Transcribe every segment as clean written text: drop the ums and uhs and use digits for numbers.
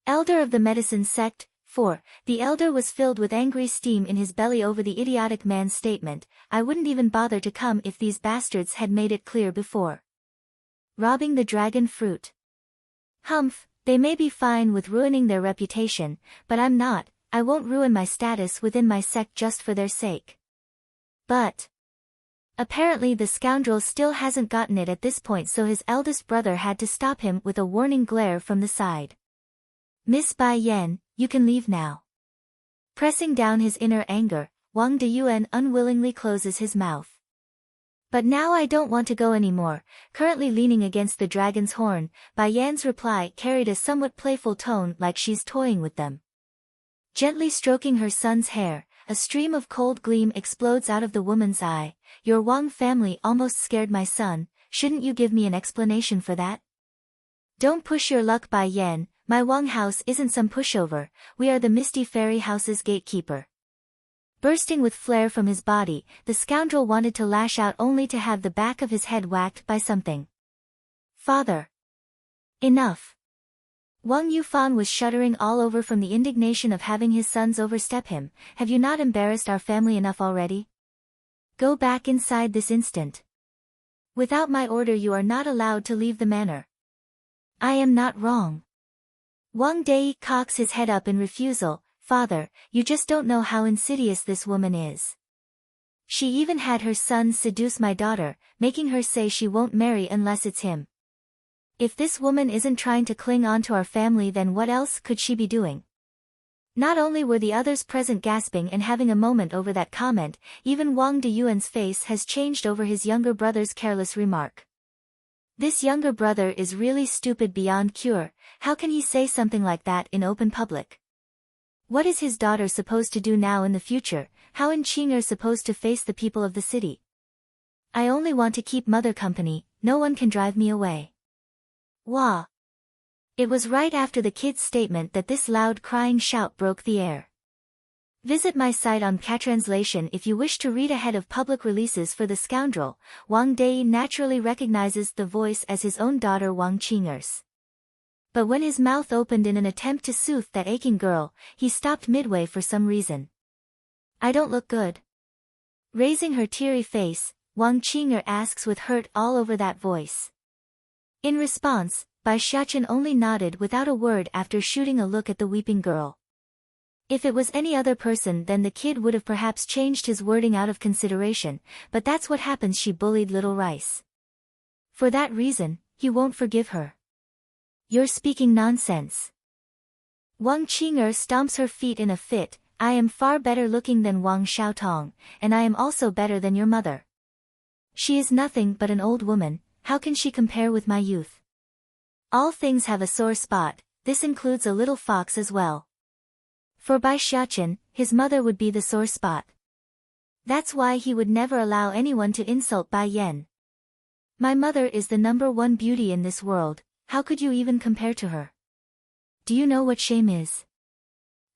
Elder of the medicine sect. 4. The elder was filled with angry steam in his belly over the idiotic man's statement. I wouldn't even bother to come if these bastards had made it clear before. Robbing the dragon fruit. Humph, they may be fine with ruining their reputation, but I'm not. I won't ruin my status within my sect just for their sake. But apparently the scoundrel still hasn't gotten it at this point, so his eldest brother had to stop him with a warning glare from the side. Miss Bai Yan, you can leave now. Pressing down his inner anger, Wang Deyuan unwillingly closes his mouth. But now I don't want to go anymore. Currently leaning against the dragon's horn, Bai Yan's reply carried a somewhat playful tone, like she's toying with them. Gently stroking her son's hair, a stream of cold gleam explodes out of the woman's eye. Your Wang family almost scared my son, shouldn't you give me an explanation for that? Don't push your luck, Bai Yan. My Wang house isn't some pushover, we are the Misty Fairy House's gatekeeper. Bursting with flair from his body, the scoundrel wanted to lash out only to have the back of his head whacked by something. Father! Enough! Wang Yufan was shuddering all over from the indignation of having his sons overstep him. Have you not embarrassed our family enough already? Go back inside this instant. Without my order you are not allowed to leave the manor. I am not wrong. Wang Dei cocks his head up in refusal. Father, you just don't know how insidious this woman is. She even had her son seduce my daughter, making her say she won't marry unless it's him. If this woman isn't trying to cling on to our family, then what else could she be doing? Not only were the others present gasping and having a moment over that comment, even Wang Deyuan's face has changed over his younger brother's careless remark. This younger brother is really stupid beyond cure. How can he say something like that in open public? What is his daughter supposed to do now in the future? How is Qing'er supposed to face the people of the city? I only want to keep mother company, no one can drive me away. Wah! It was right after the kid's statement that this loud crying shout broke the air. Visit my site on Catranslation if you wish to read ahead of public releases for the scoundrel. Wang Dei naturally recognizes the voice as his own daughter Wang Qing'er's. But when his mouth opened in an attempt to soothe that aching girl, he stopped midway for some reason. I don't look good. Raising her teary face, Wang Qing'er asks with hurt all over that voice. In response, Bai Xiaochen only nodded without a word after shooting a look at the weeping girl. If it was any other person, then the kid would have perhaps changed his wording out of consideration, but that's what happens. She bullied little Rice. For that reason, he won't forgive her. You're speaking nonsense. Wang Qing'er stomps her feet in a fit. I am far better looking than Wang Xiaotong, and I am also better than your mother. She is nothing but an old woman, how can she compare with my youth? All things have a sore spot, this includes a little fox as well. For Bai Xiaochen, his mother would be the sore spot. That's why he would never allow anyone to insult Bai Yan. My mother is the #1 beauty in this world, how could you even compare to her? Do you know what shame is?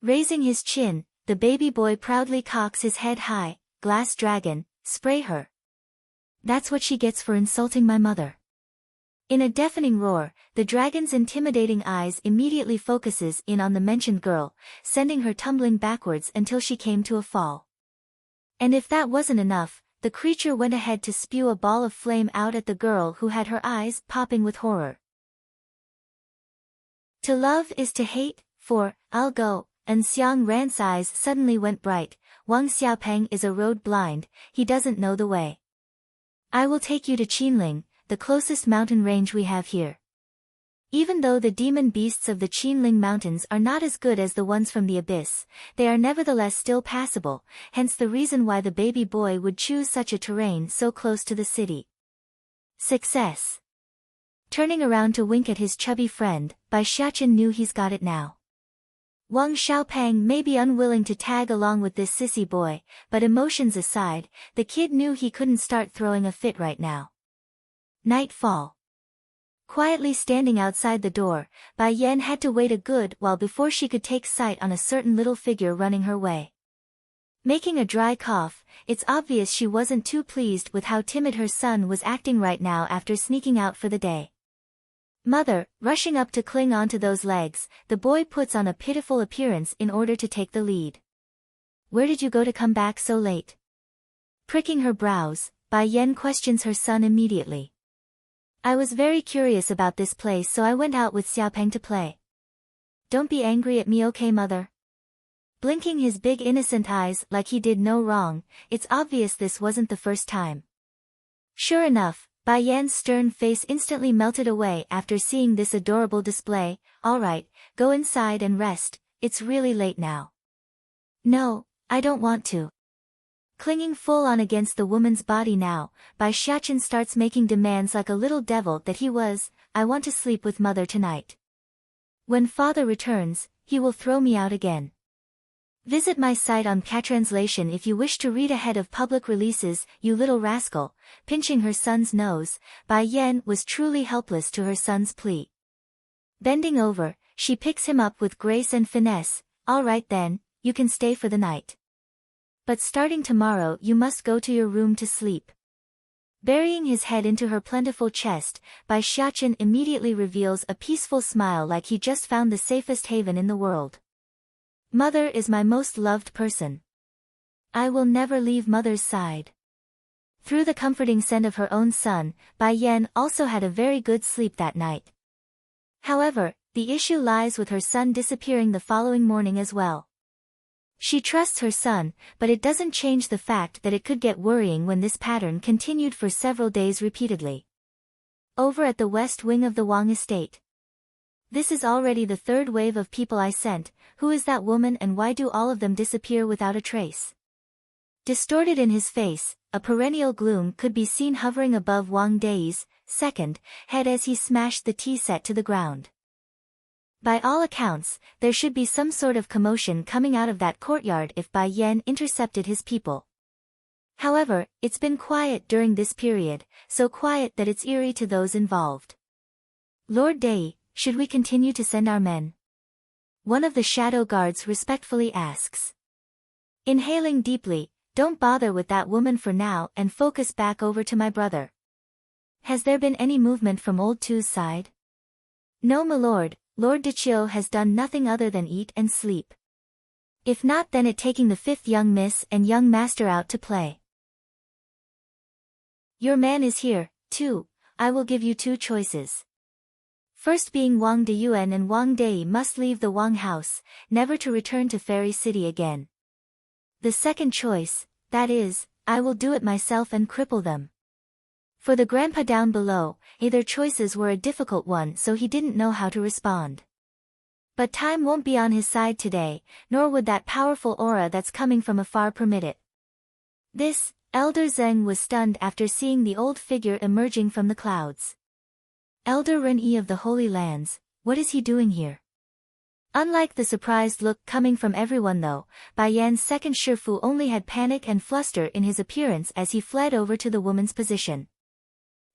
Raising his chin, the baby boy proudly cocks his head high. Glass dragon, spray her. That's what she gets for insulting my mother. In a deafening roar, the dragon's intimidating eyes immediately focuses in on the mentioned girl, sending her tumbling backwards until she came to a fall. And if that wasn't enough, the creature went ahead to spew a ball of flame out at the girl, who had her eyes popping with horror. To love is to hate. 4. I'll go. And Xiang Ran's eyes suddenly went bright. Wang Xiaopeng is a road blind, he doesn't know the way. I will take you to Qinling, the closest mountain range we have here. Even though the demon beasts of the Qinling Mountains are not as good as the ones from the abyss, they are nevertheless still passable, hence the reason why the baby boy would choose such a terrain so close to the city. Success. Turning around to wink at his chubby friend, Bai Xiaochen knew he's got it now. Wang Xiaopeng may be unwilling to tag along with this sissy boy, but emotions aside, the kid knew he couldn't start throwing a fit right now. Nightfall. Quietly standing outside the door, Bai Yan had to wait a good while before she could take sight on a certain little figure running her way. Making a dry cough, it's obvious she wasn't too pleased with how timid her son was acting right now after sneaking out for the day. Mother, rushing up to cling onto those legs, the boy puts on a pitiful appearance in order to take the lead. Where did you go to come back so late? Pricking her brows, Bai Yan questions her son immediately. I was very curious about this place, so I went out with Xiaopeng to play. Don't be angry at me, okay, mother? Blinking his big innocent eyes like he did no wrong, it's obvious this wasn't the first time. Sure enough, Bai Yan's stern face instantly melted away after seeing this adorable display. All right, go inside and rest, it's really late now. No, I don't want to. Clinging full on against the woman's body now, Bai Xiachen starts making demands like a little devil that he was. I want to sleep with mother tonight. When father returns, he will throw me out again. Visit my site on Catranslation if you wish to read ahead of public releases, you little rascal. Pinching her son's nose, Bai Yan was truly helpless to her son's plea. Bending over, she picks him up with grace and finesse. All right then, you can stay for the night. But starting tomorrow you must go to your room to sleep. Burying his head into her plentiful chest, Bai Xiachen immediately reveals a peaceful smile like he just found the safest haven in the world. Mother is my most loved person. I will never leave mother's side. Through the comforting scent of her own son, Bai Yan also had a very good sleep that night. However, the issue lies with her son disappearing the following morning as well. She trusts her son, but it doesn't change the fact that it could get worrying when this pattern continued for several days repeatedly. Over at the west wing of the Wang estate. This is already the third wave of people I sent. Who is that woman and why do all of them disappear without a trace? Distorted in his face, a perennial gloom could be seen hovering above Wang Dei's second head as he smashed the tea set to the ground. By all accounts, there should be some sort of commotion coming out of that courtyard if Bai Yan intercepted his people. However, it's been quiet during this period, so quiet that it's eerie to those involved. Lord Dei, should we continue to send our men? One of the shadow guards respectfully asks. Inhaling deeply, don't bother with that woman for now and focus back over to my brother. Has there been any movement from old Tu's side? No, my lord, Lord Dichio has done nothing other than eat and sleep. If not, then it taking the fifth young miss and young master out to play. Your man is here, too. I will give you two choices. First being Wang Deyuan and Wang Dei must leave the Wang house, never to return to Fairy City again. The second choice, that is, I will do it myself and cripple them. For the grandpa down below, either choices were a difficult one, so he didn't know how to respond. But time won't be on his side today, nor would that powerful aura that's coming from afar permit it. This, Elder Zheng was stunned after seeing the old figure emerging from the clouds. Elder Ren-Yi of the Holy Lands, what is he doing here? Unlike the surprised look coming from everyone though, Bai Yan's second Shifu only had panic and fluster in his appearance as he fled over to the woman's position.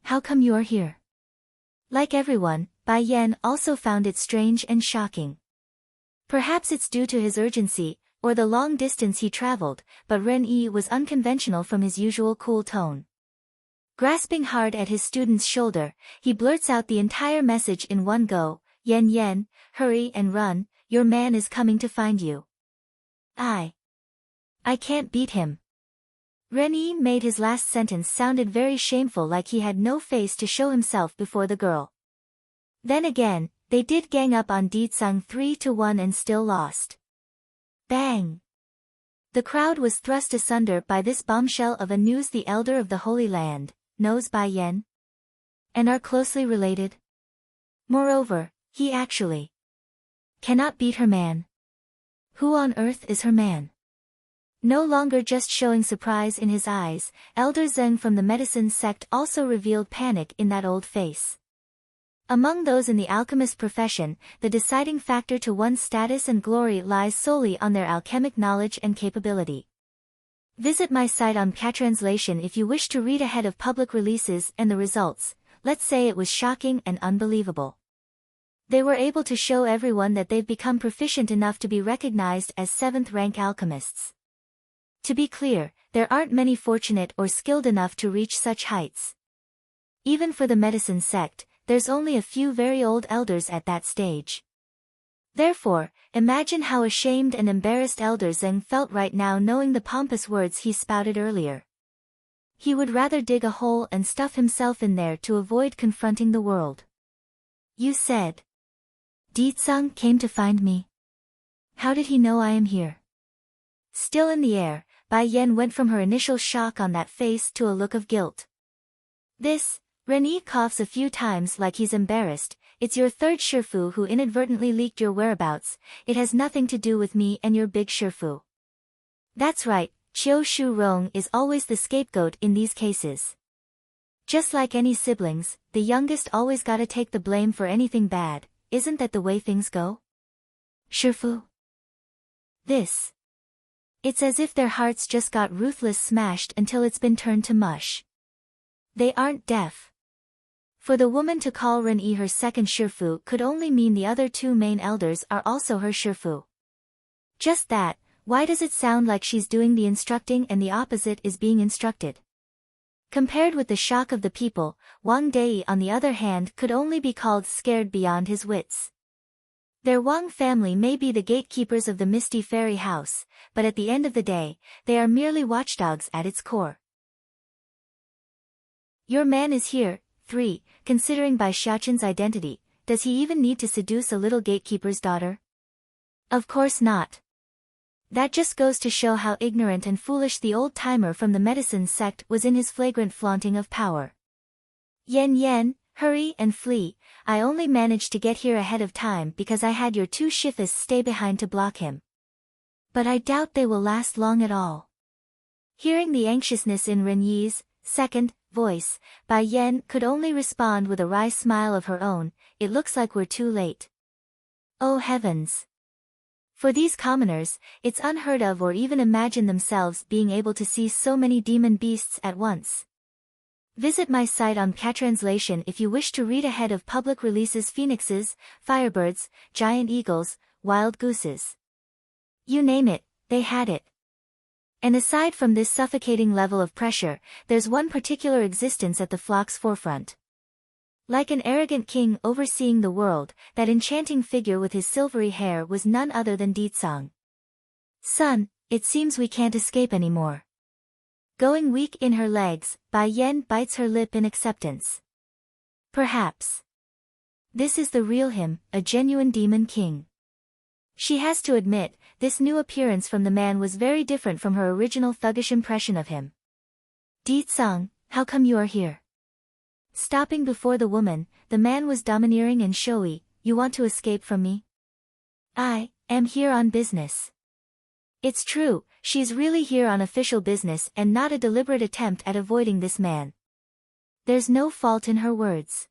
How come you are here? Like everyone, Bai Yan also found it strange and shocking. Perhaps it's due to his urgency, or the long distance he traveled, but Ren-Yi was unconventional from his usual cool tone. Grasping hard at his student's shoulder, he blurts out the entire message in one go. Yen Yen, hurry and run, your man is coming to find you. I can't beat him. Ren-Yi made his last sentence sounded very shameful, like he had no face to show himself before the girl. Then again, they did gang up on Ditsang 3-1 and still lost. Bang! The crowd was thrust asunder by this bombshell of a news. The elder of the Holy Land knows Bai Yan and are closely related. Moreover, he actually cannot beat her man. Who on earth is her man? No longer just showing surprise in his eyes, Elder Zheng from the medicine sect also revealed panic in that old face. Among those in the alchemist profession, the deciding factor to one's status and glory lies solely on their alchemic knowledge and capability. Visit my site on Catranslation if you wish to read ahead of public releases and the results. Let's say it was shocking and unbelievable. They were able to show everyone that they've become proficient enough to be recognized as 7th rank alchemists. To be clear, there aren't many fortunate or skilled enough to reach such heights. Even for the medicine sect, there's only a few very old elders at that stage. Therefore, imagine how ashamed and embarrassed Elder Zeng felt right now knowing the pompous words he spouted earlier. He would rather dig a hole and stuff himself in there to avoid confronting the world. You said Ditsang came to find me. How did he know I am here? Still in the air, Bai Yan went from her initial shock on that face to a look of guilt. This, Ren-yi coughs a few times like he's embarrassed. It's your third Shifu who inadvertently leaked your whereabouts. It has nothing to do with me and your big Shifu. That's right, Qiu Shu Rong is always the scapegoat in these cases. Just like any siblings, the youngest always gotta take the blame for anything bad. Isn't that the way things go? Shifu. This. It's as if their hearts just got ruthless smashed until it's been turned to mush. They aren't deaf. For the woman to call Ren-yi her second Shifu could only mean the other two main elders are also her Shifu. Just that, why does it sound like she's doing the instructing and the opposite is being instructed? Compared with the shock of the people, Wang Dei on the other hand could only be called scared beyond his wits. Their Wang family may be the gatekeepers of the Misty Fairy House, but at the end of the day, they are merely watchdogs at its core. Your man is here. 3. Considering Bai Xiaoqin's identity, does he even need to seduce a little gatekeeper's daughter? Of course not. That just goes to show how ignorant and foolish the old-timer from the medicine sect was in his flagrant flaunting of power. Yen, hurry and flee. I only managed to get here ahead of time because I had your two Shifus stay behind to block him. But I doubt they will last long at all. Hearing the anxiousness in Ren-yi's second voice, Bai Yan could only respond with a wry smile of her own. It looks like we're too late. Oh heavens! For these commoners, it's unheard of or even imagine themselves being able to see so many demon beasts at once. Visit my site on Catranslation if you wish to read ahead of public releases phoenixes, firebirds, giant eagles, wild gooses. You name it, they had it. And aside from this suffocating level of pressure, there's one particular existence at the flock's forefront. Like an arrogant king overseeing the world, that enchanting figure with his silvery hair was none other than Ditsang. Son, it seems we can't escape anymore. Going weak in her legs, Bai Yan bites her lip in acceptance. Perhaps. This is the real him, a genuine demon king. She has to admit, this new appearance from the man was very different from her original thuggish impression of him. Ditsang, how come you are here? Stopping before the woman, the man was domineering and showy. You want to escape from me? I am here on business. It's true, she's really here on official business and not a deliberate attempt at avoiding this man. There's no fault in her words.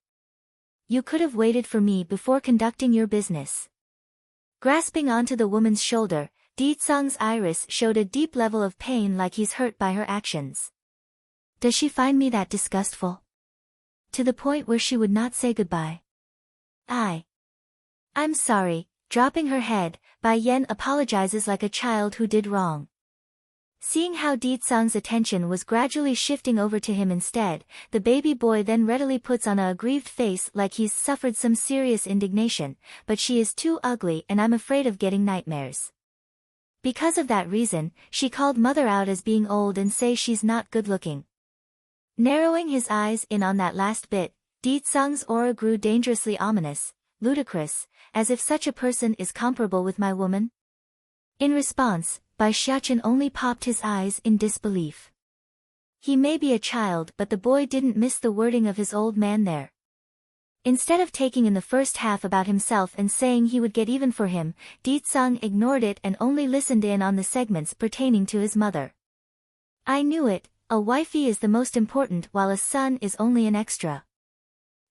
You could have waited for me before conducting your business. Grasping onto the woman's shoulder, Ditsang's iris showed a deep level of pain like he's hurt by her actions. Does she find me that disgustful? To the point where she would not say goodbye. I'm sorry. Dropping her head, Bai Yan apologizes like a child who did wrong. Seeing how Ditsang's attention was gradually shifting over to him instead, the baby boy then readily puts on a aggrieved face like he's suffered some serious indignation, but she is too ugly and I'm afraid of getting nightmares. Because of that reason, she called mother out as being old and say she's not good looking. Narrowing his eyes in on that last bit, Ditsang's aura grew dangerously ominous, ludicrous, as if such a person is comparable with my woman. In response, Bai Xiaoqin only popped his eyes in disbelief. He may be a child but the boy didn't miss the wording of his old man there. Instead of taking in the first half about himself and saying he would get even for him, Ditsang ignored it and only listened in on the segments pertaining to his mother. I knew it, a wifey is the most important while a son is only an extra.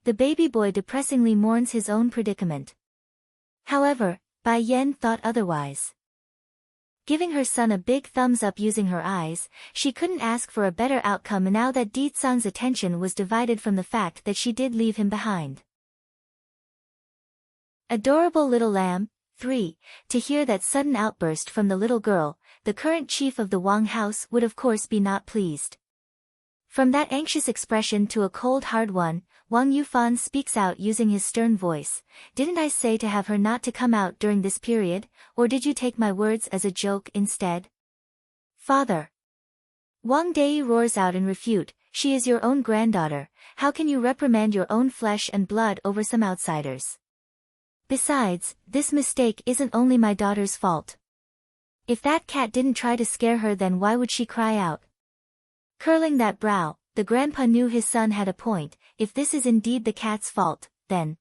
The baby boy depressingly mourns his own predicament. However, Bai Yan thought otherwise. Giving her son a big thumbs up using her eyes, she couldn't ask for a better outcome now that Ditsang's attention was divided from the fact that she did leave him behind. Adorable little lamb. 3. To hear that sudden outburst from the little girl, the current chief of the Wang house would of course be not pleased. From that anxious expression to a cold hard one, Wang Yufan speaks out using his stern voice. Didn't I say to have her not to come out during this period, or did you take my words as a joke instead? Father. Wang Dei roars out in refute, she is your own granddaughter, how can you reprimand your own flesh and blood over some outsiders? Besides, this mistake isn't only my daughter's fault. If that cat didn't try to scare her, then why would she cry out? Curling that brow, the grandpa knew his son had a point. If this is indeed the cat's fault, then...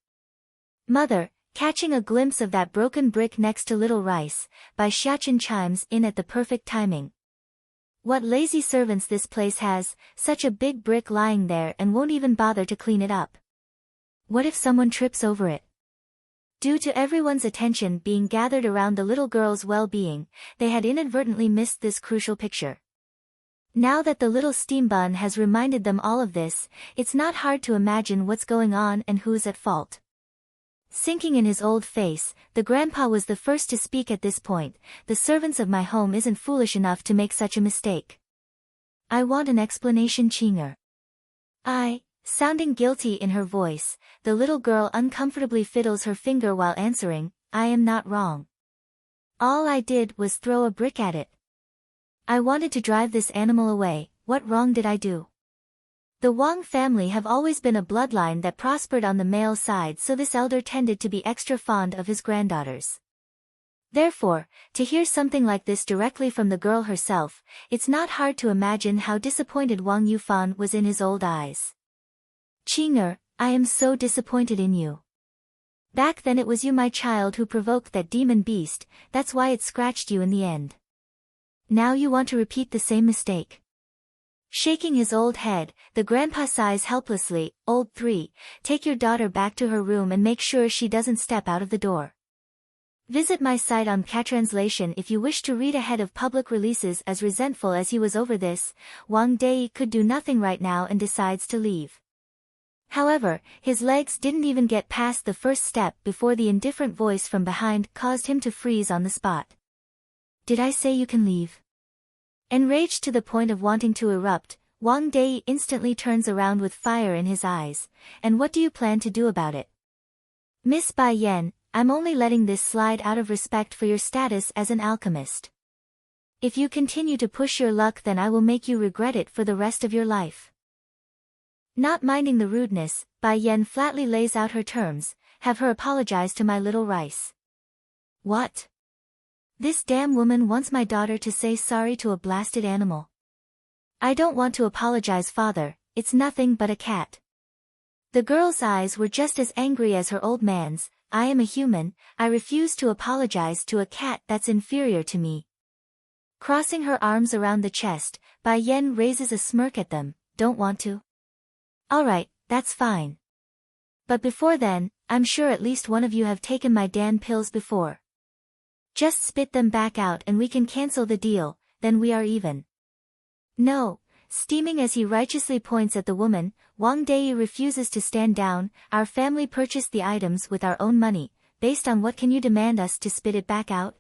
Mother, catching a glimpse of that broken brick next to Little Rice, Bai Xiaochen chimes in at the perfect timing. What lazy servants this place has, such a big brick lying there and won't even bother to clean it up. What if someone trips over it? Due to everyone's attention being gathered around the little girl's well-being, they had inadvertently missed this crucial picture. Now that the little steam bun has reminded them all of this, it's not hard to imagine what's going on and who's at fault. Sinking in his old face, the grandpa was the first to speak at this point. The servants of my home isn't foolish enough to make such a mistake. I want an explanation, Chinger. Sounding guilty in her voice, the little girl uncomfortably fiddles her finger while answering, I am not wrong. All I did was throw a brick at it. I wanted to drive this animal away. What wrong did I do? The Wang family have always been a bloodline that prospered on the male side, so this elder tended to be extra fond of his granddaughters. Therefore, to hear something like this directly from the girl herself, it's not hard to imagine how disappointed Wang Yufan was in his old eyes. Chinger, I am so disappointed in you. Back then it was you, my child, who provoked that demon beast, that's why it scratched you in the end. Now you want to repeat the same mistake. Shaking his old head, the grandpa sighs helplessly, Old 3, take your daughter back to her room and make sure she doesn't step out of the door. Visit my site on Catranslation if you wish to read ahead of public releases. As resentful as he was over this, Wang Dei could do nothing right now and decides to leave. However, his legs didn't even get past the first step before the indifferent voice from behind caused him to freeze on the spot. Did I say you can leave? Enraged to the point of wanting to erupt, Wang Dei instantly turns around with fire in his eyes. And what do you plan to do about it? Miss Bai Yan, I'm only letting this slide out of respect for your status as an alchemist. If you continue to push your luck, then I will make you regret it for the rest of your life. Not minding the rudeness, Bai Yan flatly lays out her terms, have her apologize to my Little Rice. What? This damn woman wants my daughter to say sorry to a blasted animal. I don't want to apologize, father, it's nothing but a cat. The girl's eyes were just as angry as her old man's. I am a human, I refuse to apologize to a cat that's inferior to me. Crossing her arms around the chest, Bai Yan raises a smirk at them, don't want to? Alright, that's fine. But before then, I'm sure at least one of you have taken my damn pills before. Just spit them back out and we can cancel the deal, then we are even. No, steaming as he righteously points at the woman, Wang Dei refuses to stand down. Our family purchased the items with our own money, based on what can you demand us to spit it back out?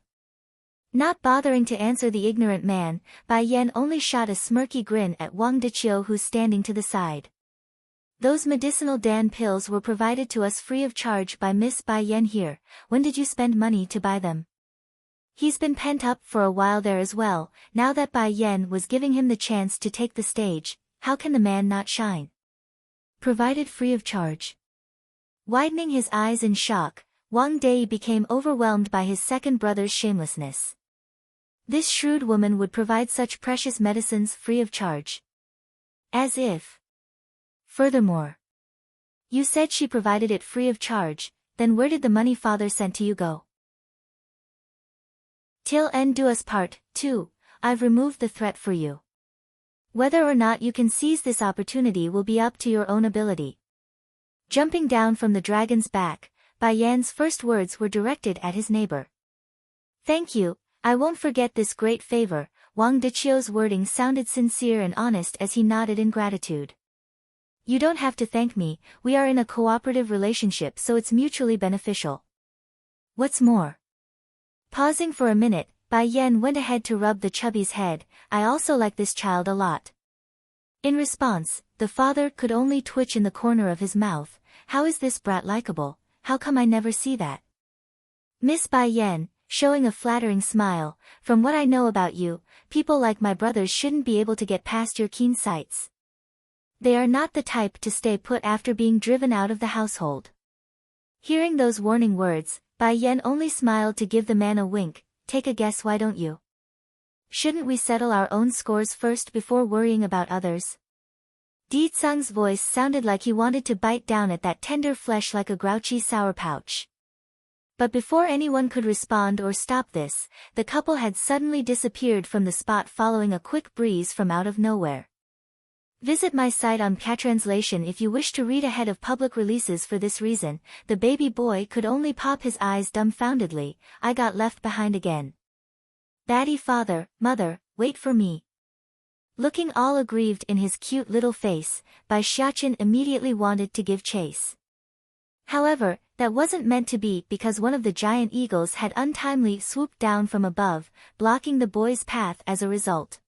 Not bothering to answer the ignorant man, Bai Yan only shot a smirky grin at Wang Deqiu, who's standing to the side. Those medicinal Dan pills were provided to us free of charge by Miss Bai Yan here. When did you spend money to buy them? He's been pent up for a while there as well. Now that Bai Yan was giving him the chance to take the stage, how can the man not shine? Provided free of charge. Widening his eyes in shock, Wang Dei became overwhelmed by his second brother's shamelessness. This shrewd woman would provide such precious medicines free of charge. As if. Furthermore, you said she provided it free of charge, then where did the money father sent to you go? Till end do us part, 2, I've removed the threat for you. Whether or not you can seize this opportunity will be up to your own ability. Jumping down from the dragon's back, Bai Yan's first words were directed at his neighbor. Thank you, I won't forget this great favor. Wang Deqiu's wording sounded sincere and honest as he nodded in gratitude. You don't have to thank me, we are in a cooperative relationship, so it's mutually beneficial. What's more? Pausing for a minute, Bai Yan went ahead to rub the chubby's head. I also like this child a lot. In response, the father could only twitch in the corner of his mouth. How is this brat likable? How come I never see that? Miss Bai Yan, showing a flattering smile, from what I know about you, people like my brothers shouldn't be able to get past your keen sights. They are not the type to stay put after being driven out of the household. Hearing those warning words, Bai Yan only smiled to give the man a wink. Take a guess, why don't you? Shouldn't we settle our own scores first before worrying about others? Di Tsang's voice sounded like he wanted to bite down at that tender flesh like a grouchy sour pouch. But before anyone could respond or stop this, the couple had suddenly disappeared from the spot following a quick breeze from out of nowhere. Visit my site on Catranslation if you wish to read ahead of public releases. For this reason, the baby boy could only pop his eyes dumbfoundedly. I got left behind again. Batty father, mother, wait for me. Looking all aggrieved in his cute little face, Bai Xiaoqun immediately wanted to give chase. However, that wasn't meant to be because one of the giant eagles had untimely swooped down from above, blocking the boy's path as a result.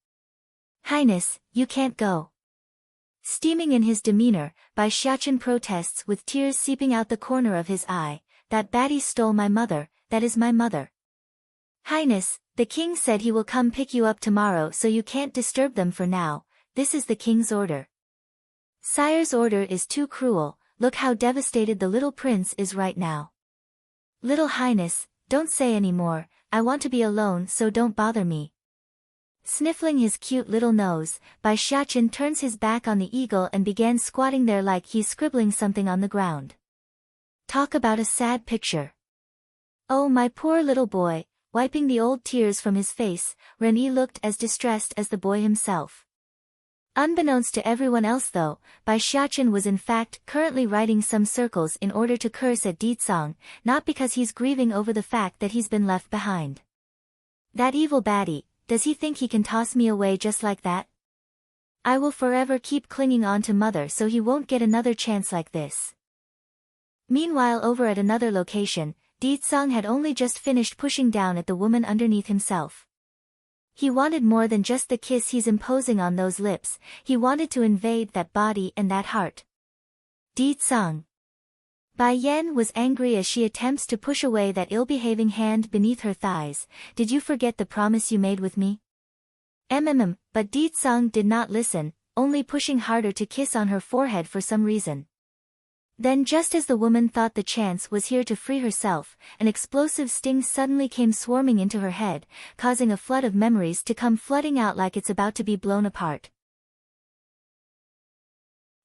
Highness, you can't go. Steaming in his demeanor, Bai Xiaoqun protests with tears seeping out the corner of his eye. That baddie stole my mother, that is my mother. Highness, the king said he will come pick you up tomorrow, so you can't disturb them for now. This is the king's order. Sire's order is too cruel. Look how devastated the little prince is right now. Little Highness, don't say any more. I want to be alone, so don't bother me. Sniffling his cute little nose, Bai Xiaoqun turns his back on the eagle and began squatting there like he's scribbling something on the ground. Talk about a sad picture. Oh, my poor little boy. Wiping the old tears from his face, Ren-yi looked as distressed as the boy himself. Unbeknownst to everyone else though, Bai Xiaoqun was in fact currently writing some circles in order to curse at Di Tsang, not because he's grieving over the fact that he's been left behind. That evil baddie. Does he think he can toss me away just like that? I will forever keep clinging on to mother so he won't get another chance like this. Meanwhile, over at another location, Di Tsang had only just finished pushing down at the woman underneath himself. He wanted more than just the kiss he's imposing on those lips, he wanted to invade that body and that heart. Di Tsang. Bai Yan was angry as she attempts to push away that ill-behaving hand beneath her thighs. Did you forget the promise you made with me? But Di Tsang did not listen, only pushing harder to kiss on her forehead for some reason. Then just as the woman thought the chance was here to free herself, an explosive sting suddenly came swarming into her head, causing a flood of memories to come flooding out like it's about to be blown apart.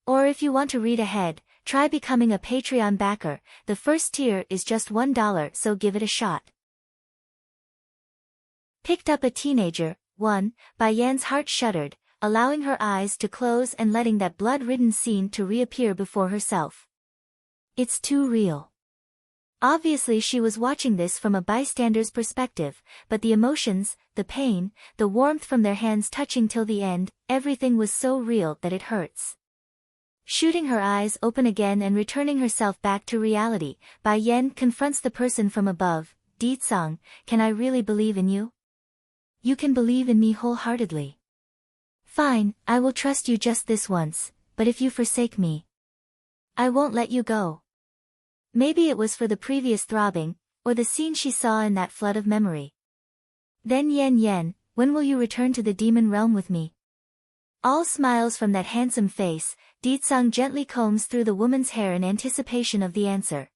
Or if you want to read ahead, try becoming a Patreon backer. The first tier is just $1, so give it a shot. Picked up a teenager. 1. Bai Yan's heart shuddered, allowing her eyes to close and letting that blood-ridden scene to reappear before herself. It's too real. Obviously she was watching this from a bystander's perspective, but the emotions, the pain, the warmth from their hands touching till the end, everything was so real that it hurts. Shooting her eyes open again and returning herself back to reality, Bai Yan confronts the person from above. Di Tsang, can I really believe in you? You can believe in me wholeheartedly. Fine, I will trust you just this once, but if you forsake me, I won't let you go. Maybe it was for the previous throbbing, or the scene she saw in that flood of memory. Then Yan, when will you return to the demon realm with me? All smiles from that handsome face, Di Tsang gently combs through the woman's hair in anticipation of the answer.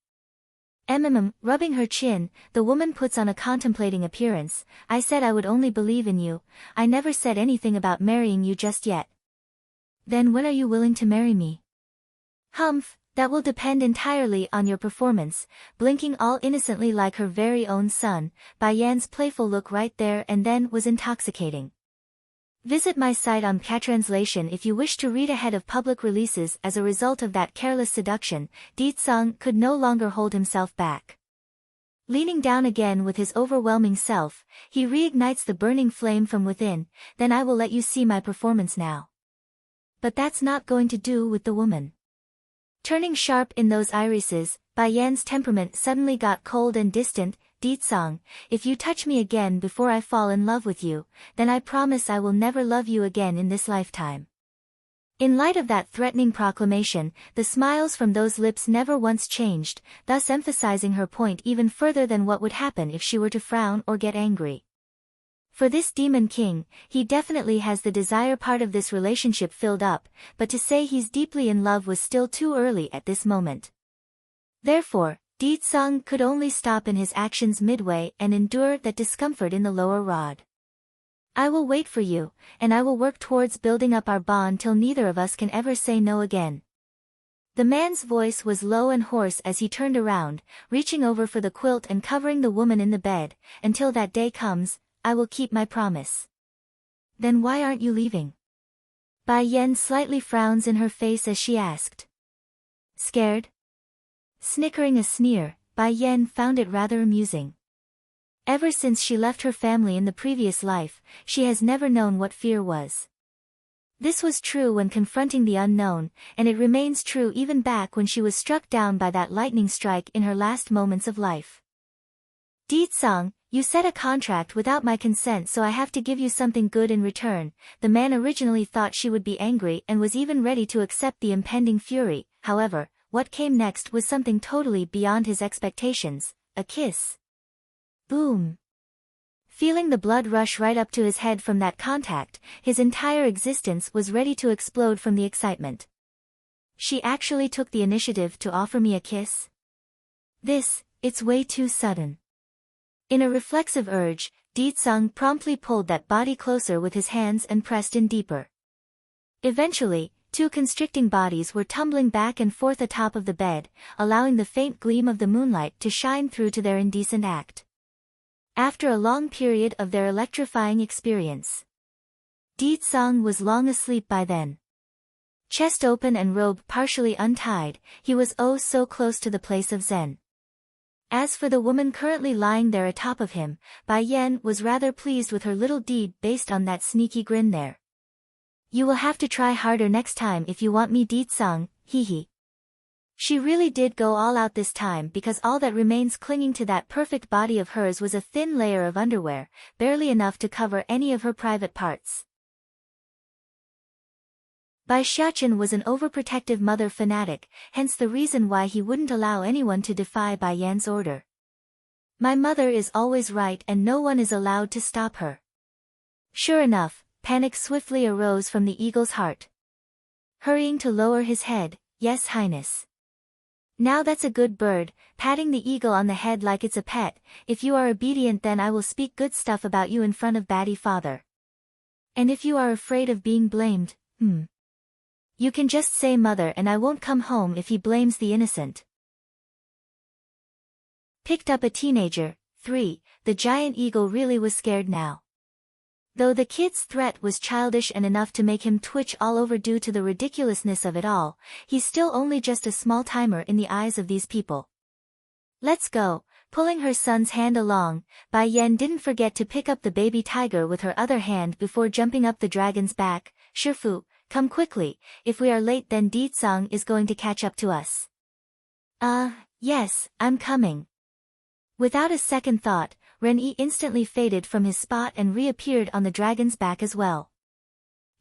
Rubbing her chin, the woman puts on a contemplating appearance. I said I would only believe in you, I never said anything about marrying you just yet. Then when are you willing to marry me? Humph, that will depend entirely on your performance. Blinking all innocently like her very own son, Bai Yan's playful look right there and then was intoxicating. Visit my site on Catranslation if you wish to read ahead of public releases. As a result of that careless seduction, Di Tsang could no longer hold himself back. Leaning down again with his overwhelming self, he reignites the burning flame from within. Then I will let you see my performance now. But that's not going to do with the woman. Turning sharp in those irises, Bai Yan's temperament suddenly got cold and distant. Di Tsang, if you touch me again before I fall in love with you, then I promise I will never love you again in this lifetime. In light of that threatening proclamation, the smiles from those lips never once changed, thus emphasizing her point even further than what would happen if she were to frown or get angry. For this demon king, he definitely has the desire part of this relationship filled up, but to say he's deeply in love was still too early at this moment. Therefore, Deetsung could only stop in his actions midway and endure that discomfort in the lower rod. I will wait for you, and I will work towards building up our bond till neither of us can ever say no again. The man's voice was low and hoarse as he turned around, reaching over for the quilt and covering the woman in the bed. Until that day comes, I will keep my promise. Then why aren't you leaving? Bai Yen slightly frowns in her face as she asked. Scared? Snickering a sneer, Bai Yen found it rather amusing. Ever since she left her family in the previous life, she has never known what fear was. This was true when confronting the unknown, and it remains true even back when she was struck down by that lightning strike in her last moments of life. Deetsung, you set a contract without my consent, so I have to give you something good in return. The man originally thought she would be angry and was even ready to accept the impending fury. However, what came next was something totally beyond his expectations, a kiss. Boom. Feeling the blood rush right up to his head from that contact, his entire existence was ready to explode from the excitement. She actually took the initiative to offer me a kiss? It's way too sudden. In a reflexive urge, Deetsung promptly pulled that body closer with his hands and pressed in deeper. Eventually, two constricting bodies were tumbling back and forth atop of the bed, allowing the faint gleam of the moonlight to shine through to their indecent act. After a long period of their electrifying experience, Deetsung was long asleep by then. Chest open and robe partially untied, he was oh so close to the place of Zen. As for the woman currently lying there atop of him, Bai Yen was rather pleased with her little deed based on that sneaky grin there. You will have to try harder next time if you want me, Deetsung, hee. She really did go all out this time because all that remains clinging to that perfect body of hers was a thin layer of underwear, barely enough to cover any of her private parts. Bai Xiachen was an overprotective mother fanatic, hence the reason why he wouldn't allow anyone to defy Bai Yan's order. My mother is always right and no one is allowed to stop her. Sure enough, panic swiftly arose from the eagle's heart. Hurrying to lower his head, yes, Highness. Now that's a good bird, patting the eagle on the head like it's a pet. If you are obedient, then I will speak good stuff about you in front of Batty Father. And if you are afraid of being blamed, you can just say mother and I won't come home if he blames the innocent. Picked up a teenager, 3, the giant eagle really was scared now. Though the kid's threat was childish and enough to make him twitch all over due to the ridiculousness of it all, he's still only just a small timer in the eyes of these people. Let's go. Pulling her son's hand along, Bai Yen didn't forget to pick up the baby tiger with her other hand before jumping up the dragon's back. Shifu, come quickly, if we are late then Deetsung is going to catch up to us. Yes, I'm coming. Without a second thought, Ren-Yi instantly faded from his spot and reappeared on the dragon's back as well.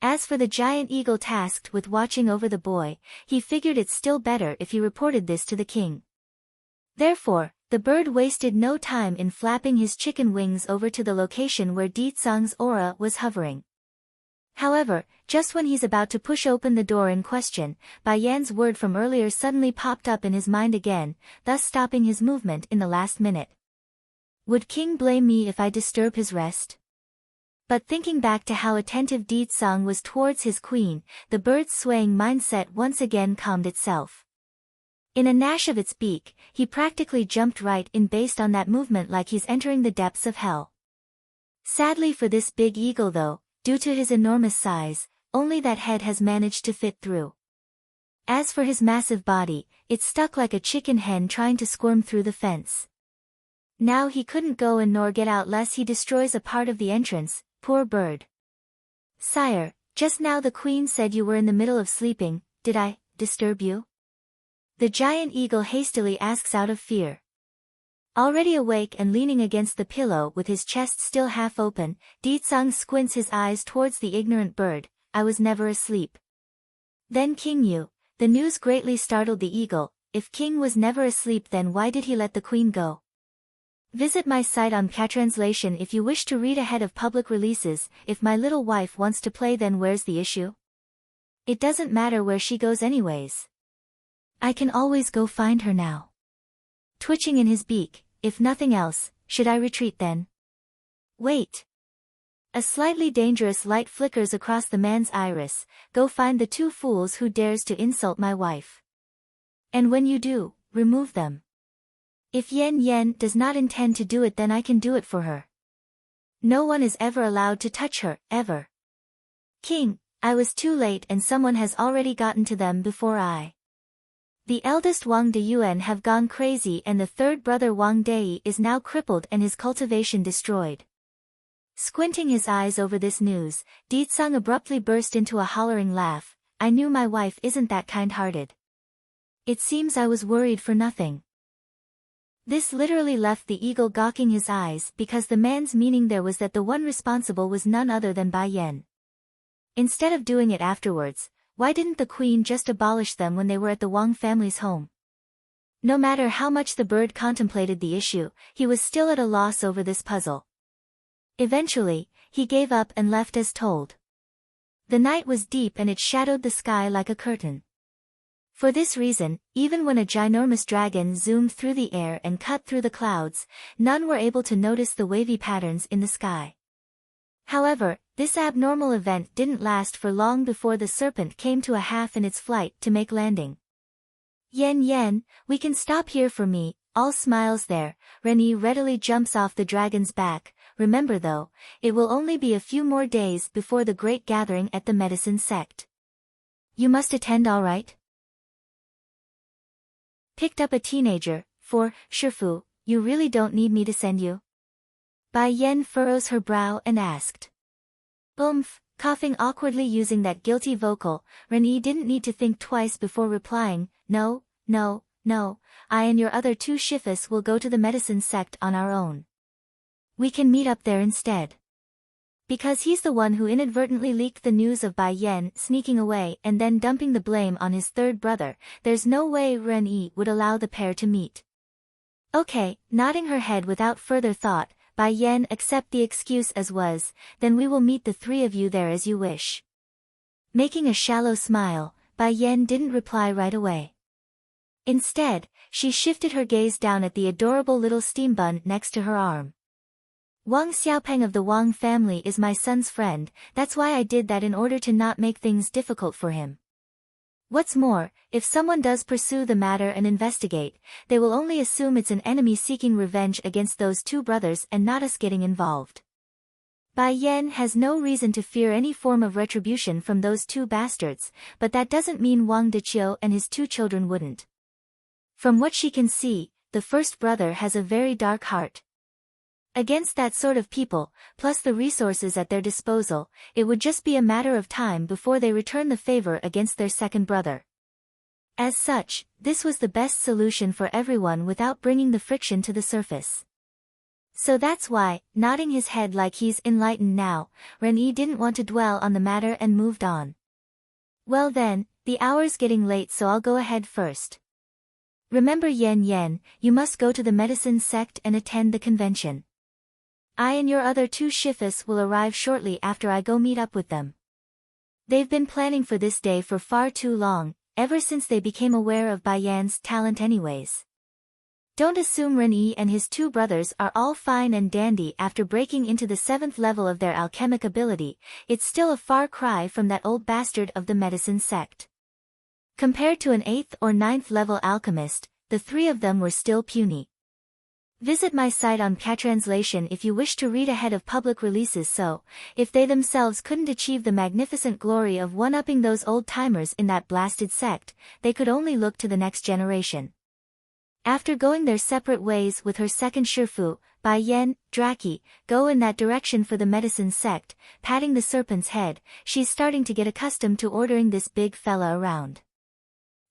As for the giant eagle tasked with watching over the boy, he figured it's still better if he reported this to the king. Therefore, the bird wasted no time in flapping his chicken wings over to the location where Deetsung's aura was hovering. However, just when he's about to push open the door in question, Bai Yan's word from earlier suddenly popped up in his mind again, thus stopping his movement in the last minute. Would King blame me if I disturb his rest? But thinking back to how attentive Deetsung was towards his queen, the bird's swaying mindset once again calmed itself. In a gnash of its beak, he practically jumped right in based on that movement like he's entering the depths of hell. Sadly for this big eagle though, due to his enormous size, only that head has managed to fit through. As for his massive body, it's stuck like a chicken hen trying to squirm through the fence. Now he couldn't go in nor get out lest he destroys a part of the entrance, poor bird. Sire, just now the queen said you were in the middle of sleeping, did I disturb you? The giant eagle hastily asks out of fear. Already awake and leaning against the pillow with his chest still half open, Deetsung squints his eyes towards the ignorant bird. I was never asleep. Then King Yu. The news greatly startled the eagle. If King was never asleep, then why did he let the queen go? Visit my site on Translation if you wish to read ahead of public releases. If my little wife wants to play, then where's the issue? It doesn't matter where she goes anyways. I can always go find her now. Twitching in his beak. If nothing else, should I retreat then? Wait. A slightly dangerous light flickers across the man's iris. Go find the two fools who dares to insult my wife. And when you do, remove them. If Yen does not intend to do it, then I can do it for her. No one is ever allowed to touch her, ever. King, I was too late and someone has already gotten to them before I. The eldest Wang Deyuan have gone crazy and the third brother Wang Dei is now crippled and his cultivation destroyed. Squinting his eyes over this news, Ditsang abruptly burst into a hollering laugh. I knew my wife isn't that kind-hearted. It seems I was worried for nothing. This literally left the eagle gawking his eyes because the man's meaning there was that the one responsible was none other than Bai Yan. Instead of doing it afterwards, why didn't the queen just abolish them when they were at the Wang family's home? No matter how much the bird contemplated the issue, he was still at a loss over this puzzle. Eventually, he gave up and left as told. The night was deep and it shadowed the sky like a curtain. For this reason, even when a ginormous dragon zoomed through the air and cut through the clouds, none were able to notice the wavy patterns in the sky. However, this abnormal event didn't last for long before the serpent came to a half in its flight to make landing. Yen, we can stop here for me, all smiles there. Renyi readily jumps off the dragon's back. Remember though, it will only be a few more days before the great gathering at the medicine sect. You must attend, all right? Picked up a teenager. For, Shifu, you really don't need me to send you? Bai Yan furrows her brow and asked. Coughing awkwardly using that guilty vocal, Renyi didn't need to think twice before replying, no, I and your other two Shifus will go to the medicine sect on our own. We can meet up there instead. Because he's the one who inadvertently leaked the news of Bai Yan sneaking away and then dumping the blame on his third brother, there's no way Renyi would allow the pair to meet. Okay, nodding her head without further thought, Bai Yan accept the excuse as was, then we will meet the three of you there as you wish. Making a shallow smile, Bai Yan didn't reply right away. Instead, she shifted her gaze down at the adorable little steam bun next to her arm. Wang Xiaopeng of the Wang family is my son's friend, that's why I did that in order to not make things difficult for him. What's more, if someone does pursue the matter and investigate, they will only assume it's an enemy seeking revenge against those two brothers and not us getting involved. Bai Yan has no reason to fear any form of retribution from those two bastards, but that doesn't mean Wang Deqiu and his two children wouldn't. From what she can see, the first brother has a very dark heart. Against that sort of people, plus the resources at their disposal, it would just be a matter of time before they return the favor against their second brother. As such, this was the best solution for everyone without bringing the friction to the surface. So that's why, nodding his head like he's enlightened now, Renyi didn't want to dwell on the matter and moved on. Well then, the hour's getting late, so I'll go ahead first. Remember Yen, you must go to the medicine sect and attend the convention. I and your other two Shifus will arrive shortly after I go meet up with them. They've been planning for this day for far too long, ever since they became aware of Bai Yan's talent anyways. Don't assume Renyi and his two brothers are all fine and dandy after breaking into the 7th level of their alchemic ability, it's still a far cry from that old bastard of the medicine sect. Compared to an 8th or 9th level alchemist, the three of them were still puny. Visit my site on Translation if you wish to read ahead of public releases, so, if they themselves couldn't achieve the magnificent glory of one-upping those old-timers in that blasted sect, they could only look to the next generation. After going their separate ways with her second Shifu, Bai Yan, Draki, go in that direction for the medicine sect, patting the serpent's head, she's starting to get accustomed to ordering this big fella around.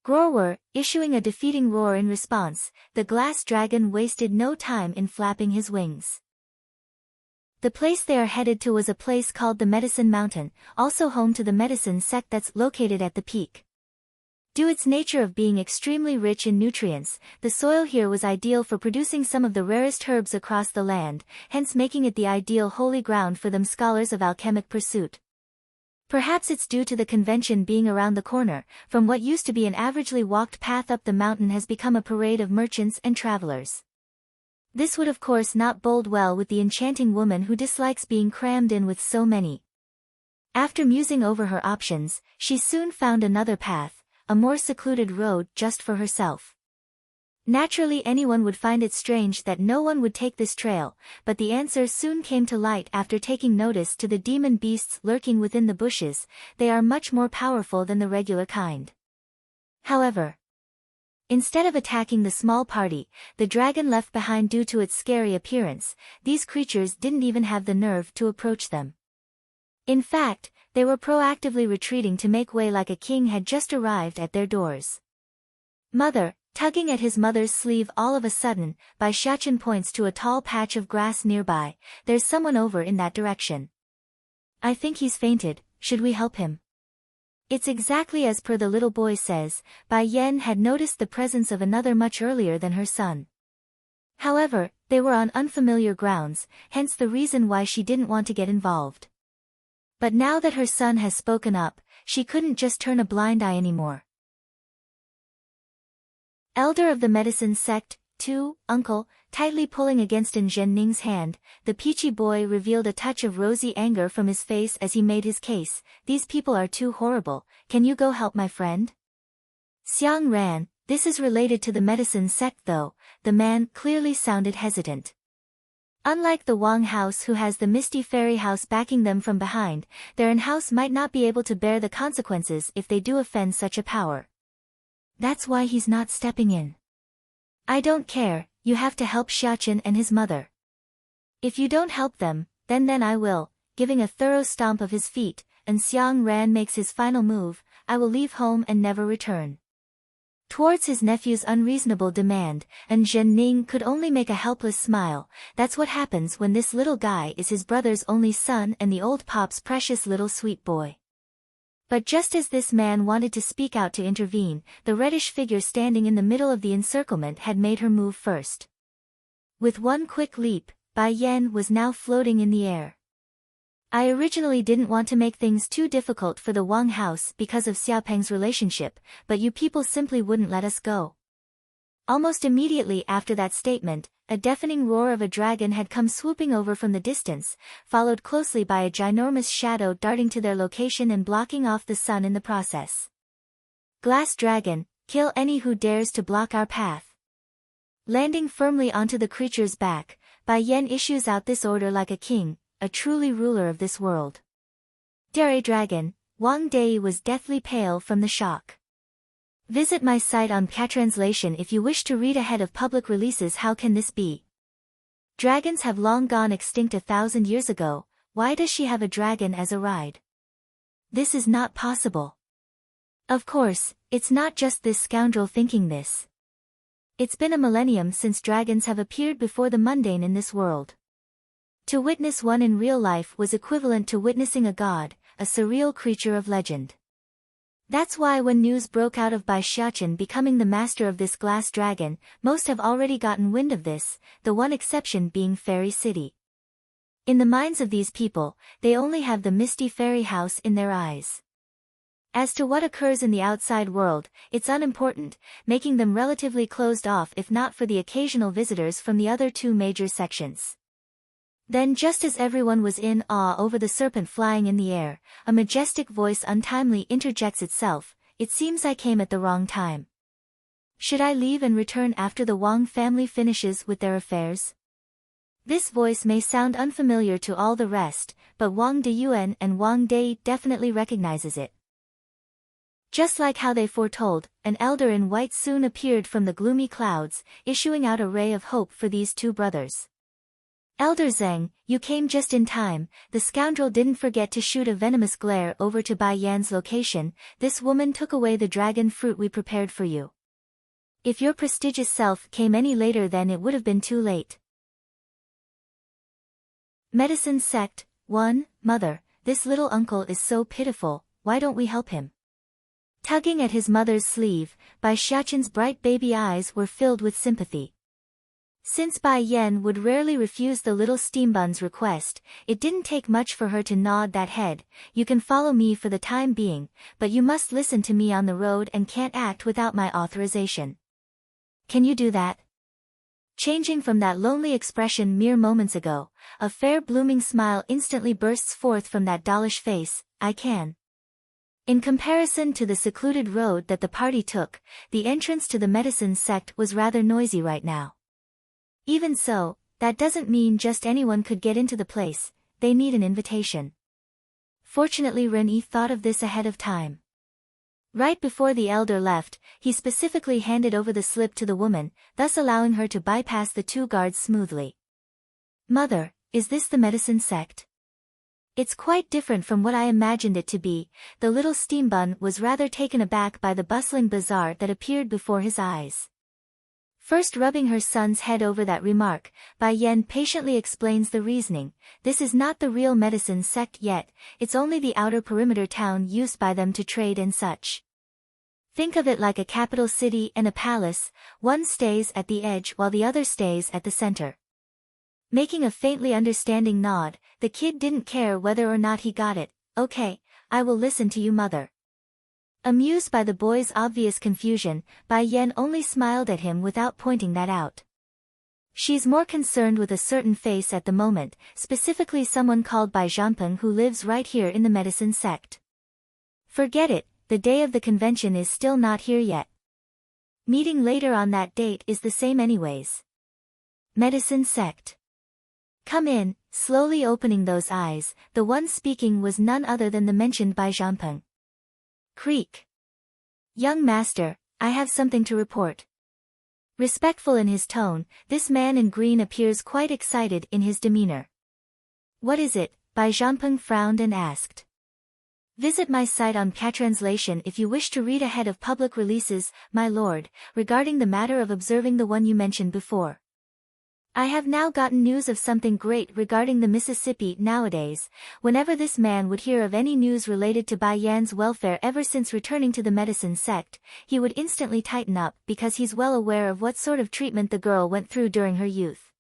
Growler, issuing a defeating roar in response, the glass dragon wasted no time in flapping his wings. The place they are headed to was a place called the Medicine Mountain, also home to the medicine sect that's located at the peak. Due its nature of being extremely rich in nutrients, the soil here was ideal for producing some of the rarest herbs across the land, hence making it the ideal holy ground for them scholars of alchemic pursuit. Perhaps it's due to the convention being around the corner, from what used to be an averagely walked path up the mountain has become a parade of merchants and travelers. This would of course not bode well with the enchanting woman who dislikes being crammed in with so many. After musing over her options, she soon found another path, a more secluded road just for herself. Naturally anyone would find it strange that no one would take this trail, but the answer soon came to light after taking notice to the demon beasts lurking within the bushes. They are much more powerful than the regular kind. However, instead of attacking the small party, the dragon left behind due to its scary appearance, these creatures didn't even have the nerve to approach them. In fact, they were proactively retreating to make way like a king had just arrived at their doors. Mother, tugging at his mother's sleeve all of a sudden, Bai Xiachen points to a tall patch of grass nearby. There's someone over in that direction. I think he's fainted, should we help him? It's exactly as per the little boy says. Bai Yan had noticed the presence of another much earlier than her son. However, they were on unfamiliar grounds, hence the reason why she didn't want to get involved. But now that her son has spoken up, she couldn't just turn a blind eye anymore. Elder of the medicine sect, 2, uncle, tightly pulling against Zhen Ning's hand, the peachy boy revealed a touch of rosy anger from his face as he made his case. These people are too horrible, can you go help my friend? Xiang ran. This is related to the medicine sect though. The man clearly sounded hesitant. Unlike the Wang house who has the misty fairy house backing them from behind, their in-house might not be able to bear the consequences if they do offend such a power. That's why he's not stepping in. I don't care, you have to help Xiachen and his mother. If you don't help them, then I will, giving a thorough stomp of his feet, and Xiang Ran makes his final move, I will leave home and never return. Towards his nephew's unreasonable demand, and Zhen Ning could only make a helpless smile. That's what happens when this little guy is his brother's only son and the old pop's precious little sweet boy. But just as this man wanted to speak out to intervene, the reddish figure standing in the middle of the encirclement had made her move first. With one quick leap, Bai Yan was now floating in the air. I originally didn't want to make things too difficult for the Wang house because of Xiaopeng's relationship, but you people simply wouldn't let us go. Almost immediately after that statement, a deafening roar of a dragon had come swooping over from the distance, followed closely by a ginormous shadow darting to their location and blocking off the sun in the process. Glass dragon, kill any who dares to block our path. Landing firmly onto the creature's back, Bai Yan issues out this order like a king, a truly ruler of this world. Dere dragon, Wang Dei was deathly pale from the shock. Visit my site on Patranslation if you wish to read ahead of public releases. How can this be? Dragons have long gone extinct 1,000 years ago, why does she have a dragon as a ride? This is not possible. Of course, it's not just this scoundrel thinking this. It's been a millennium since dragons have appeared before the mundane in this world. To witness one in real life was equivalent to witnessing a god, a surreal creature of legend. That's why when news broke out of Bai Xiachen becoming the master of this glass dragon, most have already gotten wind of this, the one exception being Fairy City. In the minds of these people, they only have the misty fairy house in their eyes. As to what occurs in the outside world, it's unimportant, making them relatively closed off if not for the occasional visitors from the other two major sections. Then just as everyone was in awe over the serpent flying in the air, a majestic voice untimely interjects itself, it seems I came at the wrong time. Should I leave and return after the Wang family finishes with their affairs? This voice may sound unfamiliar to all the rest, but Wang Deyuan and Wang Dei definitely recognizes it. Just like how they foretold, an elder in white soon appeared from the gloomy clouds, issuing out a ray of hope for these two brothers. Elder Zheng, you came just in time. The scoundrel didn't forget to shoot a venomous glare over to Bai Yan's location. This woman took away the dragon fruit we prepared for you. If your prestigious self came any later, then it would have been too late. Medicine sect, 1, Mother, this little uncle is so pitiful, why don't we help him? Tugging at his mother's sleeve, Bai Xiaqin's bright baby eyes were filled with sympathy. Since Bai Yan would rarely refuse the little steambun's request, it didn't take much for her to nod that head. You can follow me for the time being, but you must listen to me on the road and can't act without my authorization. Can you do that? Changing from that lonely expression mere moments ago, a fair blooming smile instantly bursts forth from that dollish face. I can. In comparison to the secluded road that the party took, the entrance to the medicine sect was rather noisy right now. Even so, that doesn't mean just anyone could get into the place, they need an invitation. Fortunately Ren'yi thought of this ahead of time. Right before the elder left, he specifically handed over the slip to the woman, thus allowing her to bypass the two guards smoothly. Mother, is this the medicine sect? It's quite different from what I imagined it to be. The little steambun was rather taken aback by the bustling bazaar that appeared before his eyes. First rubbing her son's head over that remark, Bai Yan patiently explains the reasoning. This is not the real medicine sect yet, it's only the outer perimeter town used by them to trade and such. Think of it like a capital city and a palace, one stays at the edge while the other stays at the center. Making a faintly understanding nod, the kid didn't care whether or not he got it. Okay, I will listen to you, mother. Amused by the boy's obvious confusion, Bai Yan only smiled at him without pointing that out. She's more concerned with a certain face at the moment, specifically someone called Bai Zhanpeng who lives right here in the medicine sect. Forget it, the day of the convention is still not here yet. Meeting later on that date is the same anyways. Medicine sect. Come in. Slowly opening those eyes, the one speaking was none other than the mentioned Bai Zhanpeng. Creak. Young master, I have something to report. Respectful in his tone, this man in green appears quite excited in his demeanor. What is it? Bai Zhanpeng frowned and asked. Visit my site on Catranslation if you wish to read ahead of public releases, my lord, regarding the matter of observing the one you mentioned before. I have now gotten news of something great regarding the Mississippi nowadays. Whenever this man would hear of any news related to Bai Yan's welfare ever since returning to the medicine sect, he would instantly tighten up because he's well aware of what sort of treatment the girl went through during her youth.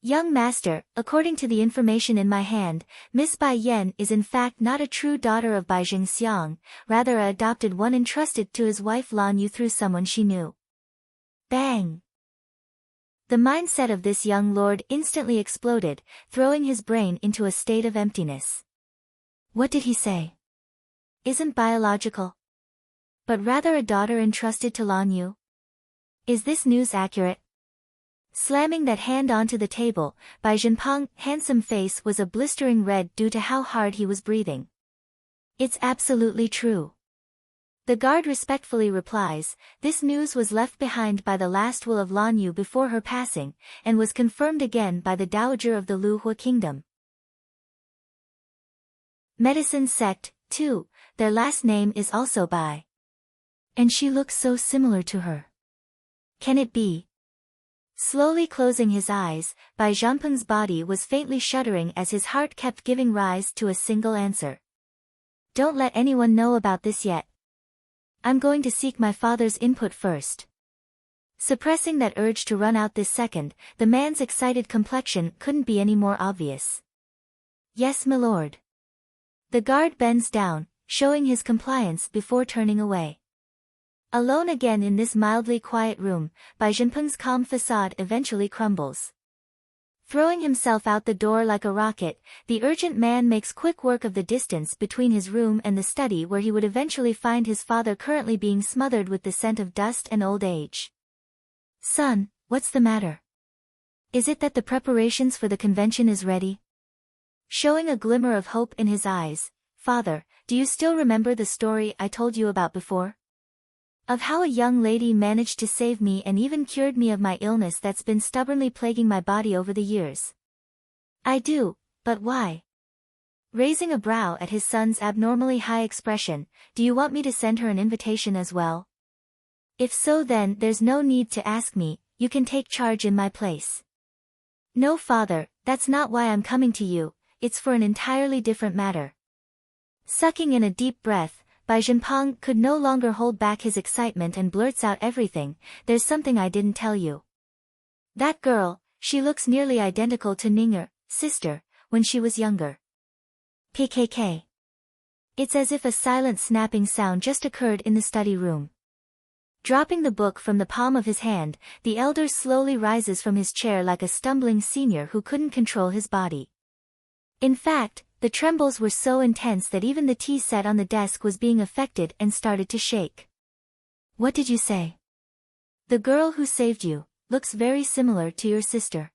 Young master, according to the information in my hand, Miss Bai Yan is in fact not a true daughter of Bai Jingxiang, rather a adopted one entrusted to his wife Lan Yu through someone she knew. Bang! The mindset of this young lord instantly exploded, throwing his brain into a state of emptiness. What did he say? Isn't biological, but rather a daughter entrusted to Lan Yu? Is this news accurate? Slamming that hand onto the table, Bai Zhanpeng's handsome face was a blistering red due to how hard he was breathing. It's absolutely true. The guard respectfully replies, this news was left behind by the last will of Lan Yu before her passing, and was confirmed again by the Dowager of the Lu Hua Kingdom. Medicine sect, too, their last name is also Bai. And she looks so similar to her. Can it be? Slowly closing his eyes, Bai Zhanpeng's body was faintly shuddering as his heart kept giving rise to a single answer. Don't let anyone know about this yet. I'm going to seek my father's input first. Suppressing that urge to run out this second, the man's excited complexion couldn't be any more obvious. Yes, my lord. The guard bends down, showing his compliance before turning away. Alone again in this mildly quiet room, Bai Zhanpeng's calm facade eventually crumbles. Throwing himself out the door like a rocket, the urgent man makes quick work of the distance between his room and the study where he would eventually find his father currently being smothered with the scent of dust and old age. Son, what's the matter? Is it that the preparations for the convention is ready? Showing a glimmer of hope in his eyes, Father, do you still remember the story I told you about before? Of how a young lady managed to save me and even cured me of my illness that's been stubbornly plaguing my body over the years. I do, but why? Raising a brow at his son's abnormally high expression, do you want me to send her an invitation as well? If so then there's no need to ask me, you can take charge in my place. No father, that's not why I'm coming to you, it's for an entirely different matter. Sucking in a deep breath, Bai Zhenpeng could no longer hold back his excitement and blurts out everything. There's something I didn't tell you. That girl, she looks nearly identical to Ninger, sister, when she was younger. PKK. It's as if a silent snapping sound just occurred in the study room. Dropping the book from the palm of his hand, the elder slowly rises from his chair like a stumbling senior who couldn't control his body. In fact, the trembles were so intense that even the tea set on the desk was being affected and started to shake. What did you say? The girl who saved you looks very similar to your sister.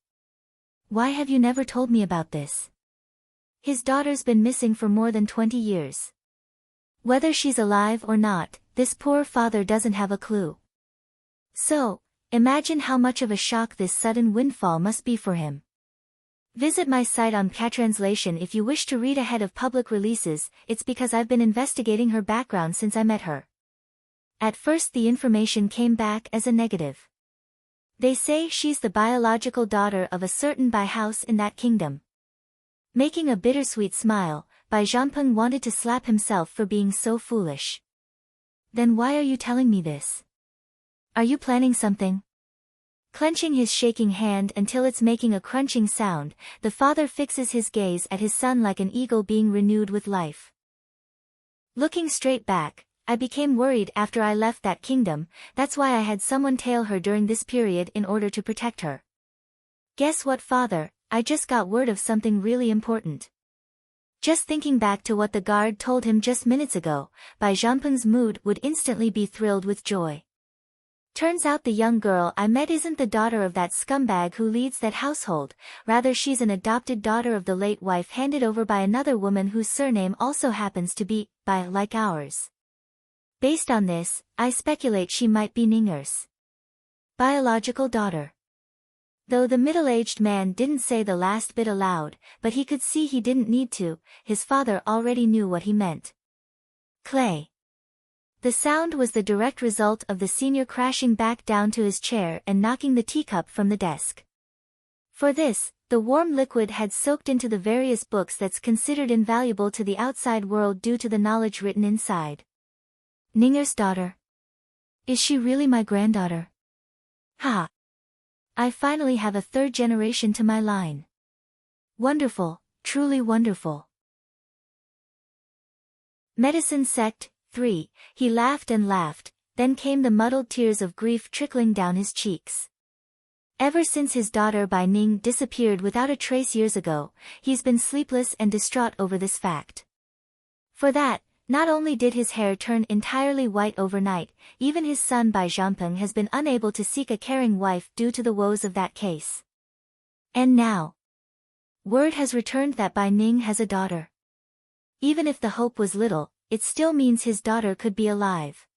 Why have you never told me about this? His daughter's been missing for more than 20 years. Whether she's alive or not, this poor father doesn't have a clue. So, imagine how much of a shock this sudden windfall must be for him. Visit my site on Translation if you wish to read ahead of public releases. It's because I've been investigating her background since I met her. At first the information came back as a negative. They say she's the biological daughter of a certain Bai house in that kingdom. Making a bittersweet smile, Bai Zhenpeng wanted to slap himself for being so foolish. Then why are you telling me this? Are you planning something? Clenching his shaking hand until it's making a crunching sound, the father fixes his gaze at his son like an eagle being renewed with life. Looking straight back, I became worried after I left that kingdom. That's why I had someone tail her during this period in order to protect her. Guess what, father? I just got word of something really important. Just thinking back to what the guard told him just minutes ago, Bai Zhenpeng's mood would instantly be thrilled with joy. Turns out the young girl I met isn't the daughter of that scumbag who leads that household, rather she's an adopted daughter of the late wife handed over by another woman whose surname also happens to be Bai like ours. Based on this, I speculate she might be Ninger's biological daughter. Though the middle-aged man didn't say the last bit aloud, but he could see he didn't need to, his father already knew what he meant. Clay. The sound was the direct result of the senior crashing back down to his chair and knocking the teacup from the desk. For this, the warm liquid had soaked into the various books that's considered invaluable to the outside world due to the knowledge written inside. Ninger's daughter. Is she really my granddaughter? Ha! I finally have a third generation to my line. Wonderful, truly wonderful. Medicine sect, 3, he laughed and laughed, then came the muddled tears of grief trickling down his cheeks. Ever since his daughter Bai Ning disappeared without a trace years ago, he's been sleepless and distraught over this fact. For that, not only did his hair turn entirely white overnight, even his son Bai Zhenpeng has been unable to seek a caring wife due to the woes of that case. And now, word has returned that Bai Ning has a daughter. Even if the hope was little, it still means his daughter could be alive.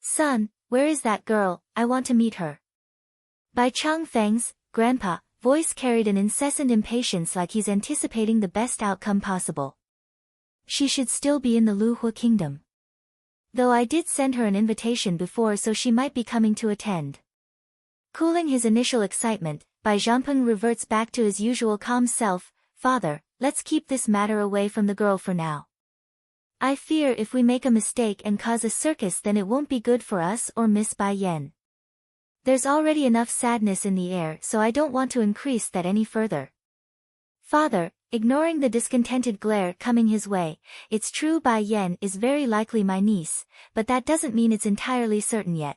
Son, where is that girl? I want to meet her. Bai Changfeng's grandpa voice carried an incessant impatience like he's anticipating the best outcome possible. She should still be in the Luhua kingdom. Though I did send her an invitation before, so she might be coming to attend. Cooling his initial excitement, Bai Zhenpeng reverts back to his usual calm self. Father, let's keep this matter away from the girl for now. I fear if we make a mistake and cause a circus, then it won't be good for us or Miss Bai Yan. There's already enough sadness in the air, so I don't want to increase that any further. Father, ignoring the discontented glare coming his way, it's true Bai Yan is very likely my niece, but that doesn't mean it's entirely certain yet.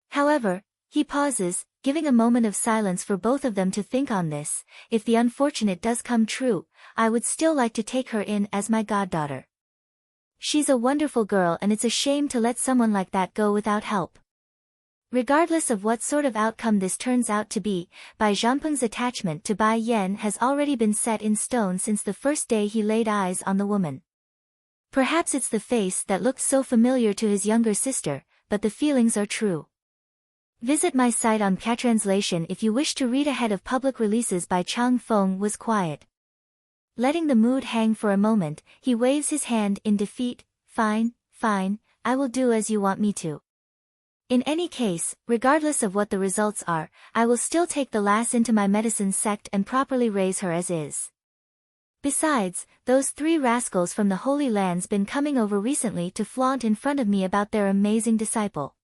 However, he pauses, giving a moment of silence for both of them to think on this. If the unfortunate does come true, I would still like to take her in as my goddaughter. She's a wonderful girl and it's a shame to let someone like that go without help. Regardless of what sort of outcome this turns out to be, Bai Zhenpeng's attachment to Bai Yan has already been set in stone since the first day he laid eyes on the woman. Perhaps it's the face that looked so familiar to his younger sister, but the feelings are true. Visit my site on Translation if you wish to read ahead of public releases. Bai Changfeng was quiet. Letting the mood hang for a moment, he waves his hand in defeat. Fine, fine, I will do as you want me to. In any case, regardless of what the results are, I will still take the lass into my medicine sect and properly raise her as is. Besides, those 3 rascals from the Holy Land's been coming over recently to flaunt in front of me about their amazing disciple.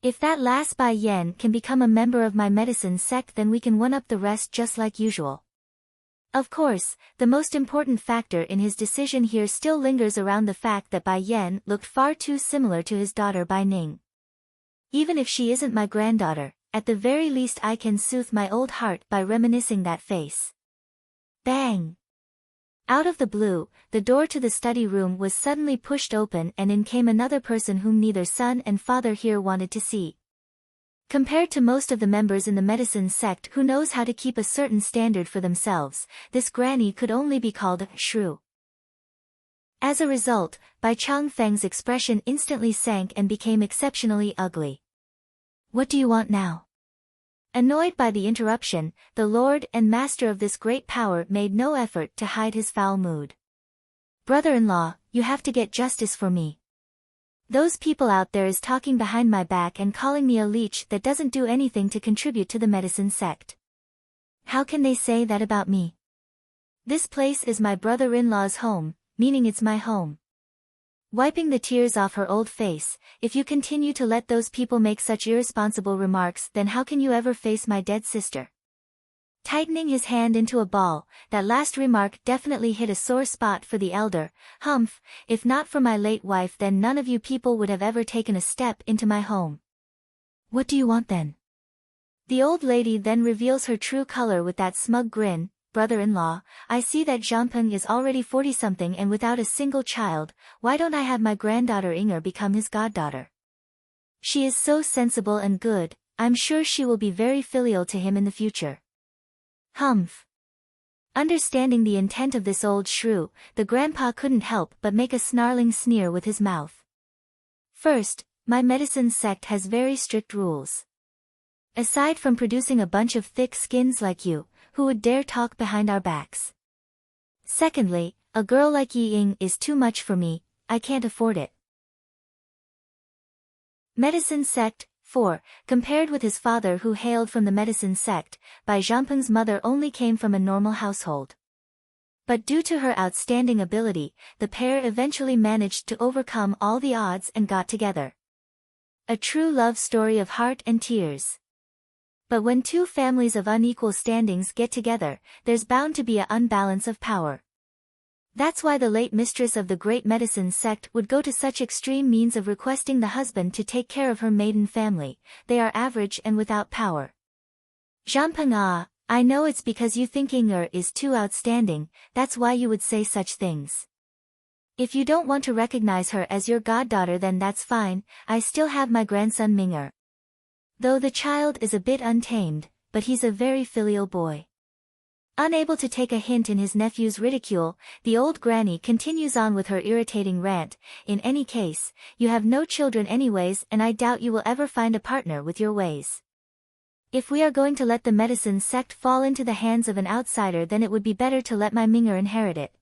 If that last Bai Yen can become a member of my medicine sect, then we can one-up the rest just like usual. Of course, the most important factor in his decision here still lingers around the fact that Bai Yen looked far too similar to his daughter Bai Ning. Even if she isn't my granddaughter, at the very least I can soothe my old heart by reminiscing that face. Bang! Out of the blue, the door to the study room was suddenly pushed open and in came another person whom neither son and father here wanted to see. Compared to most of the members in the medicine sect who knows how to keep a certain standard for themselves, this granny could only be called a shrew. As a result, Bai Changfeng's expression instantly sank and became exceptionally ugly. What do you want now? Annoyed by the interruption, the lord and master of this great power made no effort to hide his foul mood. Brother-in-law, you have to get justice for me. Those people out there is talking behind my back and calling me a leech that doesn't do anything to contribute to the medicine sect. How can they say that about me? This place is my brother-in-law's home, meaning it's my home. Wiping the tears off her old face, if you continue to let those people make such irresponsible remarks, then how can you ever face my dead sister? Tightening his hand into a ball, that last remark definitely hit a sore spot for the elder. Humph, if not for my late wife, then none of you people would have ever taken a step into my home. What do you want then? The old lady then reveals her true color with that smug grin. Brother-in-law, I see that Zhangpeng is already 40-something and without a single child. Why don't I have my granddaughter Inger become his goddaughter? She is so sensible and good, I'm sure she will be very filial to him in the future. Humph. Understanding the intent of this old shrew, the grandpa couldn't help but make a snarling sneer with his mouth. First, my medicine sect has very strict rules. Aside from producing a bunch of thick skins like you, who would dare talk behind our backs? Secondly, a girl like Yi Ying is too much for me, I can't afford it. Medicine sect. 4. Compared with his father who hailed from the medicine sect, Bai Zhangpeng's mother only came from a normal household. But due to her outstanding ability, the pair eventually managed to overcome all the odds and got together. A true love story of heart and tears. But when 2 families of unequal standings get together, there's bound to be an unbalance of power. That's why the late mistress of the great medicine sect would go to such extreme means of requesting the husband to take care of her maiden family. They are average and without power. Zhangpeng, I know it's because you think Inger is too outstanding, that's why you would say such things. If you don't want to recognize her as your goddaughter, then that's fine, I still have my grandson Minger. Though the child is a bit untamed, but he's a very filial boy. Unable to take a hint in his nephew's ridicule, the old granny continues on with her irritating rant. In any case, you have no children anyways, and I doubt you will ever find a partner with your ways. If we are going to let the medicine sect fall into the hands of an outsider, then it would be better to let my Minger inherit it.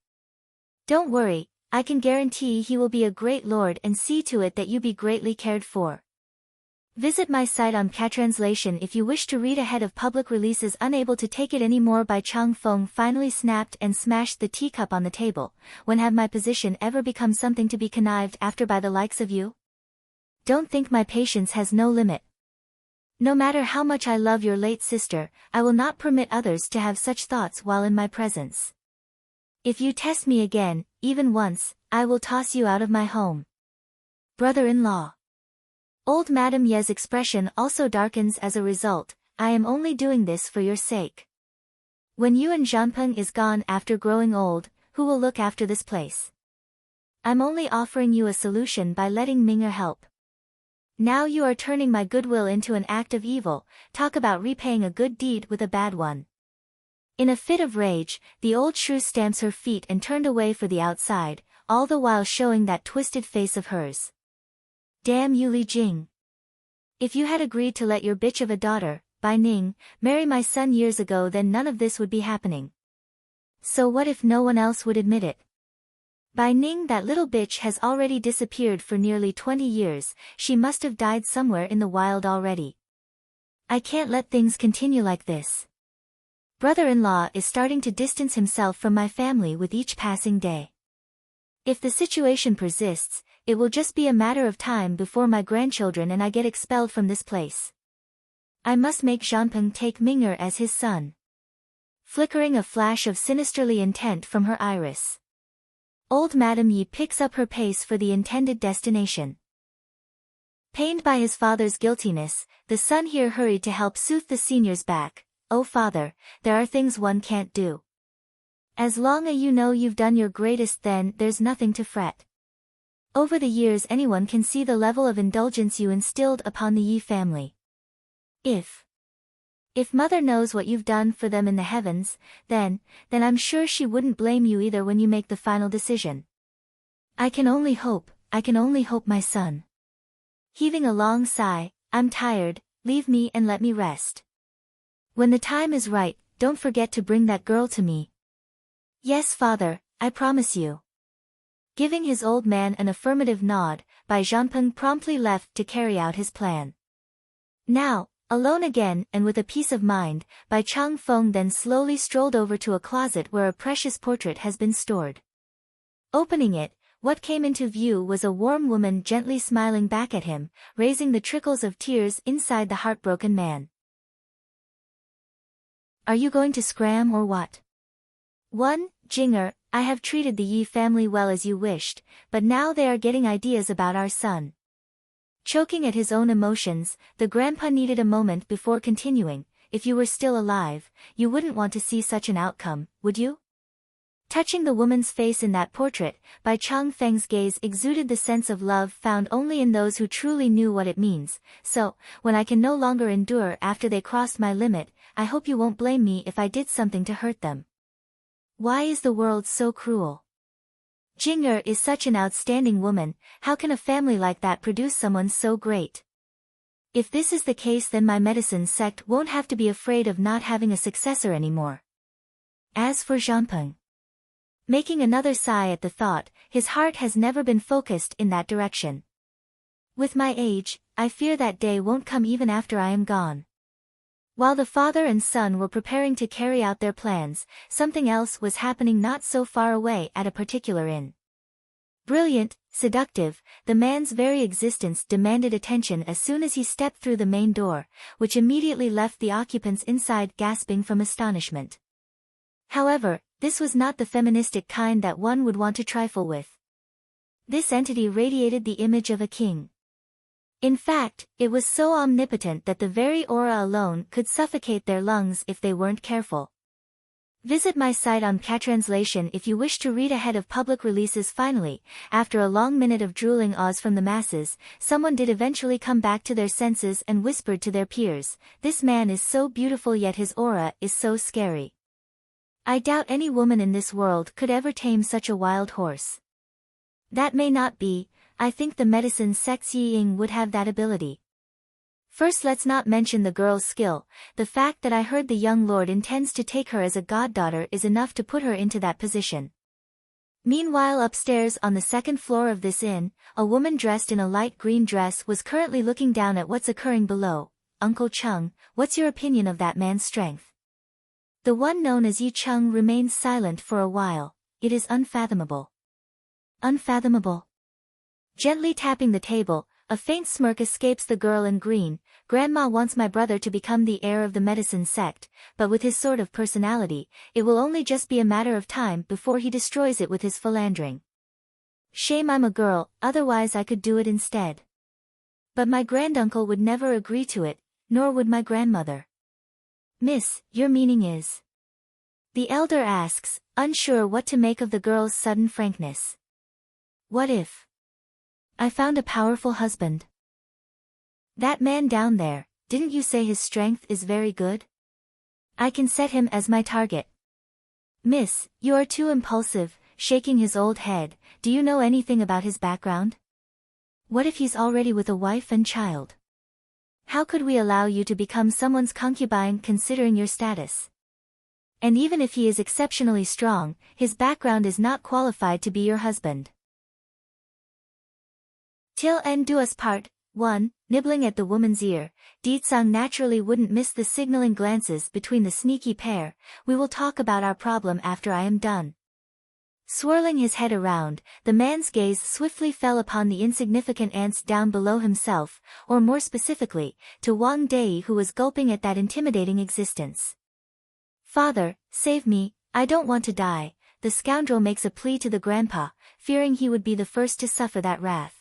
Don't worry, I can guarantee he will be a great lord and see to it that you be greatly cared for. Visit my site on Catranslation if you wish to read ahead of public releases. Unable to take it anymore, Bai Changfeng finally snapped and smashed the teacup on the table. When have my position ever become something to be connived after by the likes of you? Don't think my patience has no limit. No matter how much I love your late sister, I will not permit others to have such thoughts while in my presence. If you test me again, even once, I will toss you out of my home. Brother-in-law. Old Madame Ye's expression also darkens as a result. I am only doing this for your sake. When you and Zhangpeng is gone after growing old, who will look after this place? I'm only offering you a solution by letting Minger help. Now you are turning my goodwill into an act of evil. Talk about repaying a good deed with a bad one. In a fit of rage, the old shrew stamps her feet and turned away for the outside, all the while showing that twisted face of hers. Damn you, Li Jing. If you had agreed to let your bitch of a daughter, Bai Ning, marry my son years ago, then none of this would be happening. So what if no one else would admit it? Bai Ning, that little bitch, has already disappeared for nearly 20 years, she must have died somewhere in the wild already. I can't let things continue like this. Brother-in-law is starting to distance himself from my family with each passing day. If the situation persists, it will just be a matter of time before my grandchildren and I get expelled from this place. I must make Zhanpeng take Ming'er as his son. Flickering a flash of sinisterly intent from her iris. Old Madame Yi picks up her pace for the intended destination. Pained by his father's guiltiness, the son here hurried to help soothe the senior's back. Oh father, there are things one can't do. As long as you know you've done your greatest, then there's nothing to fret. Over the years anyone can see the level of indulgence you instilled upon the Yi family. If mother knows what you've done for them in the heavens, then I'm sure she wouldn't blame you either when you make the final decision. I can only hope, my son. Heaving a long sigh, I'm tired, leave me and let me rest. When the time is right, don't forget to bring that girl to me. Yes father, I promise you. Giving his old man an affirmative nod, Bai Zhanpeng promptly left to carry out his plan. Now, alone again and with a peace of mind, Bai Changfeng then slowly strolled over to a closet where a precious portrait has been stored. Opening it, what came into view was a warm woman gently smiling back at him, raising the trickles of tears inside the heartbroken man. Are you going to scram or what? 1. Jinger, I have treated the Yi family well as you wished, but now they are getting ideas about our son. Choking at his own emotions, the grandpa needed a moment before continuing. If you were still alive, you wouldn't want to see such an outcome, would you? Touching the woman's face in that portrait, Bai Changfeng's gaze exuded the sense of love found only in those who truly knew what it means. So, when I can no longer endure after they crossed my limit, I hope you won't blame me if I did something to hurt them. Why is the world so cruel? Jinger is such an outstanding woman, how can a family like that produce someone so great? If this is the case, then my medicine sect won't have to be afraid of not having a successor anymore. As for Zhanpeng, making another sigh at the thought, his heart has never been focused in that direction. With my age, I fear that day won't come even after I am gone. While the father and son were preparing to carry out their plans, something else was happening not so far away at a particular inn. Brilliant, seductive, the man's very existence demanded attention as soon as he stepped through the main door, which immediately left the occupants inside gasping from astonishment. However, this was not the feministic kind that one would want to trifle with. This entity radiated the image of a king. In fact, it was so omnipotent that the very aura alone could suffocate their lungs if they weren't careful. Visit my site on Catranslation if you wish to read ahead of public releases. Finally, after a long minute of drooling awes from the masses, someone did eventually come back to their senses and whispered to their peers, "This man is so beautiful yet his aura is so scary. I doubt any woman in this world could ever tame such a wild horse." That may not be. I think the medicine sect's Yi Ying would have that ability. First, let's not mention the girl's skill. The fact that I heard the young lord intends to take her as a goddaughter is enough to put her into that position. Meanwhile, upstairs on the second floor of this inn, a woman dressed in a light green dress was currently looking down at what's occurring below. Uncle Chung, what's your opinion of that man's strength? The one known as Yi Chung remains silent for a while. It is unfathomable. Unfathomable. Gently tapping the table, a faint smirk escapes the girl in green. Grandma wants my brother to become the heir of the medicine sect, but with his sort of personality, it will only just be a matter of time before he destroys it with his philandering. Shame I'm a girl, otherwise I could do it instead. But my granduncle would never agree to it, nor would my grandmother. Miss, your meaning is? The elder asks, unsure what to make of the girl's sudden frankness. What if I found a powerful husband? That man down there, didn't you say his strength is very good? I can set him as my target. Miss, you are too impulsive, shaking his old head. Do you know anything about his background? What if he's already with a wife and child? How could we allow you to become someone's concubine considering your status? And even if he is exceptionally strong, his background is not qualified to be your husband. Till en do us part. 1. Nibbling at the woman's ear, Deetsang naturally wouldn't miss the signaling glances between the sneaky pair. We will talk about our problem after I am done. Swirling his head around, the man's gaze swiftly fell upon the insignificant ants down below himself, or more specifically, to Wang Dei, who was gulping at that intimidating existence. Father, save me, I don't want to die, the scoundrel makes a plea to the grandpa, fearing he would be the first to suffer that wrath.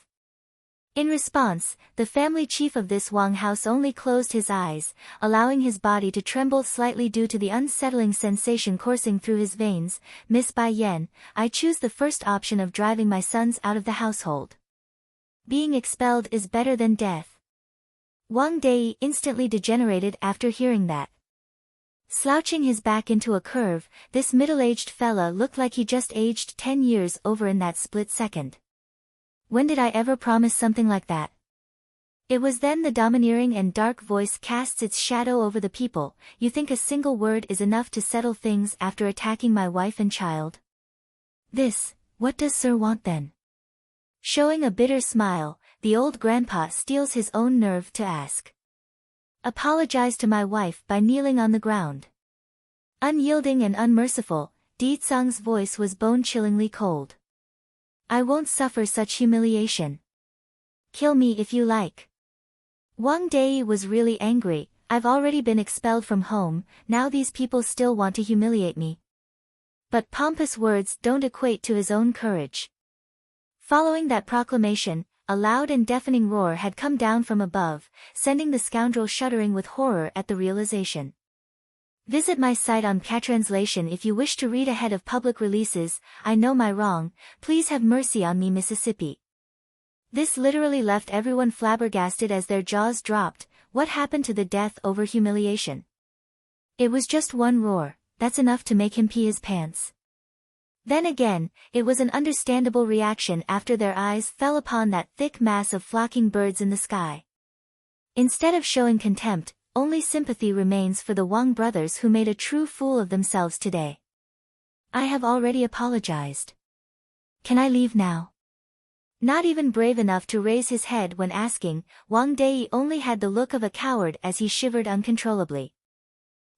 In response, the family chief of this Wang house only closed his eyes, allowing his body to tremble slightly due to the unsettling sensation coursing through his veins. Miss Bai Yan, I choose the first option of driving my sons out of the household. Being expelled is better than death. Wang Dei instantly degenerated after hearing that. Slouching his back into a curve, this middle-aged fella looked like he just aged 10 years over in that split second. When did I ever promise something like that? It was then the domineering and dark voice casts its shadow over the people. You think a single word is enough to settle things after attacking my wife and child? What does sir want then? Showing a bitter smile, the old grandpa steels his own nerve to ask. Apologize to my wife by kneeling on the ground. Unyielding and unmerciful, Deetsang's voice was bone-chillingly cold. I won't suffer such humiliation. Kill me if you like. Wang Dei was really angry. I've already been expelled from home, now these people still want to humiliate me. But pompous words don't equate to his own courage. Following that proclamation, a loud and deafening roar had come down from above, sending the scoundrel shuddering with horror at the realization. Visit my site on Catranslation if you wish to read ahead of public releases. I know my wrong, please have mercy on me, Mississippi. This literally left everyone flabbergasted as their jaws dropped. What happened to the death over humiliation? It was just one roar, that's enough to make him pee his pants. Then again, it was an understandable reaction after their eyes fell upon that thick mass of flocking birds in the sky. Instead of showing contempt, only sympathy remains for the Wang brothers who made a true fool of themselves today. I have already apologized. Can I leave now? Not even brave enough to raise his head when asking, Wang Dei only had the look of a coward as he shivered uncontrollably.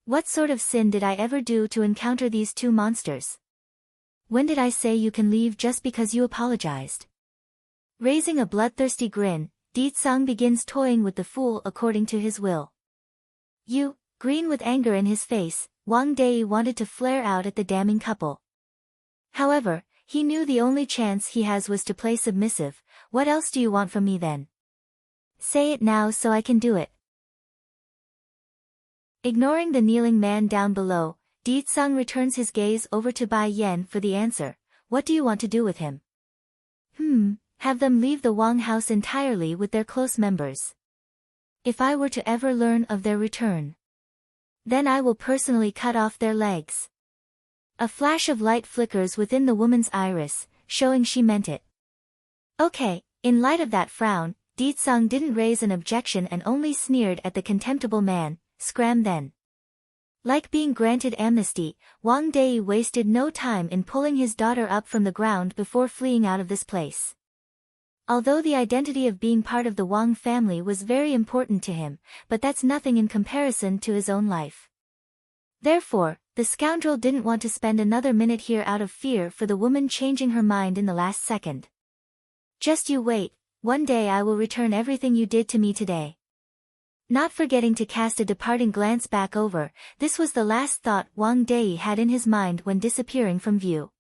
What sort of sin did I ever do to encounter these two monsters? When did I say you can leave just because you apologized? Raising a bloodthirsty grin, Deetsang begins toying with the fool according to his will. Green with anger in his face, Wang Dei wanted to flare out at the damning couple. However, he knew the only chance he has was to play submissive. What else do you want from me then? Say it now so I can do it. Ignoring the kneeling man down below, Deetsang returns his gaze over to Bai Yan for the answer. What do you want to do with him? Have them leave the Wang house entirely with their close members. If I were to ever learn of their return, then I will personally cut off their legs. A flash of light flickers within the woman's iris, showing she meant it. Okay, in light of that frown, Deetsang didn't raise an objection and only sneered at the contemptible man. Scram then. Like being granted amnesty, Wang Dei wasted no time in pulling his daughter up from the ground before fleeing out of this place. Although the identity of being part of the Wang family was very important to him, but that's nothing in comparison to his own life. Therefore, the scoundrel didn't want to spend another minute here out of fear for the woman changing her mind in the last second. Just you wait, one day I will return everything you did to me today. Not forgetting to cast a departing glance back over, this was the last thought Wang Dei had in his mind when disappearing from view.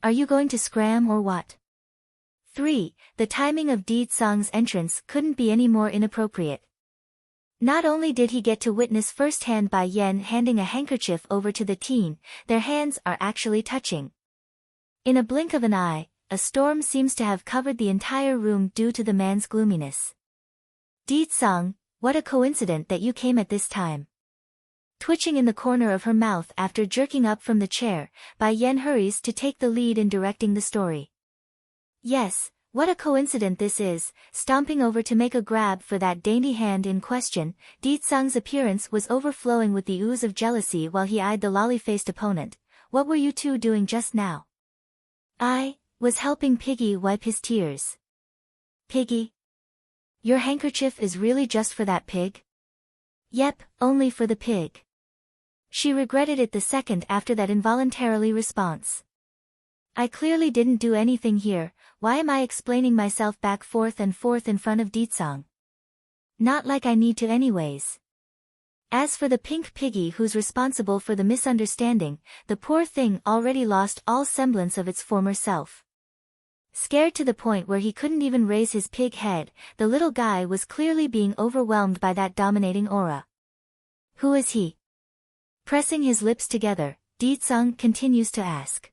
Are you going to scram or what? 3. The timing of Deetsang's entrance couldn't be any more inappropriate. Not only did he get to witness firsthand Bai Yan handing a handkerchief over to the teen, their hands are actually touching. In a blink of an eye, a storm seems to have covered the entire room due to the man's gloominess. Deetsang, what a coincidence that you came at this time. Twitching in the corner of her mouth after jerking up from the chair, Bai Yan hurries to take the lead in directing the story. Yes, what a coincidence this is. Stomping over to make a grab for that dainty hand in question, Deetsang's appearance was overflowing with the ooze of jealousy while he eyed the lolly-faced opponent. What were you two doing just now? I was helping Piggy wipe his tears. Piggy? Your handkerchief is really just for that pig? Yep, only for the pig. She regretted it the second after that involuntarily response. I clearly didn't do anything here, why am I explaining myself back forth and forth in front of Deetsang? Not like I need to anyways. As for the pink piggy who's responsible for the misunderstanding, the poor thing already lost all semblance of its former self. Scared to the point where he couldn't even raise his pig head, the little guy was clearly being overwhelmed by that dominating aura. Who is he? Pressing his lips together, Deetsang continues to ask.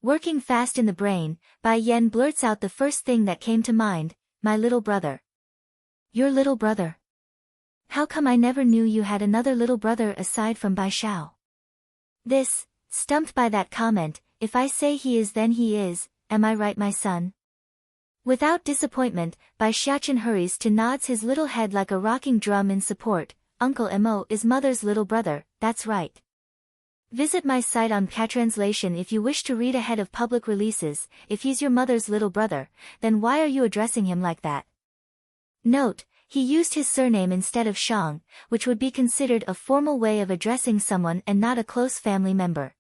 Working fast in the brain, Bai Yan blurts out the first thing that came to mind, my little brother. Your little brother? How come I never knew you had another little brother aside from Bai Xiao? This, stumped by that comment, if I say he is then he is, am I right my son? Without disappointment, Bai Xiaochen hurries to nods his little head like a rocking drum in support, Uncle Mo is mother's little brother, that's right. Visit my site on Catranslation if you wish to read ahead of public releases, if he's your mother's little brother, then why are you addressing him like that? Note, he used his surname instead of Shang, which would be considered a formal way of addressing someone and not a close family member.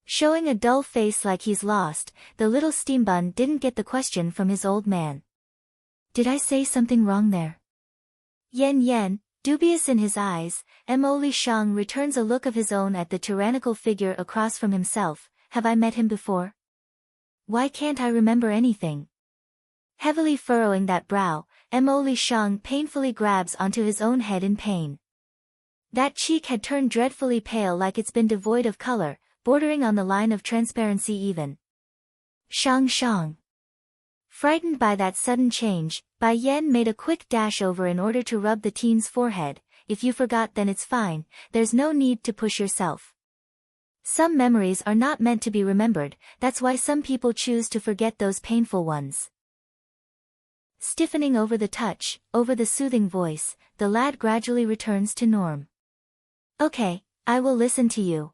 Showing a dull face like he's lost, the little steambun didn't get the question from his old man. Did I say something wrong there? Yen, dubious in his eyes, Mo Li Shang returns a look of his own at the tyrannical figure across from himself. Have I met him before? Why can't I remember anything? Heavily furrowing that brow, Mo Li Shang painfully grabs onto his own head in pain. That cheek had turned dreadfully pale like it's been devoid of color, bordering on the line of transparency even. Shang. Frightened by that sudden change, Bai Yan made a quick dash over in order to rub the teen's forehead. If you forgot then it's fine, there's no need to push yourself. Some memories are not meant to be remembered, that's why some people choose to forget those painful ones. Stiffening over the touch, over the soothing voice, the lad gradually returns to norm. Okay, I will listen to you.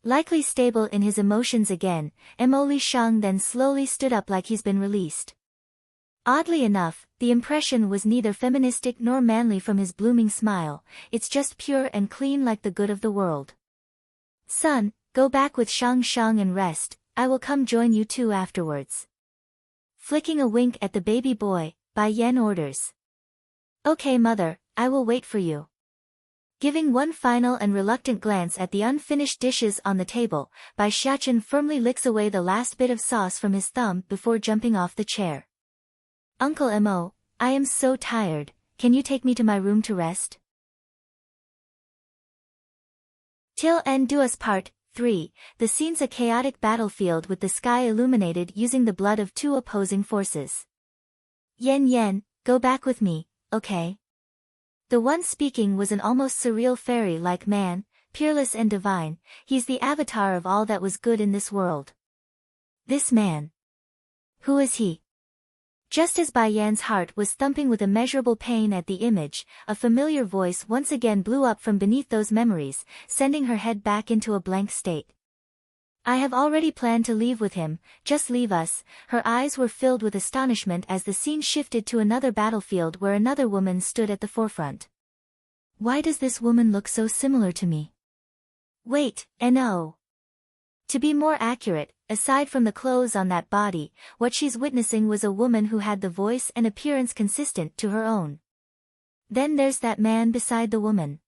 Likely stable in his emotions again, Mo Li Shang then slowly stood up like he's been released. Oddly enough, the impression was neither feministic nor manly from his blooming smile, it's just pure and clean like the good of the world. Son, go back with Shang and rest, I will come join you too afterwards. Flicking a wink at the baby boy, Bai Yan orders. Okay mother, I will wait for you. Giving one final and reluctant glance at the unfinished dishes on the table, Bai Xiaochen firmly licks away the last bit of sauce from his thumb before jumping off the chair. Uncle Mo, I am so tired, can you take me to my room to rest? Till end do us part. 3. The scene's a chaotic battlefield with the sky illuminated using the blood of two opposing forces. Yen, go back with me, okay? The one speaking was an almost surreal fairy-like man, peerless and divine, he's the avatar of all that was good in this world. This man. Who is he? Just as Bai Yan's heart was thumping with immeasurable pain at the image, a familiar voice once again blew up from beneath those memories, sending her head back into a blank state. I have already planned to leave with him, just leave us. Her eyes were filled with astonishment as the scene shifted to another battlefield where another woman stood at the forefront. Why does this woman look so similar to me? Wait, no. To be more accurate, aside from the clothes on that body, what she's witnessing was a woman who had the voice and appearance consistent to her own. Then there's that man beside the woman.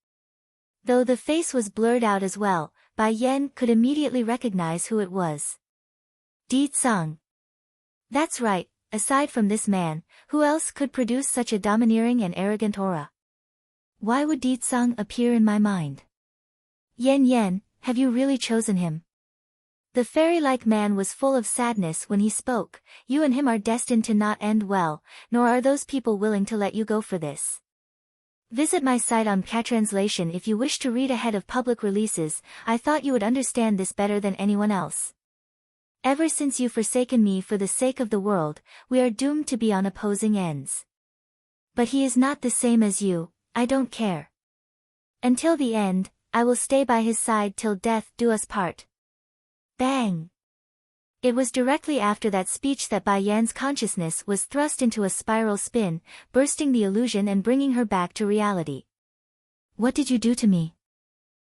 Though the face was blurred out as well, Bai Yan could immediately recognize who it was. Deetsang. That's right, aside from this man, who else could produce such a domineering and arrogant aura? Why would Deetsang appear in my mind? Yen, have you really chosen him? The fairy-like man was full of sadness when he spoke. You and him are destined to not end well, nor are those people willing to let you go for this. Visit my site on Catranslation if you wish to read ahead of public releases. I thought you would understand this better than anyone else. Ever since you've forsaken me for the sake of the world, we are doomed to be on opposing ends. But he is not the same as you, I don't care. Until the end, I will stay by his side till death do us part. Bang! It was directly after that speech that Bai Yan's consciousness was thrust into a spiral spin, bursting the illusion and bringing her back to reality. What did you do to me?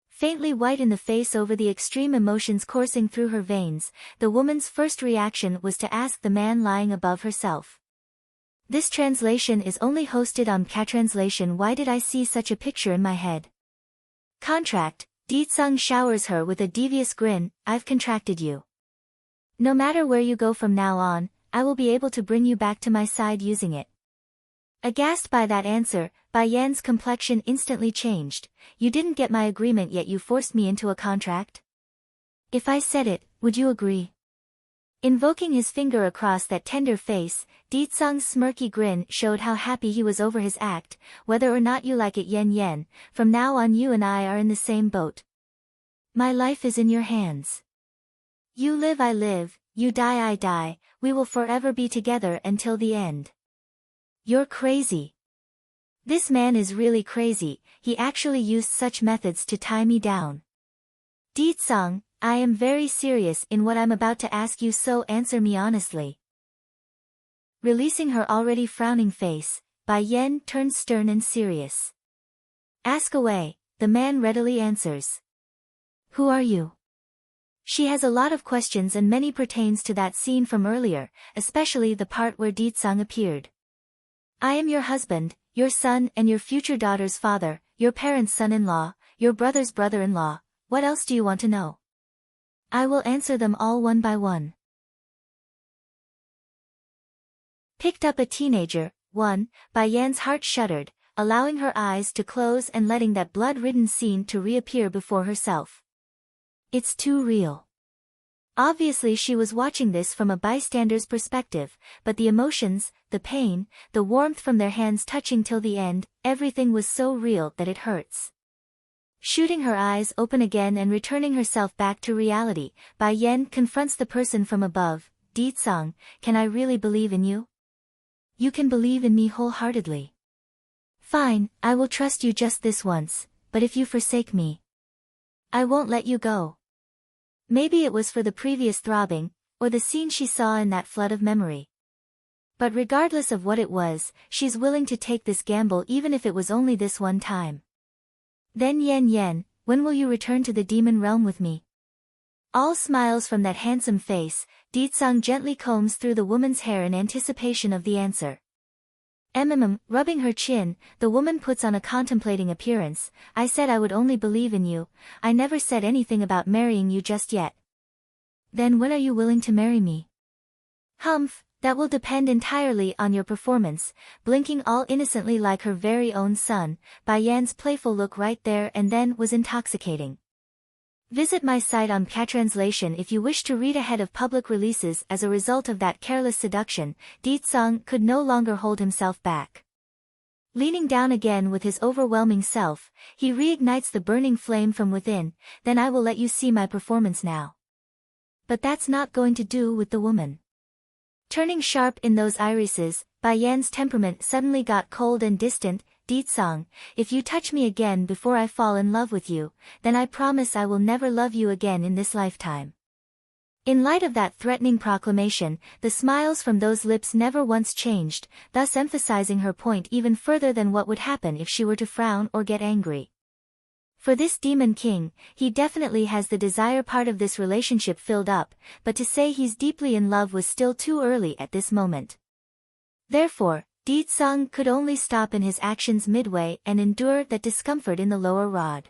Faintly white in the face over the extreme emotions coursing through her veins, the woman's first reaction was to ask the man lying above herself. This translation is only hosted on Catranslation. Why did I see such a picture in my head? Contract. Ditsung showers her with a devious grin. I've contracted you. No matter where you go from now on, I will be able to bring you back to my side using it. Aghast by that answer, Bai Yan's complexion instantly changed. You didn't get my agreement yet, you forced me into a contract? If I said it, would you agree? Invoking his finger across that tender face, Ditsung's smirky grin showed how happy he was over his act. Whether or not you like it, Yen Yen, from now on you and I are in the same boat. My life is in your hands. You live, I live, you die, I die, we will forever be together until the end. You're crazy. This man is really crazy, he actually used such methods to tie me down. Ditsung, I am very serious in what I'm about to ask you, so answer me honestly. Releasing her already frowning face, Bai Yan turned stern and serious. Ask away, the man readily answers. Who are you? She has a lot of questions and many pertains to that scene from earlier, especially the part where Ditsung appeared. I am your husband, your son and your future daughter's father, your parents' son-in-law, your brother's brother-in-law. What else do you want to know? I will answer them all one by one. Picked up a teenager, 1, Bai Yan's heart shuddered, allowing her eyes to close and letting that blood-ridden scene to reappear before herself. It's too real. Obviously she was watching this from a bystander's perspective, but the emotions, the pain, the warmth from their hands touching till the end, everything was so real that it hurts. Shooting her eyes open again and returning herself back to reality, Bai Yan confronts the person from above. Ditsung, can I really believe in you? You can believe in me wholeheartedly. Fine, I will trust you just this once, but if you forsake me, I won't let you go. Maybe it was for the previous throbbing, or the scene she saw in that flood of memory. But regardless of what it was, she's willing to take this gamble even if it was only this one time. Then Yen Yen, when will you return to the demon realm with me? All smiles from that handsome face, Ditsung gently combs through the woman's hair in anticipation of the answer. Rubbing her chin, the woman puts on a contemplating appearance. I said I would only believe in you, I never said anything about marrying you just yet. Then when are you willing to marry me? Humph, that will depend entirely on your performance. Blinking all innocently like her very own son, Bai Yan's playful look right there and then was intoxicating. Visit my site on Catranslation if you wish to read ahead of public releases. As a result of that careless seduction, Ditsung could no longer hold himself back. Leaning down again with his overwhelming self, he reignites the burning flame from within. Then I will let you see my performance now. But that's not going to do with the woman. Turning sharp in those irises, Bai Yan's temperament suddenly got cold and distant. Ditsung, if you touch me again before I fall in love with you, then I promise I will never love you again in this lifetime. In light of that threatening proclamation, the smiles from those lips never once changed, thus emphasizing her point even further than what would happen if she were to frown or get angry. For this demon king, he definitely has the desire part of this relationship filled up, but to say he's deeply in love was still too early at this moment. Therefore, Ditsung could only stop in his actions midway and endure that discomfort in the lower rod.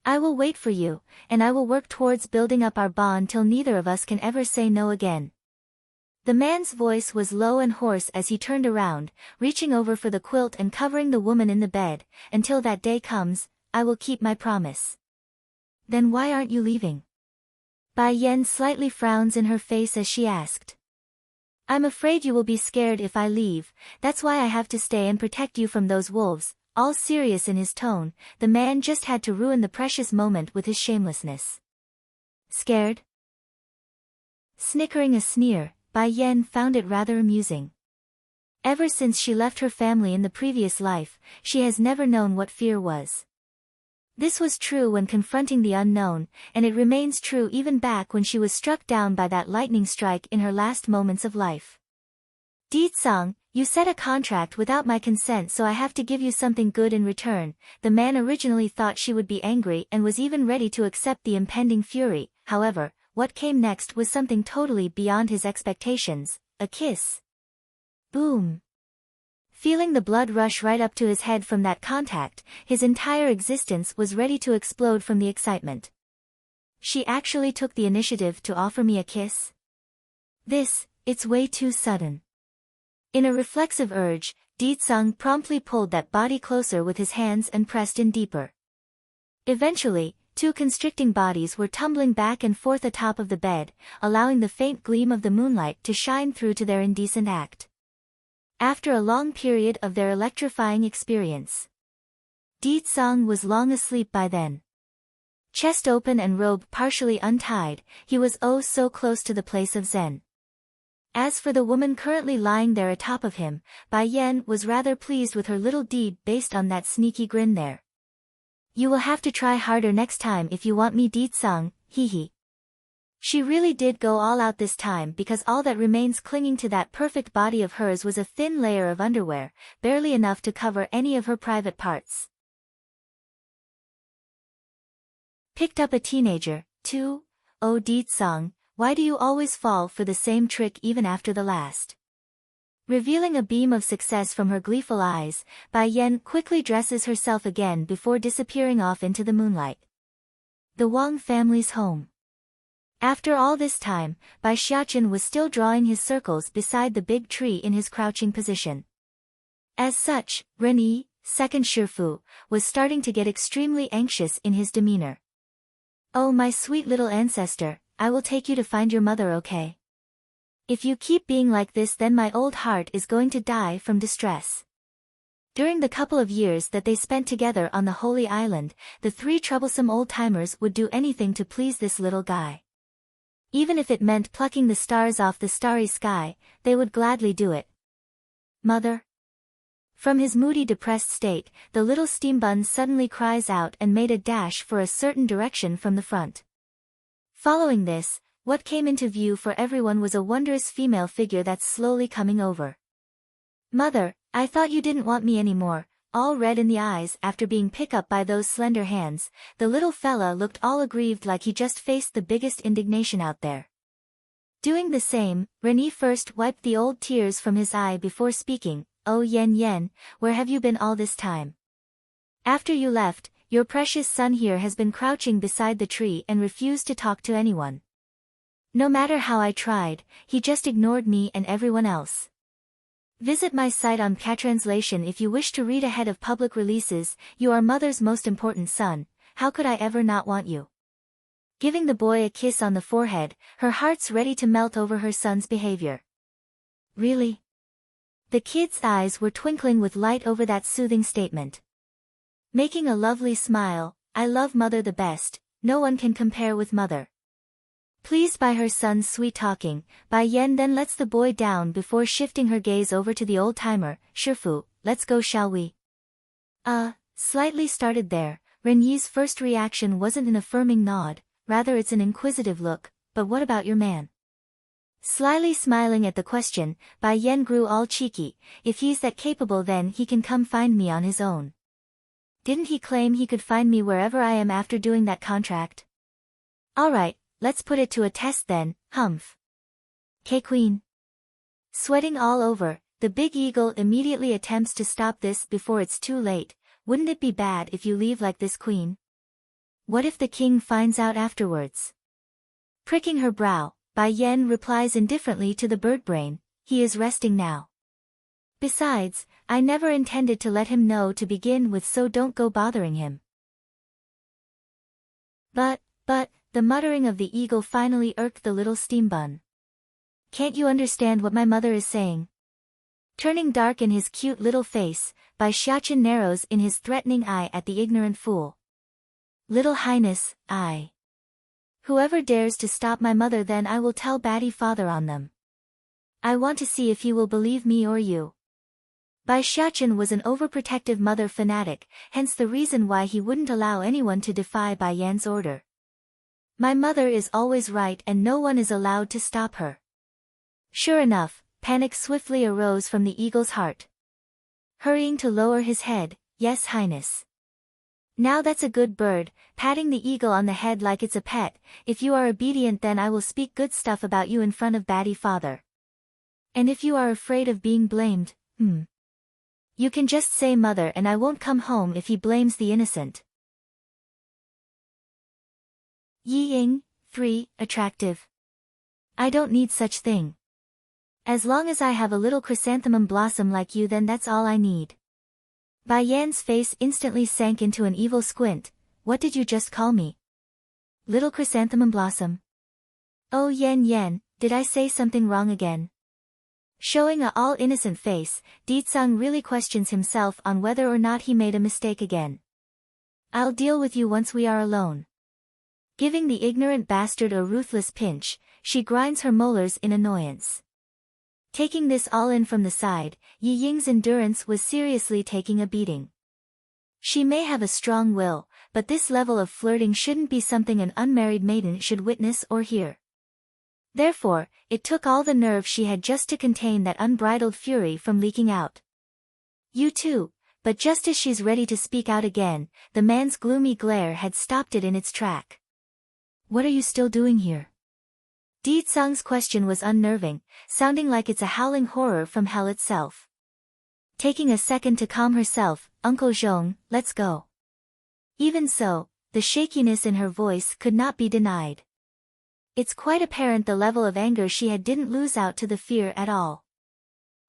I will wait for you, and I will work towards building up our bond till neither of us can ever say no again. The man's voice was low and hoarse as he turned around, reaching over for the quilt and covering the woman in the bed. Until that day comes, I will keep my promise. Then why aren't you leaving? Bai Yan slightly frowns in her face as she asked. I'm afraid you will be scared if I leave, that's why I have to stay and protect you from those wolves. All serious in his tone, the man just had to ruin the precious moment with his shamelessness. Scared? Snickering a sneer, Bai Yan found it rather amusing. Ever since she left her family in the previous life, she has never known what fear was. This was true when confronting the unknown, and it remains true even back when she was struck down by that lightning strike in her last moments of life. Deetsang, you set a contract without my consent, so I have to give you something good in return. The man originally thought she would be angry and was even ready to accept the impending fury. However, what came next was something totally beyond his expectations, a kiss. Boom. Feeling the blood rush right up to his head from that contact, his entire existence was ready to explode from the excitement. She actually took the initiative to offer me a kiss? It's way too sudden. In a reflexive urge, Deetsang promptly pulled that body closer with his hands and pressed in deeper. Eventually, two constricting bodies were tumbling back and forth atop of the bed, allowing the faint gleam of the moonlight to shine through to their indecent act. After a long period of their electrifying experience, Deetsang was long asleep by then. Chest open and robe partially untied, he was oh so close to the place of Zen. As for the woman currently lying there atop of him, Bai Yan was rather pleased with her little deed based on that sneaky grin there. You will have to try harder next time if you want me, Deetsang, hee. She really did go all out this time, because all that remains clinging to that perfect body of hers was a thin layer of underwear, barely enough to cover any of her private parts. Picked up a teenager, too? Oh Deetsang, why do you always fall for the same trick even after the last? Revealing a beam of success from her gleeful eyes, Bai Yan quickly dresses herself again before disappearing off into the moonlight. The Wang family's home. After all this time, Bai Xiaochen was still drawing his circles beside the big tree in his crouching position. As such, Renyi, second Shifu, was starting to get extremely anxious in his demeanor. Oh my sweet little ancestor, I will take you to find your mother, okay? If you keep being like this, then my old heart is going to die from distress. During the couple of years that they spent together on the Holy Island, the three troublesome old-timers would do anything to please this little guy. Even if it meant plucking the stars off the starry sky, they would gladly do it. Mother? From his moody depressed state, the little steambun suddenly cries out and made a dash for a certain direction from the front. Following this, what came into view for everyone was a wondrous female figure that's slowly coming over. Mother, I thought you didn't want me anymore. All red in the eyes after being picked up by those slender hands, the little fella looked all aggrieved, like he just faced the biggest indignation out there. Doing the same, Renyi first wiped the old tears from his eye before speaking. Oh Yen Yen, where have you been all this time? After you left, your precious son here has been crouching beside the tree and refused to talk to anyone. No matter how I tried, he just ignored me and everyone else. Visit my site on Catranslation if you wish to read ahead of public releases. You are mother's most important son, how could I ever not want you? Giving the boy a kiss on the forehead, her heart's ready to melt over her son's behavior. Really? The kid's eyes were twinkling with light over that soothing statement. Making a lovely smile, I love mother the best, no one can compare with mother. Pleased by her son's sweet talking, Bai Yan then lets the boy down before shifting her gaze over to the old-timer. Shifu, let's go, shall we? Slightly started there. Renyi's first reaction wasn't an affirming nod, rather it's an inquisitive look. But what about your man? Slyly smiling at the question, Bai Yan grew all cheeky. If he's that capable, then he can come find me on his own. Didn't he claim he could find me wherever I am after doing that contract? Alright, let's put it to a test then, humph. K-Queen. Sweating all over, the big eagle immediately attempts to stop this before it's too late. Wouldn't it be bad if you leave like this, Queen? What if the king finds out afterwards? Pricking her brow, Bai Yan replies indifferently to the birdbrain, he is resting now. Besides, I never intended to let him know to begin with, so don't go bothering him. But, the muttering of the eagle finally irked the little steambun. Can't you understand what my mother is saying? Turning dark in his cute little face, Bai Xiaochen narrows in his threatening eye at the ignorant fool. Little Highness, whoever dares to stop my mother, then I will tell Batty Father on them. I want to see if he will believe me or you. Bai Xiachen was an overprotective mother fanatic, hence the reason why he wouldn't allow anyone to defy Bai Yan's order. My mother is always right and no one is allowed to stop her. Sure enough, panic swiftly arose from the eagle's heart. Hurrying to lower his head, yes, Highness. Now that's a good bird, patting the eagle on the head like it's a pet. If you are obedient then I will speak good stuff about you in front of Batty Father. And if you are afraid of being blamed, you can just say mother and I won't come home if he blames the innocent. Yi Ying, 3, attractive. I don't need such thing. As long as I have a little chrysanthemum blossom like you then that's all I need. Bai Yan's face instantly sank into an evil squint. What did you just call me? Little chrysanthemum blossom. Oh Yan, did I say something wrong again? Showing a all-innocent face, Ditsang really questions himself on whether or not he made a mistake again. I'll deal with you once we are alone. Giving the ignorant bastard a ruthless pinch, she grinds her molars in annoyance. Taking this all in from the side, Yi Ying's endurance was seriously taking a beating. She may have a strong will, but this level of flirting shouldn't be something an unmarried maiden should witness or hear. Therefore, it took all the nerve she had just to contain that unbridled fury from leaking out. You too, but just as she's ready to speak out again, the man's gloomy glare had stopped it in its track. What are you still doing here? Ditsang's question was unnerving, sounding like it's a howling horror from hell itself. Taking a second to calm herself, Uncle Zhong, let's go. Even so, the shakiness in her voice could not be denied. It's quite apparent the level of anger she had didn't lose out to the fear at all.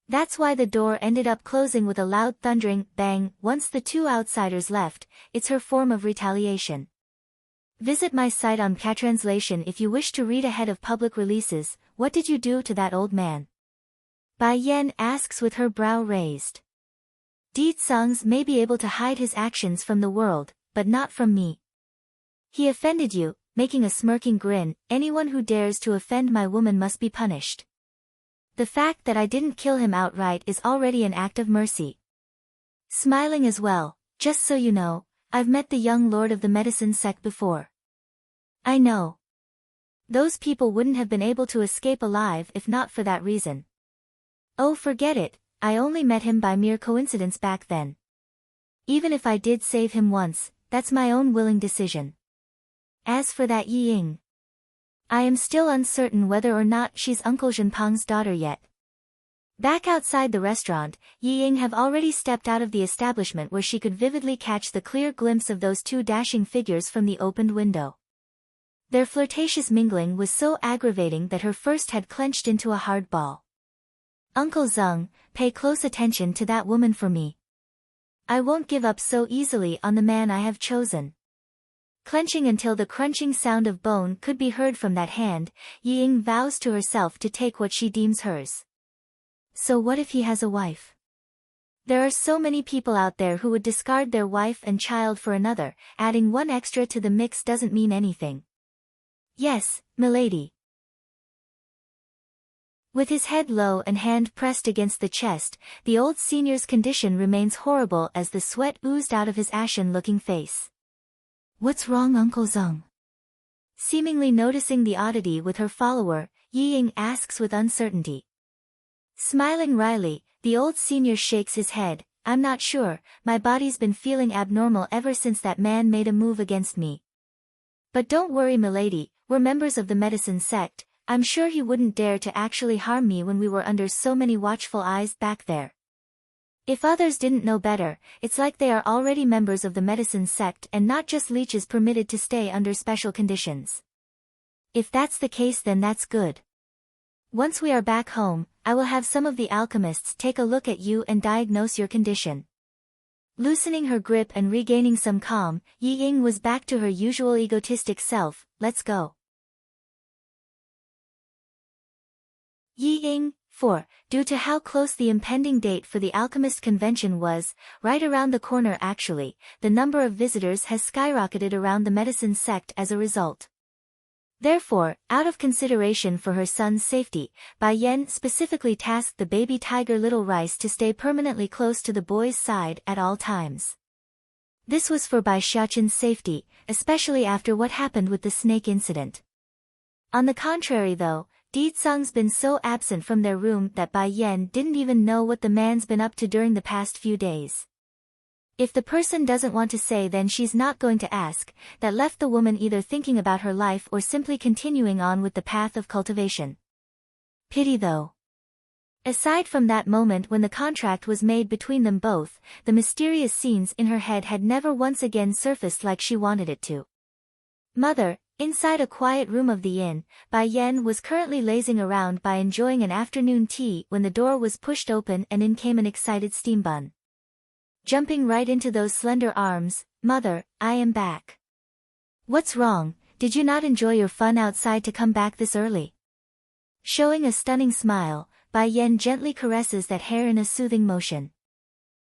That's why the door ended up closing with a loud thundering bang once the two outsiders left. It's her form of retaliation. Visit my site on Catranslation if you wish to read ahead of public releases. What did you do to that old man? Bai Yan asks with her brow raised. Ditsang may be able to hide his actions from the world, but not from me. He offended you. Making a smirking grin, anyone who dares to offend my woman must be punished. The fact that I didn't kill him outright is already an act of mercy. Smiling as well, just so you know, I've met the young lord of the medicine sect before. I know. Those people wouldn't have been able to escape alive if not for that reason. Oh, forget it, I only met him by mere coincidence back then. Even if I did save him once, that's my own willing decision. As for that Yi Ying, I am still uncertain whether or not she's Uncle Zhenpang's daughter yet. Back outside the restaurant, Yi Ying have already stepped out of the establishment where she could vividly catch the clear glimpse of those two dashing figures from the opened window. Their flirtatious mingling was so aggravating that her first had clenched into a hard ball. Uncle Zeng, pay close attention to that woman for me. I won't give up so easily on the man I have chosen. Clenching until the crunching sound of bone could be heard from that hand, Yi Ying vows to herself to take what she deems hers. So what if he has a wife? There are so many people out there who would discard their wife and child for another, adding one extra to the mix doesn't mean anything. Yes, milady. With his head low and hand pressed against the chest, the old senior's condition remains horrible as the sweat oozed out of his ashen-looking face. What's wrong, Uncle Zeng? Seemingly noticing the oddity with her follower, Yi Ying asks with uncertainty. Smiling wryly, the old senior shakes his head. I'm not sure, my body's been feeling abnormal ever since that man made a move against me. But don't worry milady, we're members of the medicine sect, I'm sure he wouldn't dare to actually harm me when we were under so many watchful eyes back there. If others didn't know better, it's like they are already members of the medicine sect and not just leeches permitted to stay under special conditions. If that's the case then that's good. Once we are back home, I will have some of the alchemists take a look at you and diagnose your condition. Loosening her grip and regaining some calm, Yi Ying was back to her usual egotistic self. Let's go. Yi Ying, 4. Due to how close the impending date for the alchemist convention was, right around the corner actually, the number of visitors has skyrocketed around the medicine sect as a result. Therefore, out of consideration for her son's safety, Bai Yan specifically tasked the baby tiger Little Rice to stay permanently close to the boy's side at all times. This was for Bai Xiaoqin's safety, especially after what happened with the snake incident. On the contrary though, Di Tsung's been so absent from their room that Bai Yan didn't even know what the man's been up to during the past few days. If the person doesn't want to say, then she's not going to ask. That left the woman either thinking about her life or simply continuing on with the path of cultivation. Pity though. Aside from that moment when the contract was made between them both, the mysterious scenes in her head had never once again surfaced like she wanted it to. Mother, inside a quiet room of the inn, Bai Yan was currently lazing around by enjoying an afternoon tea when the door was pushed open and in came an excited steam bun. Jumping right into those slender arms, "Mother, I am back." "What's wrong, did you not enjoy your fun outside to come back this early?" Showing a stunning smile, Bai Yan gently caresses that hair in a soothing motion.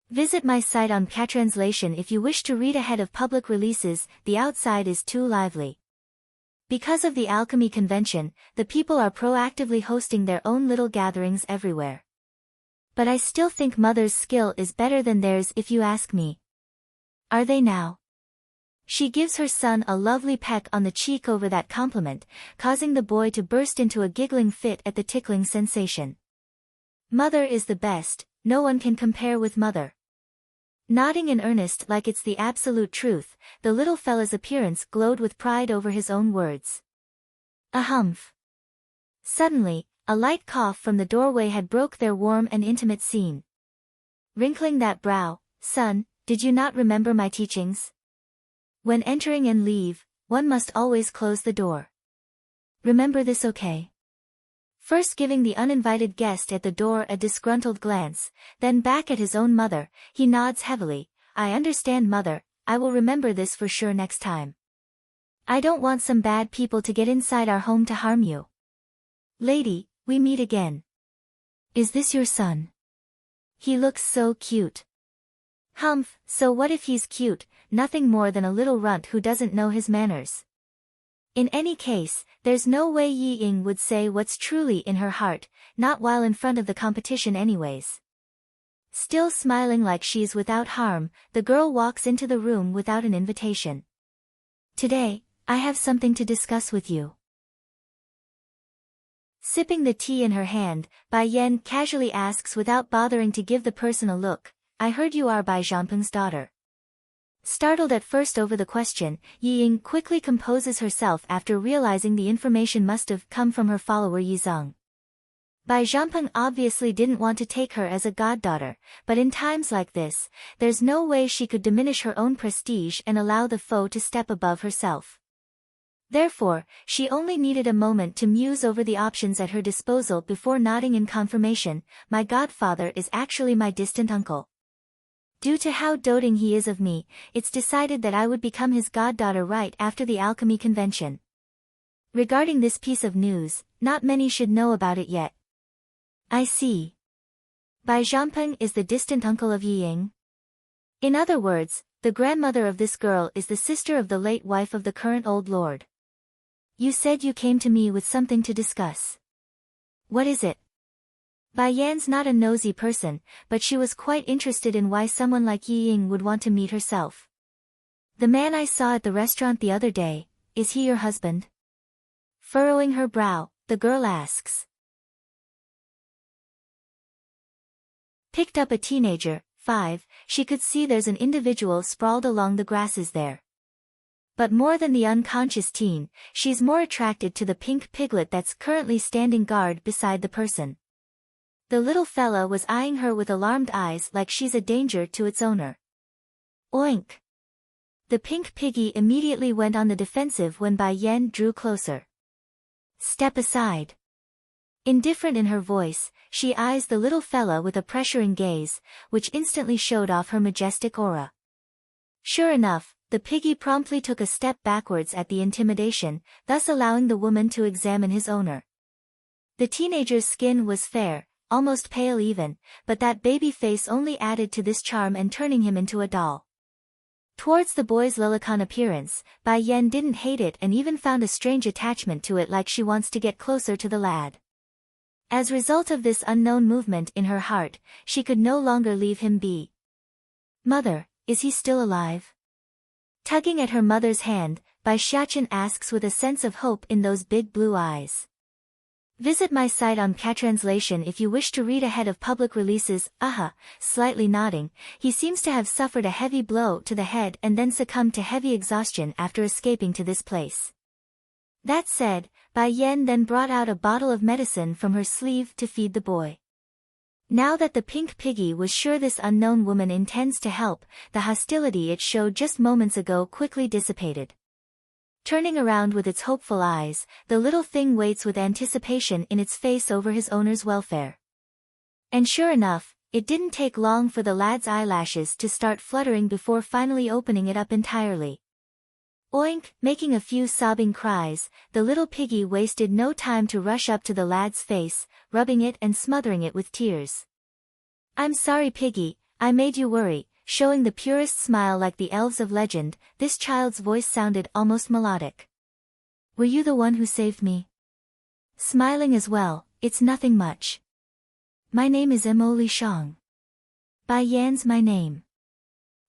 Visit my site on Catranslation if you wish to read ahead of public releases. The outside is too lively. Because of the alchemy convention, the people are proactively hosting their own little gatherings everywhere. But I still think Mother's skill is better than theirs if you ask me. Are they now? She gives her son a lovely peck on the cheek over that compliment, causing the boy to burst into a giggling fit at the tickling sensation. Mother is the best, no one can compare with Mother. Nodding in earnest like it's the absolute truth, the little fella's appearance glowed with pride over his own words. A humph. Suddenly, a light cough from the doorway had broke their warm and intimate scene. Wrinkling that brow, "Son, did you not remember my teachings? When entering and leave, one must always close the door. Remember this, okay?" First giving the uninvited guest at the door a disgruntled glance, then back at his own mother, he nods heavily. "I understand, Mother, I will remember this for sure next time. I don't want some bad people to get inside our home to harm you. Lady, we meet again. Is this your son? He looks so cute." "Humph, so what if he's cute, nothing more than a little runt who doesn't know his manners." In any case, there's no way Yi Ying would say what's truly in her heart, not while in front of the competition anyways. Still smiling like she's without harm, the girl walks into the room without an invitation. "Today, I have something to discuss with you." Sipping the tea in her hand, Bai Yan casually asks without bothering to give the person a look, "I heard you are Bai Zhangpeng's daughter." Startled at first over the question, Yi Ying quickly composes herself after realizing the information must have come from her follower Yi Zeng. Bai Zhangpeng obviously didn't want to take her as a goddaughter, but in times like this, there's no way she could diminish her own prestige and allow the foe to step above herself. Therefore, she only needed a moment to muse over the options at her disposal before nodding in confirmation. "My godfather is actually my distant uncle. Due to how doting he is of me, it's decided that I would become his goddaughter right after the alchemy convention. Regarding this piece of news, not many should know about it yet." "I see. Bai Zhangpeng is the distant uncle of Yi Ying. In other words, the grandmother of this girl is the sister of the late wife of the current old lord. You said you came to me with something to discuss. What is it?" Bai Yan's not a nosy person, but she was quite interested in why someone like Yi Ying would want to meet herself. "The man I saw at the restaurant the other day, is he your husband?" Furrowing her brow, the girl asks. Picked up a teenager, 5, she could see there's an individual sprawled along the grasses there. But more than the unconscious teen, she's more attracted to the pink piglet that's currently standing guard beside the person. The little fella was eyeing her with alarmed eyes like she's a danger to its owner. Oink! The pink piggy immediately went on the defensive when Bai Yan drew closer. "Step aside." Indifferent in her voice, she eyes the little fella with a pressuring gaze, which instantly showed off her majestic aura. Sure enough, the piggy promptly took a step backwards at the intimidation, thus allowing the woman to examine his owner. The teenager's skin was fair, almost pale even, but that baby face only added to this charm and turning him into a doll. Towards the boy's lolicon appearance, Bai Yen didn't hate it and even found a strange attachment to it, like she wants to get closer to the lad. As a result of this unknown movement in her heart, she could no longer leave him be. "Mother, is he still alive?" Tugging at her mother's hand, Bai Xiachen asks with a sense of hope in those big blue eyes. Visit my site on Catranslation if you wish to read ahead of public releases. Aha, slightly nodding, he seems to have suffered a heavy blow to the head and then succumbed to heavy exhaustion after escaping to this place. That said, Bai Yen then brought out a bottle of medicine from her sleeve to feed the boy. Now that the pink piggy was sure this unknown woman intends to help, the hostility it showed just moments ago quickly dissipated. Turning around with its hopeful eyes, the little thing waits with anticipation in its face over his owner's welfare. And sure enough, it didn't take long for the lad's eyelashes to start fluttering before finally opening it up entirely. Oink! Making a few sobbing cries, the little piggy wasted no time to rush up to the lad's face, rubbing it and smothering it with tears. "I'm sorry, piggy, I made you worry." Showing the purest smile like the elves of legend, this child's voice sounded almost melodic. "Were you the one who saved me?" Smiling as well, "It's nothing much. My name is Emily Shang. Bai Yan's my name."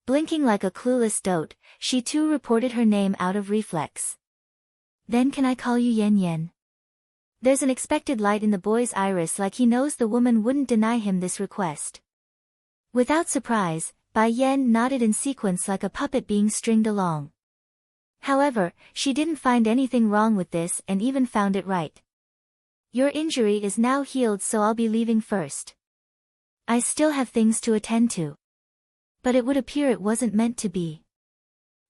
Blinking like a clueless dote, she too reported her name out of reflex. "Then can I call you Yen Yen?" There's an expected light in the boy's iris, like he knows the woman wouldn't deny him this request. Without surprise, Bai Yen nodded in sequence like a puppet being stringed along. However, she didn't find anything wrong with this and even found it right. "Your injury is now healed, so I'll be leaving first. I still have things to attend to." But it would appear it wasn't meant to be.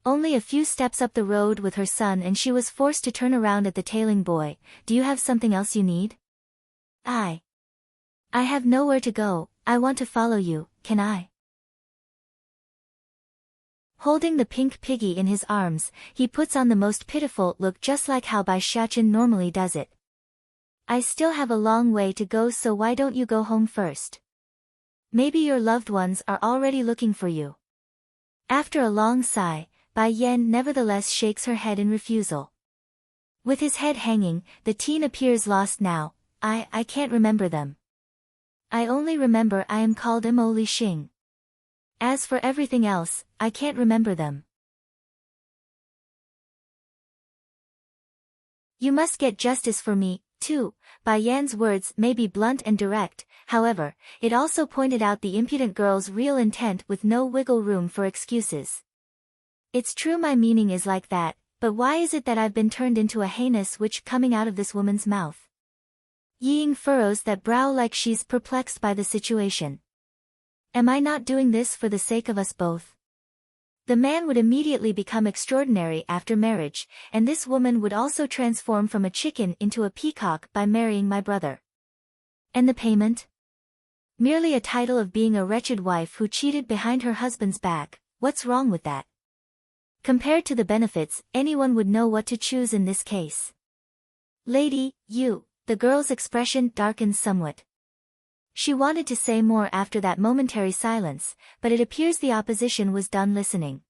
Only a few steps up the road with her son and she was forced to turn around at the tailing boy. "Do you have something else you need?" I have nowhere to go, I want to follow you, can I?" Holding the pink piggy in his arms, he puts on the most pitiful look, just like how Bai Xiachen normally does it. "I still have a long way to go, so why don't you go home first? Maybe your loved ones are already looking for you." After a long sigh, Bai Yen nevertheless shakes her head in refusal. With his head hanging, the teen appears lost now. I can't remember them. I only remember I am called Mo Li Xing. As for everything else, I can't remember them." "You must get justice for me, too." Bai Yan's words may be blunt and direct, however, it also pointed out the impudent girl's real intent with no wiggle room for excuses. "It's true my meaning is like that, but why is it that I've been turned into a heinous witch coming out of this woman's mouth?" Ying furrows that brow like she's perplexed by the situation. "Am I not doing this for the sake of us both? The man would immediately become extraordinary after marriage, and this woman would also transform from a chicken into a peacock by marrying my brother. And the payment? Merely a title of being a wretched wife who cheated behind her husband's back. What's wrong with that? Compared to the benefits, anyone would know what to choose in this case." "Lady, you..." The girl's expression darkened somewhat. She wanted to say more after that momentary silence, but it appears the opposition was done listening.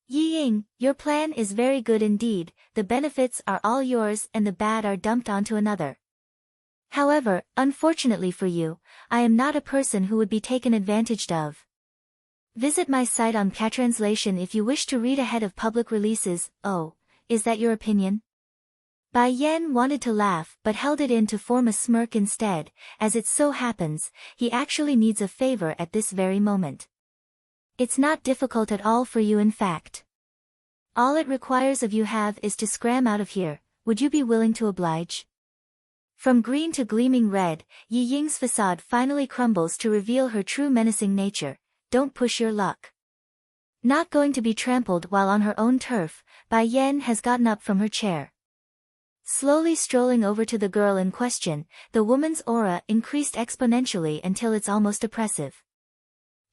"Yi Ying, your plan is very good indeed, the benefits are all yours and the bad are dumped onto another. However, unfortunately for you, I am not a person who would be taken advantage of. Visit my site on Catranslation if you wish to read ahead of public releases." "Oh, is that your opinion?" Bai Yen wanted to laugh but held it in to form a smirk instead. As it so happens, he actually needs a favor at this very moment. "It's not difficult at all for you, in fact. All it requires of you is to scram out of here. Would you be willing to oblige?" From green to gleaming red, Yi Ying's facade finally crumbles to reveal her true menacing nature. "Don't push your luck." Not going to be trampled while on her own turf, Bai Yen has gotten up from her chair. Slowly strolling over to the girl in question, the woman's aura increased exponentially until it's almost oppressive.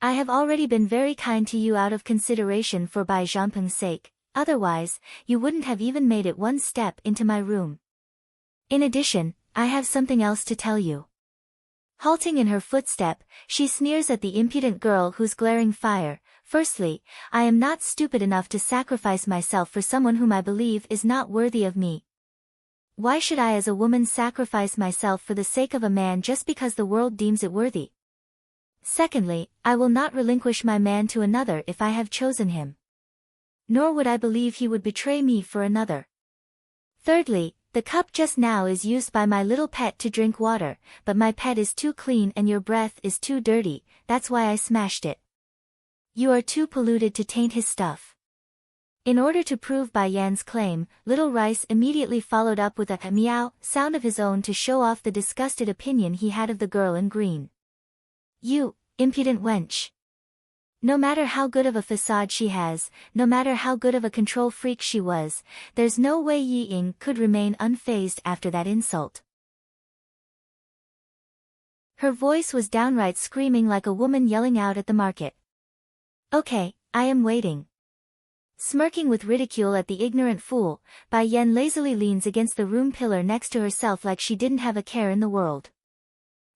"I have already been very kind to you out of consideration for Bai Zhanpeng's sake, otherwise, you wouldn't have even made it one step into my room. In addition, I have something else to tell you." Halting in her footstep, she sneers at the impudent girl whose glaring fire, Firstly, I am not stupid enough to sacrifice myself for someone whom I believe is not worthy of me. Why should I as a woman sacrifice myself for the sake of a man just because the world deems it worthy? Secondly, I will not relinquish my man to another if I have chosen him. Nor would I believe he would betray me for another. Thirdly, the cup just now is used by my little pet to drink water, but my pet is too clean and your breath is too dirty, that's why I smashed it. You are too polluted to taint his stuff. In order to prove Bai Yan's claim, Little Rice immediately followed up with a meow sound of his own to show off the disgusted opinion he had of the girl in green. You, impudent wench. No matter how good of a facade she has, no matter how good of a control freak she was, there's no way Yi Ying could remain unfazed after that insult. Her voice was downright screaming like a woman yelling out at the market. Okay, I am waiting. Smirking with ridicule at the ignorant fool, Bai Yan lazily leans against the room pillar next to herself like she didn't have a care in the world.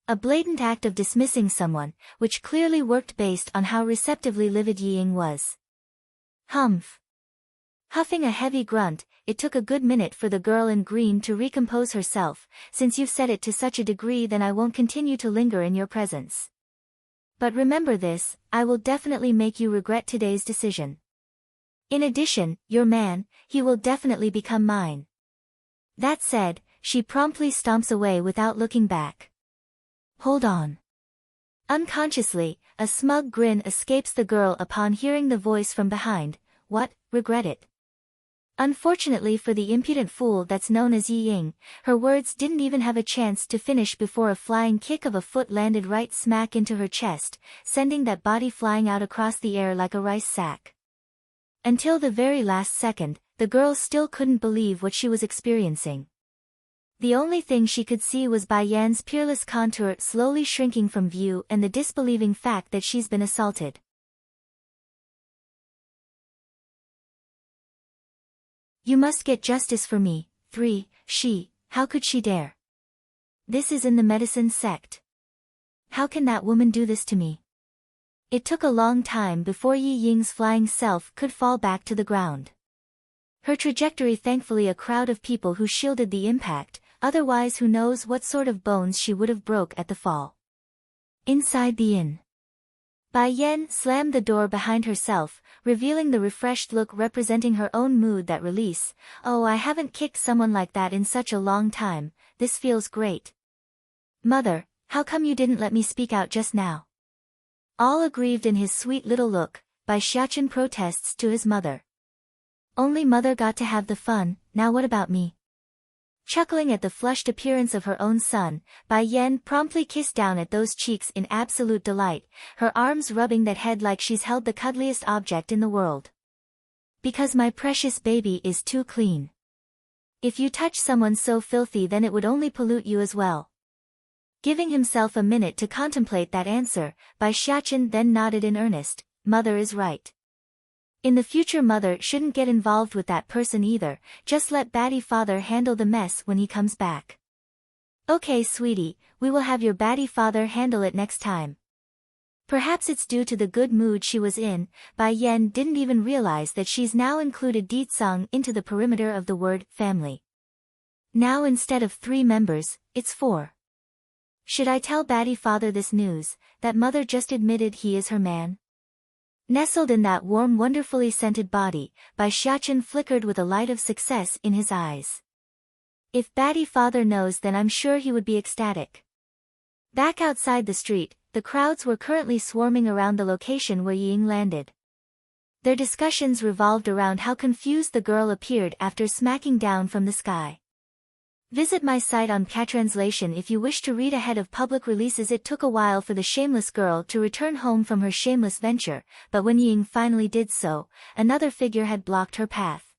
A blatant act of dismissing someone, which clearly worked based on how receptively livid Yi Ying was. Humph. Huffing a heavy grunt, it took a good minute for the girl in green to recompose herself. Since you've said it to such a degree, then I won't continue to linger in your presence. But remember this, I will definitely make you regret today's decision. In addition, your man, he will definitely become mine. That said, she promptly stomps away without looking back. Hold on. Unconsciously, a smug grin escapes the girl upon hearing the voice from behind. What, regret it? Unfortunately for the impudent fool that's known as Yi Ying, her words didn't even have a chance to finish before a flying kick of a foot landed right smack into her chest, sending that body flying out across the air like a rice sack. Until the very last second, the girl still couldn't believe what she was experiencing. The only thing she could see was Bai Yan's peerless contour slowly shrinking from view and the disbelieving fact that she's been assaulted. You must get justice for me. 3. How could she dare? This is in the medicine sect. How can that woman do this to me? It took a long time before Yi Ying's flying self could fall back to the ground. Her trajectory, thankfully a crowd of people who shielded the impact, otherwise who knows what sort of bones she would have broke at the fall. Inside the inn. Bai Yan slammed the door behind herself, revealing the refreshed look representing her own mood. That release. Oh, I haven't kicked someone like that in such a long time, this feels great. Mother, how come you didn't let me speak out just now? All aggrieved in his sweet little look, Bai Xiachen protests to his mother. Only mother got to have the fun, now what about me? Chuckling at the flushed appearance of her own son, Bai Yan promptly kissed down at those cheeks in absolute delight, her arms rubbing that head like she's held the cuddliest object in the world. Because my precious baby is too clean. If you touch someone so filthy, then it would only pollute you as well. Giving himself a minute to contemplate that answer, Bai Xiachen then nodded in earnest. Mother is right. In the future mother shouldn't get involved with that person either, just let batty father handle the mess when he comes back. Okay sweetie, we will have your batty father handle it next time. Perhaps it's due to the good mood she was in, Bai Yan didn't even realize that she's now included Ditsang into the perimeter of the word family. Now instead of 3 members, it's 4. Should I tell batty father this news, that mother just admitted he is her man? Nestled in that warm, wonderfully scented body, Bai Xiachen flickered with a light of success in his eyes. If batty father knows, then I'm sure he would be ecstatic. Back outside the street, the crowds were currently swarming around the location where Yi Ying landed. Their discussions revolved around how confused the girl appeared after smacking down from the sky. Visit my site on Patranslation if you wish to read ahead of public releases. It took a while for the shameless girl to return home from her shameless venture, but when Ying finally did so, another figure had blocked her path.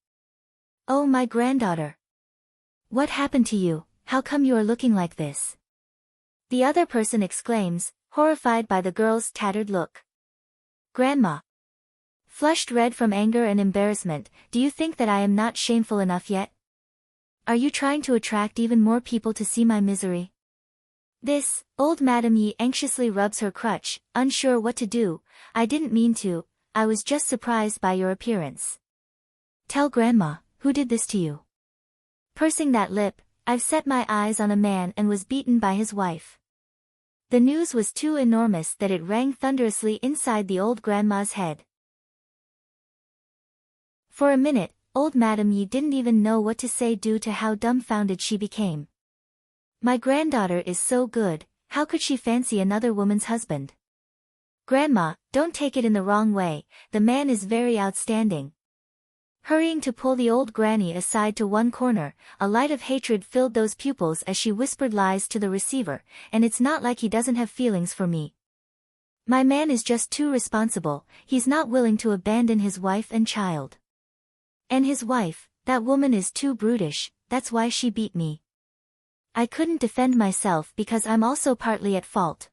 Oh, my granddaughter. What happened to you? How come you are looking like this? The other person exclaims, horrified by the girl's tattered look. Grandma. Flushed red from anger and embarrassment, do you think that I am not shameful enough yet? Are you trying to attract even more people to see my misery? This, old Madame Yi anxiously rubs her crutch, unsure what to do. I didn't mean to, I was just surprised by your appearance. Tell Grandma, who did this to you? Pursing that lip, I've set my eyes on a man and was beaten by his wife. The news was too enormous that it rang thunderously inside the old grandma's head. For a minute, old Madame Yi didn't even know what to say due to how dumbfounded she became. My granddaughter is so good, how could she fancy another woman's husband? Grandma, don't take it in the wrong way, the man is very outstanding. Hurrying to pull the old granny aside to one corner, a light of hatred filled those pupils as she whispered lies to the receiver, and it's not like he doesn't have feelings for me. My man is just too responsible, he's not willing to abandon his wife and child. And his wife, that woman is too brutish, that's why she beat me. I couldn't defend myself because I'm also partly at fault.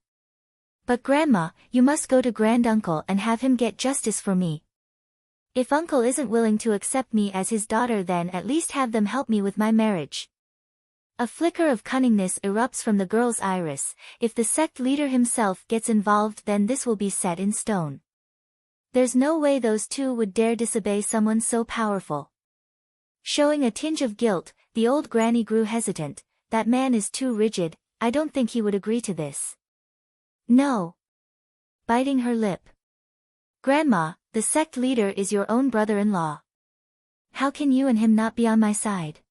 But Grandma, you must go to Granduncle and have him get justice for me. If Uncle isn't willing to accept me as his daughter, then at least have them help me with my marriage. A flicker of cunningness erupts from the girl's iris. If the sect leader himself gets involved, then this will be set in stone. There's no way those two would dare disobey someone so powerful. Showing a tinge of guilt, the old granny grew hesitant. That man is too rigid, I don't think he would agree to this. No. Biting her lip. Grandma, the sect leader is your own brother-in-law. How can you and him not be on my side?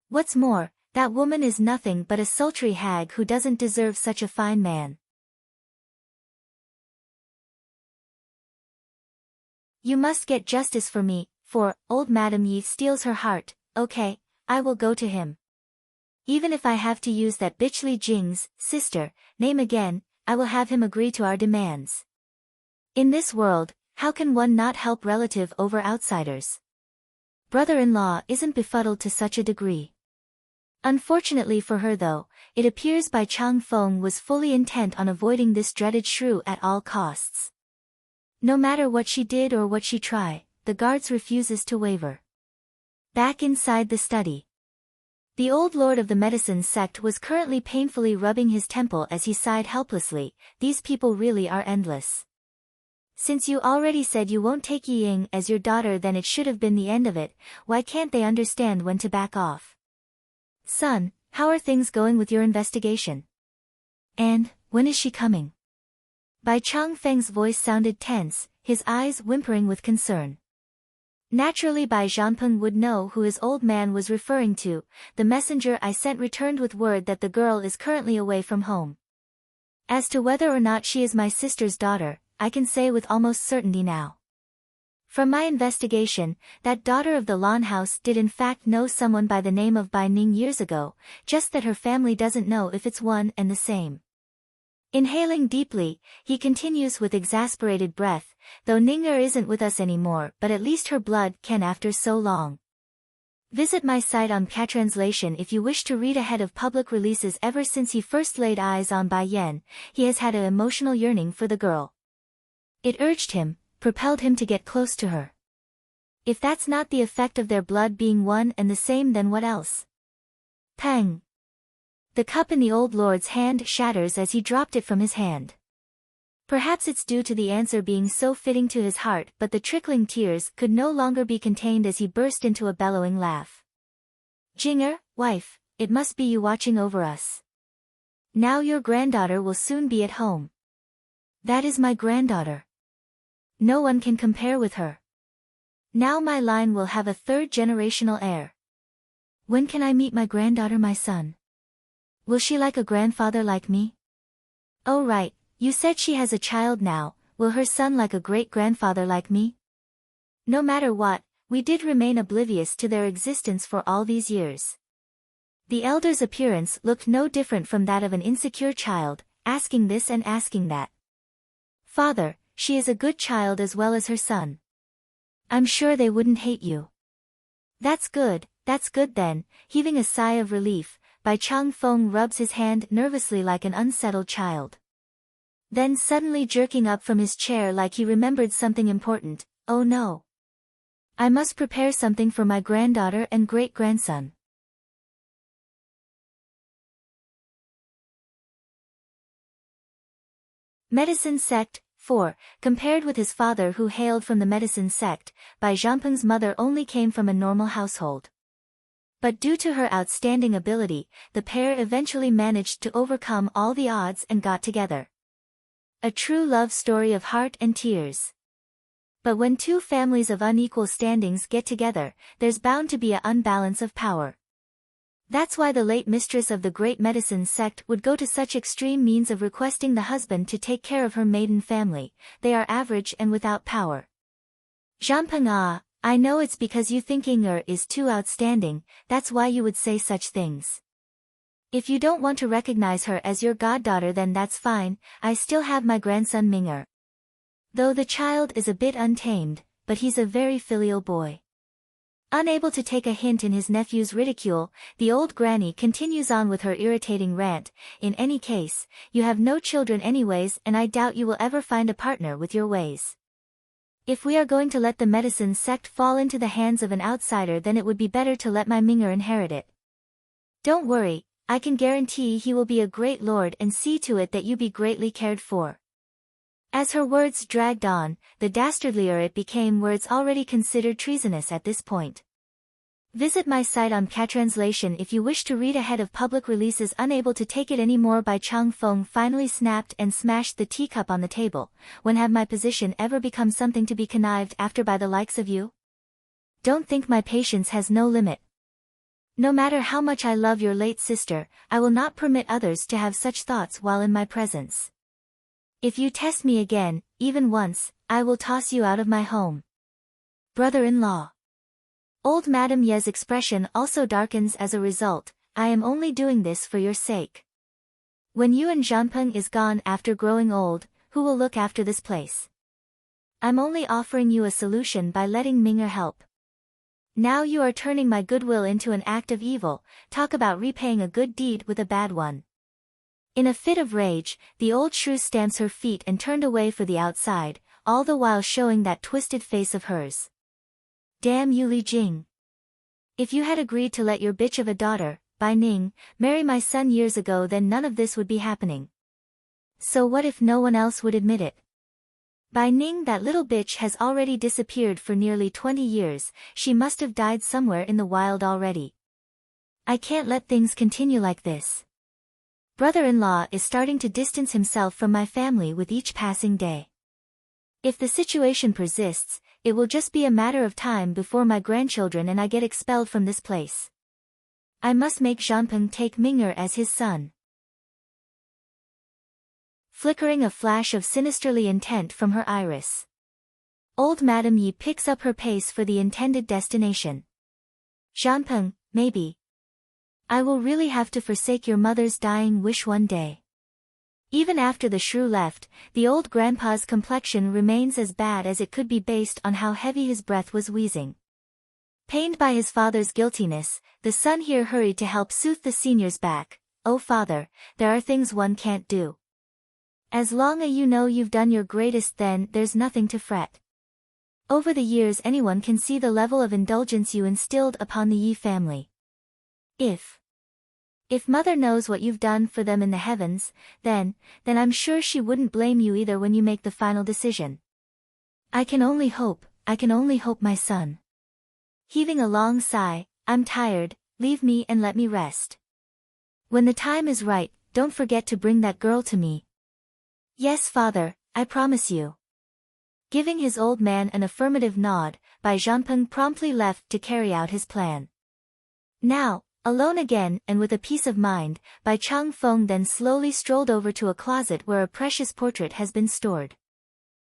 What's more, that woman is nothing but a sultry hag who doesn't deserve such a fine man. You must get justice for me, for, old Madame Yi steals her heart. Okay, I will go to him. Even if I have to use that bitchly Jing's sister name again, I will have him agree to our demands. In this world, how can one not help relative over outsiders? Brother-in-law isn't befuddled to such a degree. Unfortunately for her though, it appears Bai Chang Feng was fully intent on avoiding this dreaded shrew at all costs. No matter what she did or what she tried, the guards refuses to waver. Back inside the study. The old lord of the medicine sect was currently painfully rubbing his temple as he sighed helplessly. These people really are endless. Since you already said you won't take Yi Ying as your daughter, then it should have been the end of it. Why can't they understand when to back off? Son, how are things going with your investigation? And, when is she coming? Bai Chang Feng's voice sounded tense, his eyes whimpering with concern. Naturally Bai Zhanpeng would know who his old man was referring to. The messenger I sent returned with word that the girl is currently away from home. As to whether or not she is my sister's daughter, I can say with almost certainty now. From my investigation, that daughter of the Lan house did in fact know someone by the name of Bai Ning years ago, just that her family doesn't know if it's one and the same. Inhaling deeply, he continues with exasperated breath, though Ning'er isn't with us anymore, but at least her blood can after so long. Visit my site on Catranslation if you wish to read ahead of public releases. Ever since he first laid eyes on Bai Yan, he has had an emotional yearning for the girl. It urged him, propelled him to get close to her. If that's not the effect of their blood being one and the same, then what else? Pang! The cup in the old lord's hand shatters as he dropped it from his hand. Perhaps it's due to the answer being so fitting to his heart, but the trickling tears could no longer be contained as he burst into a bellowing laugh. Jing'er, wife, it must be you watching over us. Now your granddaughter will soon be at home. That is my granddaughter. No one can compare with her. Now my line will have a third generational heir. When can I meet my granddaughter, my son? Will she like a grandfather like me? Oh right, you said she has a child now, will her son like a great-grandfather like me? No matter what, we did remain oblivious to their existence for all these years. The elder's appearance looked no different from that of an insecure child, asking this and asking that. Father, she is a good child as well as her son. I'm sure they wouldn't hate you. That's good then, heaving a sigh of relief, Bai Chang Feng rubs his hand nervously like an unsettled child. Then suddenly jerking up from his chair like he remembered something important, oh no. I must prepare something for my granddaughter and great-grandson. Medicine Sect, 4. Compared with his father who hailed from the medicine sect, Bai Zhangpeng's mother only came from a normal household. But due to her outstanding ability, the pair eventually managed to overcome all the odds and got together. A true love story of heart and tears. But when two families of unequal standings get together, there's bound to be an unbalance of power. That's why the late mistress of the great medicine sect would go to such extreme means of requesting the husband to take care of her maiden family. They are average and without power. Zhangpeng, I know it's because you think Inger is too outstanding, that's why you would say such things. If you don't want to recognize her as your goddaughter, then that's fine, I still have my grandson Minger. Though the child is a bit untamed, but he's a very filial boy. Unable to take a hint in his nephew's ridicule, the old granny continues on with her irritating rant. In any case, you have no children anyways, and I doubt you will ever find a partner with your ways. If we are going to let the medicine sect fall into the hands of an outsider, then it would be better to let my Minger inherit it. Don't worry, I can guarantee he will be a great lord and see to it that you be greatly cared for. As her words dragged on, the dastardlier it became, where it's already considered treasonous at this point. Visit my site on Catranslation if you wish to read ahead of public releases. Unable to take it anymore, Bai Chang Feng finally snapped and smashed the teacup on the table. When have my position ever become something to be connived after by the likes of you? Don't think my patience has no limit. No matter how much I love your late sister, I will not permit others to have such thoughts while in my presence. If you test me again, even once, I will toss you out of my home. Brother-in-law. Old Madame Ye's expression also darkens as a result. I am only doing this for your sake. When you and Zhangpeng is gone after growing old, who will look after this place? I'm only offering you a solution by letting Minger help. Now you are turning my goodwill into an act of evil. Talk about repaying a good deed with a bad one. In a fit of rage, the old shrew stamps her feet and turned away for the outside, all the while showing that twisted face of hers. Damn you, Li Jing. If you had agreed to let your bitch of a daughter, Bai Ning, marry my son years ago, then none of this would be happening. So what if no one else would admit it? Bai Ning, that little bitch, has already disappeared for nearly 20 years, she must have died somewhere in the wild already. I can't let things continue like this. Brother-in-law is starting to distance himself from my family with each passing day. If the situation persists, it will just be a matter of time before my grandchildren and I get expelled from this place. I must make Zhangpeng take Minger as his son. Flickering a flash of sinisterly intent from her iris. Old Madame Yi picks up her pace for the intended destination. Zhangpeng, maybe. I will really have to forsake your mother's dying wish one day. Even after the shrew left, the old grandpa's complexion remains as bad as it could be based on how heavy his breath was wheezing. Pained by his father's guiltiness, the son here hurried to help soothe the senior's back. Oh father, there are things one can't do. As long as you know you've done your greatest, then there's nothing to fret. Over the years anyone can see the level of indulgence you instilled upon the Yi family. If mother knows what you've done for them in the heavens, then I'm sure she wouldn't blame you either when you make the final decision. I can only hope, my son. Heaving a long sigh, I'm tired, leave me and let me rest. When the time is right, don't forget to bring that girl to me. Yes father, I promise you. Giving his old man an affirmative nod, Bai Zhangpeng promptly left to carry out his plan. Now, alone again and with a peace of mind, Bai Chang Feng then slowly strolled over to a closet where a precious portrait has been stored.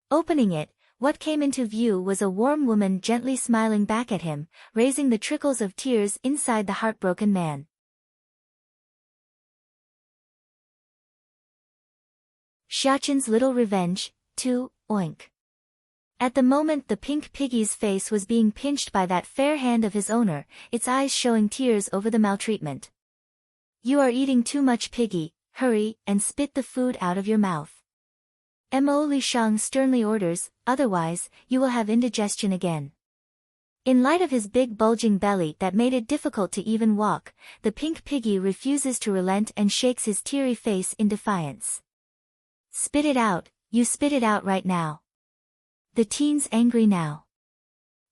Opening it, what came into view was a warm woman gently smiling back at him, raising the trickles of tears inside the heartbroken man. Xiaqin's Little Revenge, 2, Oink. At the moment the pink piggy's face was being pinched by that fair hand of his owner, its eyes showing tears over the maltreatment. You are eating too much, piggy, hurry and spit the food out of your mouth. Mo Li Shang sternly orders, otherwise, you will have indigestion again. In light of his big bulging belly that made it difficult to even walk, the pink piggy refuses to relent and shakes his teary face in defiance. Spit it out, you spit it out right now. The teen's angry now.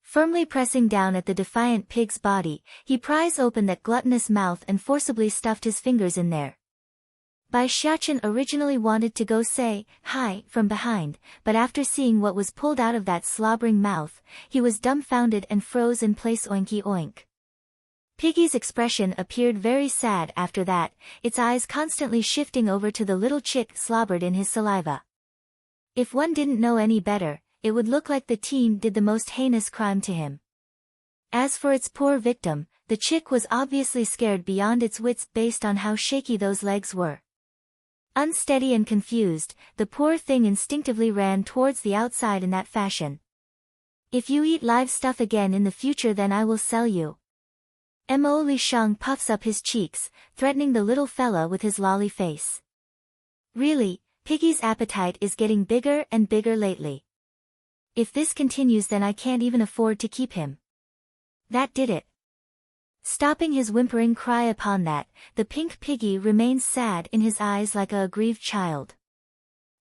Firmly pressing down at the defiant pig's body, he pries open that gluttonous mouth and forcibly stuffed his fingers in there. Bai Xiachen originally wanted to go say, hi, from behind, but after seeing what was pulled out of that slobbering mouth, he was dumbfounded and froze in place. Oinky oink. Piggy's expression appeared very sad after that, its eyes constantly shifting over to the little chick slobbered in his saliva. If one didn't know any better, it would look like the teen did the most heinous crime to him. As for its poor victim, the chick was obviously scared beyond its wits based on how shaky those legs were. Unsteady and confused, the poor thing instinctively ran towards the outside in that fashion. If you eat live stuff again in the future, then I will sell you. Mo Li Shang puffs up his cheeks, threatening the little fella with his lolly face. Really, Piggy's appetite is getting bigger and bigger lately. If this continues, then I can't even afford to keep him. That did it. Stopping his whimpering cry upon that, the pink piggy remains sad in his eyes like a aggrieved child.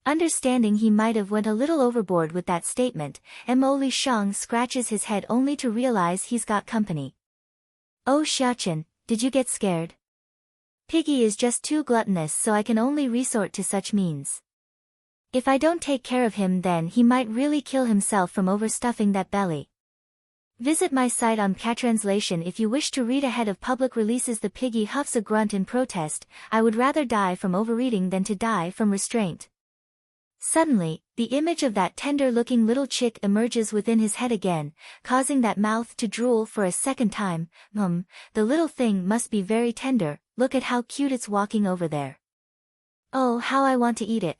Understanding he might have went a little overboard with that statement, Mo Li Shang scratches his head only to realize he's got company. Oh Xiachen, did you get scared? Piggy is just too gluttonous, so I can only resort to such means. If I don't take care of him, then he might really kill himself from overstuffing that belly. Visit my site on Catranslation if you wish to read ahead of public releases. The piggy huffs a grunt in protest. I would rather die from overeating than to die from restraint. Suddenly, the image of that tender-looking little chick emerges within his head again, causing that mouth to drool for a second time. The little thing must be very tender, look at how cute it's walking over there. Oh, how I want to eat it.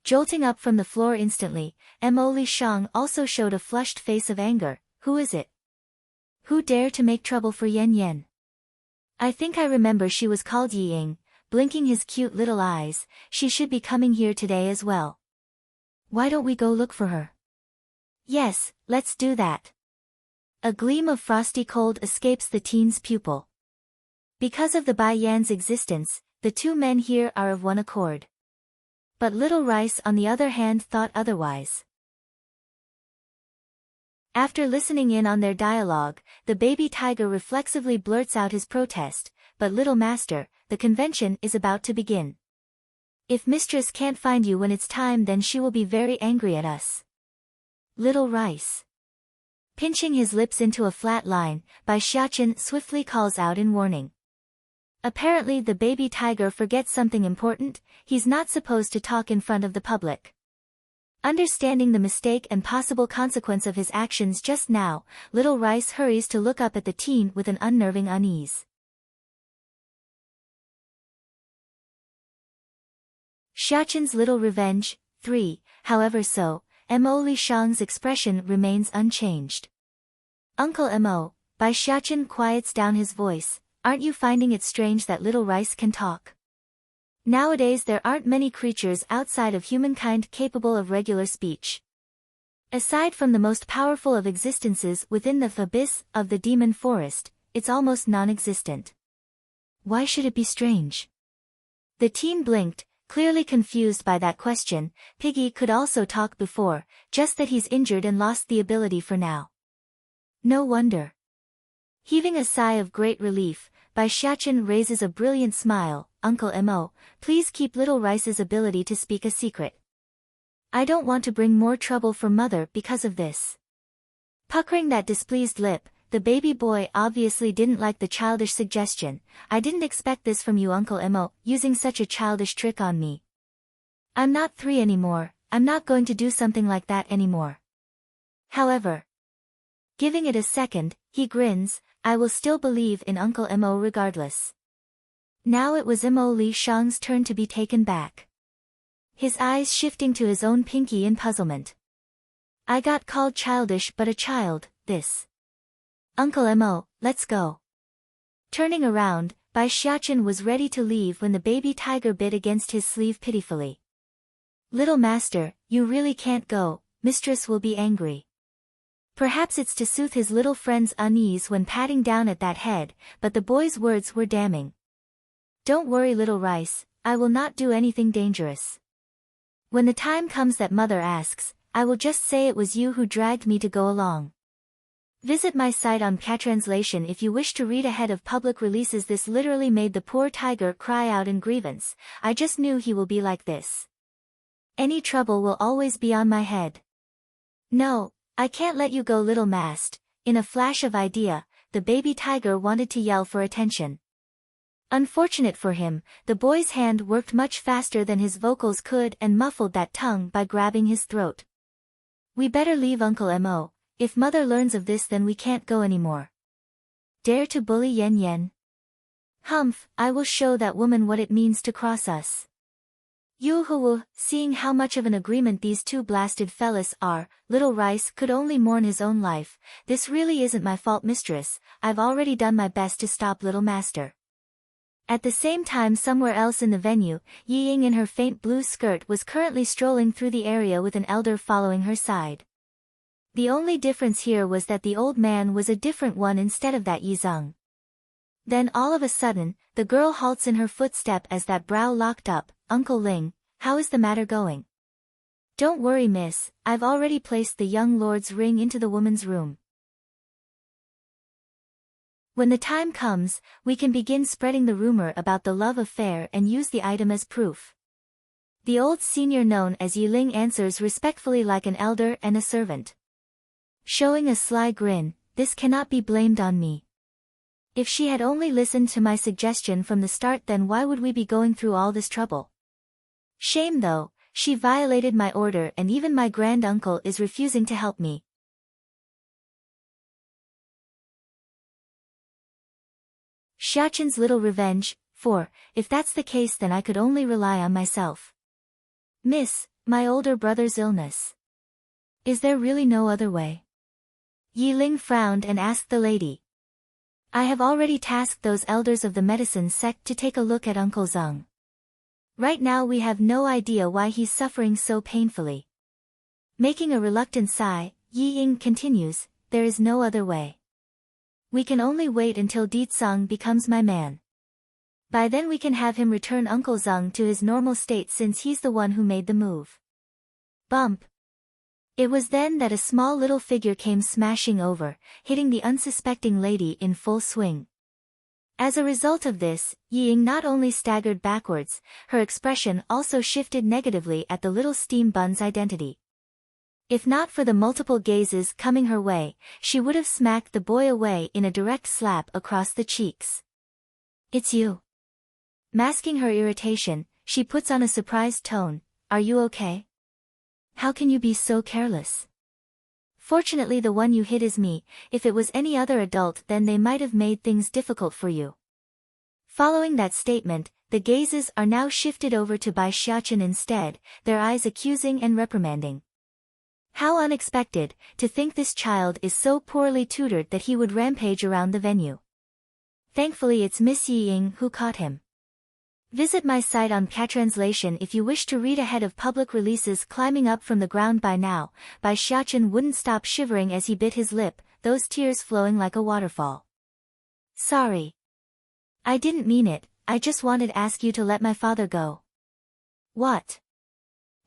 Jolting up from the floor instantly, Mo Li Shang also showed a flushed face of anger. Who is it? Who dare to make trouble for Yen Yen? I think I remember she was called Yi Ying. Blinking his cute little eyes, she should be coming here today as well. Why don't we go look for her? Yes, let's do that. A gleam of frosty cold escapes the teen's pupil. Because of the Bai Yan's existence, the two men here are of one accord. But Little Rice on the other hand thought otherwise. After listening in on their dialogue, the baby tiger reflexively blurts out his protest, but little master, the convention is about to begin. If mistress can't find you when it's time, then she will be very angry at us. Little Rice. Pinching his lips into a flat line, Bai Xiachen swiftly calls out in warning. Apparently the baby tiger forgets something important. He's not supposed to talk in front of the public. Understanding the mistake and possible consequence of his actions just now, Little Rice hurries to look up at the teen with an unnerving unease. Xiachen's Little Revenge, 3, however Mo Li Shang's expression remains unchanged. Uncle Mo, Bai Xiachen quiets down his voice, aren't you finding it strange that Little Rice can talk? Nowadays there aren't many creatures outside of humankind capable of regular speech. Aside from the most powerful of existences within the abyss of the demon forest, it's almost non-existent. Why should it be strange? The teen blinked, clearly confused by that question. Piggy could also talk before, just that he's injured and lost the ability for now. No wonder. Heaving a sigh of great relief, Bai Xiachen raises a brilliant smile. Uncle Mo, please keep Little Rice's ability to speak a secret. I don't want to bring more trouble for mother because of this. Puckering that displeased lip, the baby boy obviously didn't like the childish suggestion. I didn't expect this from you, Uncle Mo, using such a childish trick on me. I'm not 3 anymore, I'm not going to do something like that anymore. However, giving it a second, he grins, I will still believe in Uncle Mo regardless. Now it was Mo Li Shang's turn to be taken back. His eyes shifting to his own pinky in puzzlement. I got called childish, but a child, this. Uncle Mo, let's go. Turning around, Bai Xiachen was ready to leave when the baby tiger bit against his sleeve pitifully. Little master, you really can't go, mistress will be angry. Perhaps it's to soothe his little friend's unease when patting down at that head, but the boy's words were damning. Don't worry, Little Rice, I will not do anything dangerous. When the time comes that mother asks, I will just say it was you who dragged me to go along. Visit my site on Translation if you wish to read ahead of public releases. This literally made the poor tiger cry out in grievance. I just knew he will be like this. Any trouble will always be on my head. No, I can't let you go, little mast. In a flash of idea, the baby tiger wanted to yell for attention. Unfortunate for him, the boy's hand worked much faster than his vocals could and muffled that tongue by grabbing his throat. We better leave Uncle Mo. If mother learns of this, then we can't go anymore. Dare to bully Yen Yen? Humph, I will show that woman what it means to cross us. Yoo-hoo, seeing how much of an agreement these two blasted fellas are, Little Rice could only mourn his own life. This really isn't my fault, mistress. I've already done my best to stop Little Master. At the same time, somewhere else in the venue, Yi Ying in her faint blue skirt was currently strolling through the area with an elder following her side. The only difference here was that the old man was a different one instead of that Yi Zeng. Then all of a sudden, the girl halts in her footstep as that brow locked up. Uncle Ling, how is the matter going? Don't worry, miss, I've already placed the young lord's ring into the woman's room. When the time comes, we can begin spreading the rumor about the love affair and use the item as proof. The old senior known as Yi Ling answers respectfully like an elder and a servant. Showing a sly grin, this cannot be blamed on me. If she had only listened to my suggestion from the start, then why would we be going through all this trouble? Shame though, she violated my order and even my grand-uncle is refusing to help me. Xiaqin's little revenge, for, if that's the case, then I could only rely on myself. Miss, my older brother's illness. Is there really no other way? Yi Ling frowned and asked the lady. I have already tasked those elders of the medicine sect to take a look at Uncle Zeng. Right now we have no idea why he's suffering so painfully. Making a reluctant sigh, Yi Ying continues, there is no other way. We can only wait until Ditsang becomes my man. By then we can have him return Uncle Zeng to his normal state since he's the one who made the move. Bump. It was then that a small little figure came smashing over, hitting the unsuspecting lady in full swing. As a result of this, Yi Ying not only staggered backwards, her expression also shifted negatively at the little steam bun's identity. If not for the multiple gazes coming her way, she would have smacked the boy away in a direct slap across the cheeks. It's you. Masking her irritation, she puts on a surprised tone, are you okay? How can you be so careless? Fortunately the one you hit is me. If it was any other adult then they might have made things difficult for you. Following that statement, the gazes are now shifted over to Bai Xiaqin instead, their eyes accusing and reprimanding. How unexpected, to think this child is so poorly tutored that he would rampage around the venue. Thankfully it's Miss Yi Ying who caught him. Visit my site on Translation if you wish to read ahead of public releases. Climbing up from the ground by now, Bai Xiaqin wouldn't stop shivering as he bit his lip, those tears flowing like a waterfall. Sorry. I didn't mean it, I just wanted to ask you to let my father go. What?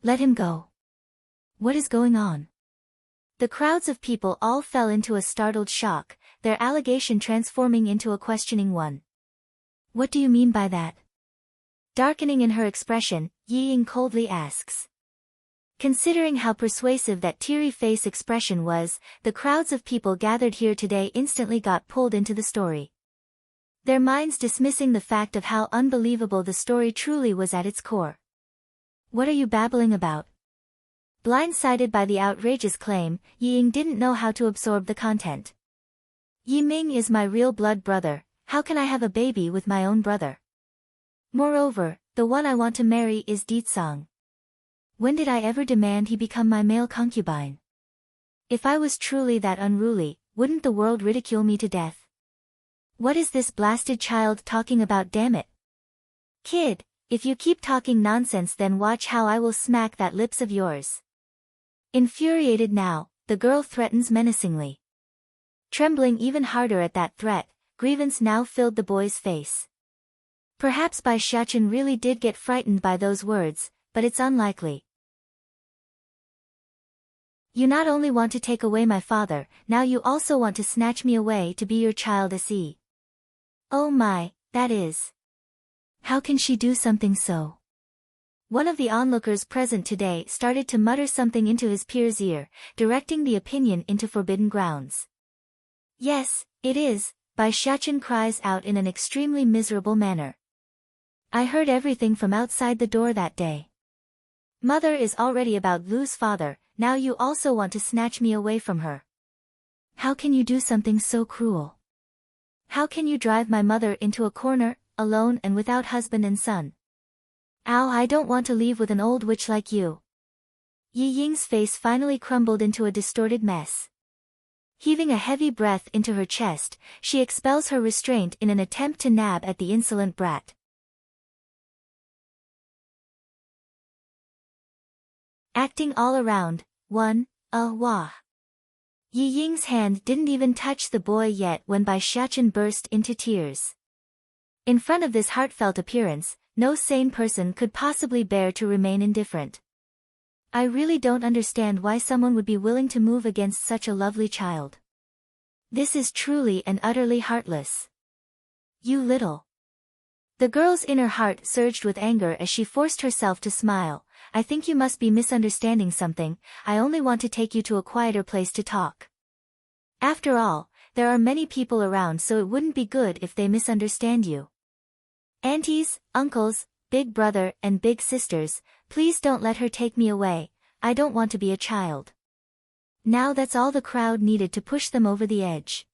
Let him go? What is going on? The crowds of people all fell into a startled shock, their allegation transforming into a questioning one. What do you mean by that? Darkening in her expression, Yi Ying coldly asks. Considering how persuasive that teary face expression was, the crowds of people gathered here today instantly got pulled into the story. Their minds dismissing the fact of how unbelievable the story truly was at its core. What are you babbling about? Blindsided by the outrageous claim, Yi Ying didn't know how to absorb the content. Yi Ming is my real blood brother, how can I have a baby with my own brother? Moreover, the one I want to marry is Ditsang. When did I ever demand he become my male concubine? If I was truly that unruly, wouldn't the world ridicule me to death? What is this blasted child talking about, damn it? Kid, if you keep talking nonsense then watch how I will smack that lips of yours. Infuriated now, the girl threatens menacingly. Trembling even harder at that threat, grievance now filled the boy's face. Perhaps Bai Xiaqin really did get frightened by those words, but it's unlikely. You not only want to take away my father, now you also want to snatch me away to be your child se. Oh my, that is. How can she do something so? One of the onlookers present today started to mutter something into his peer's ear, directing the opinion into forbidden grounds. Yes, it is, Bai Xiachen cries out in an extremely miserable manner. I heard everything from outside the door that day. Mother is already about lose father, now you also want to snatch me away from her. How can you do something so cruel? How can you drive my mother into a corner, alone and without husband and son? Ow, I don't want to leave with an old witch like you. Yi Ying's face finally crumbled into a distorted mess. Heaving a heavy breath into her chest, she expels her restraint in an attempt to nab at the insolent brat. Acting all around, 1, wah. Yi Ying's hand didn't even touch the boy yet when Bai Xiachen burst into tears. In front of this heartfelt appearance, no sane person could possibly bear to remain indifferent. I really don't understand why someone would be willing to move against such a lovely child. This is truly and utterly heartless. You little. The girl's inner heart surged with anger as she forced herself to smile. I think you must be misunderstanding something, I only want to take you to a quieter place to talk. After all, there are many people around, so it wouldn't be good if they misunderstand you. Aunties, uncles, big brother and big sisters, please don't let her take me away, I don't want to be a child. Now that's all the crowd needed to push them over the edge.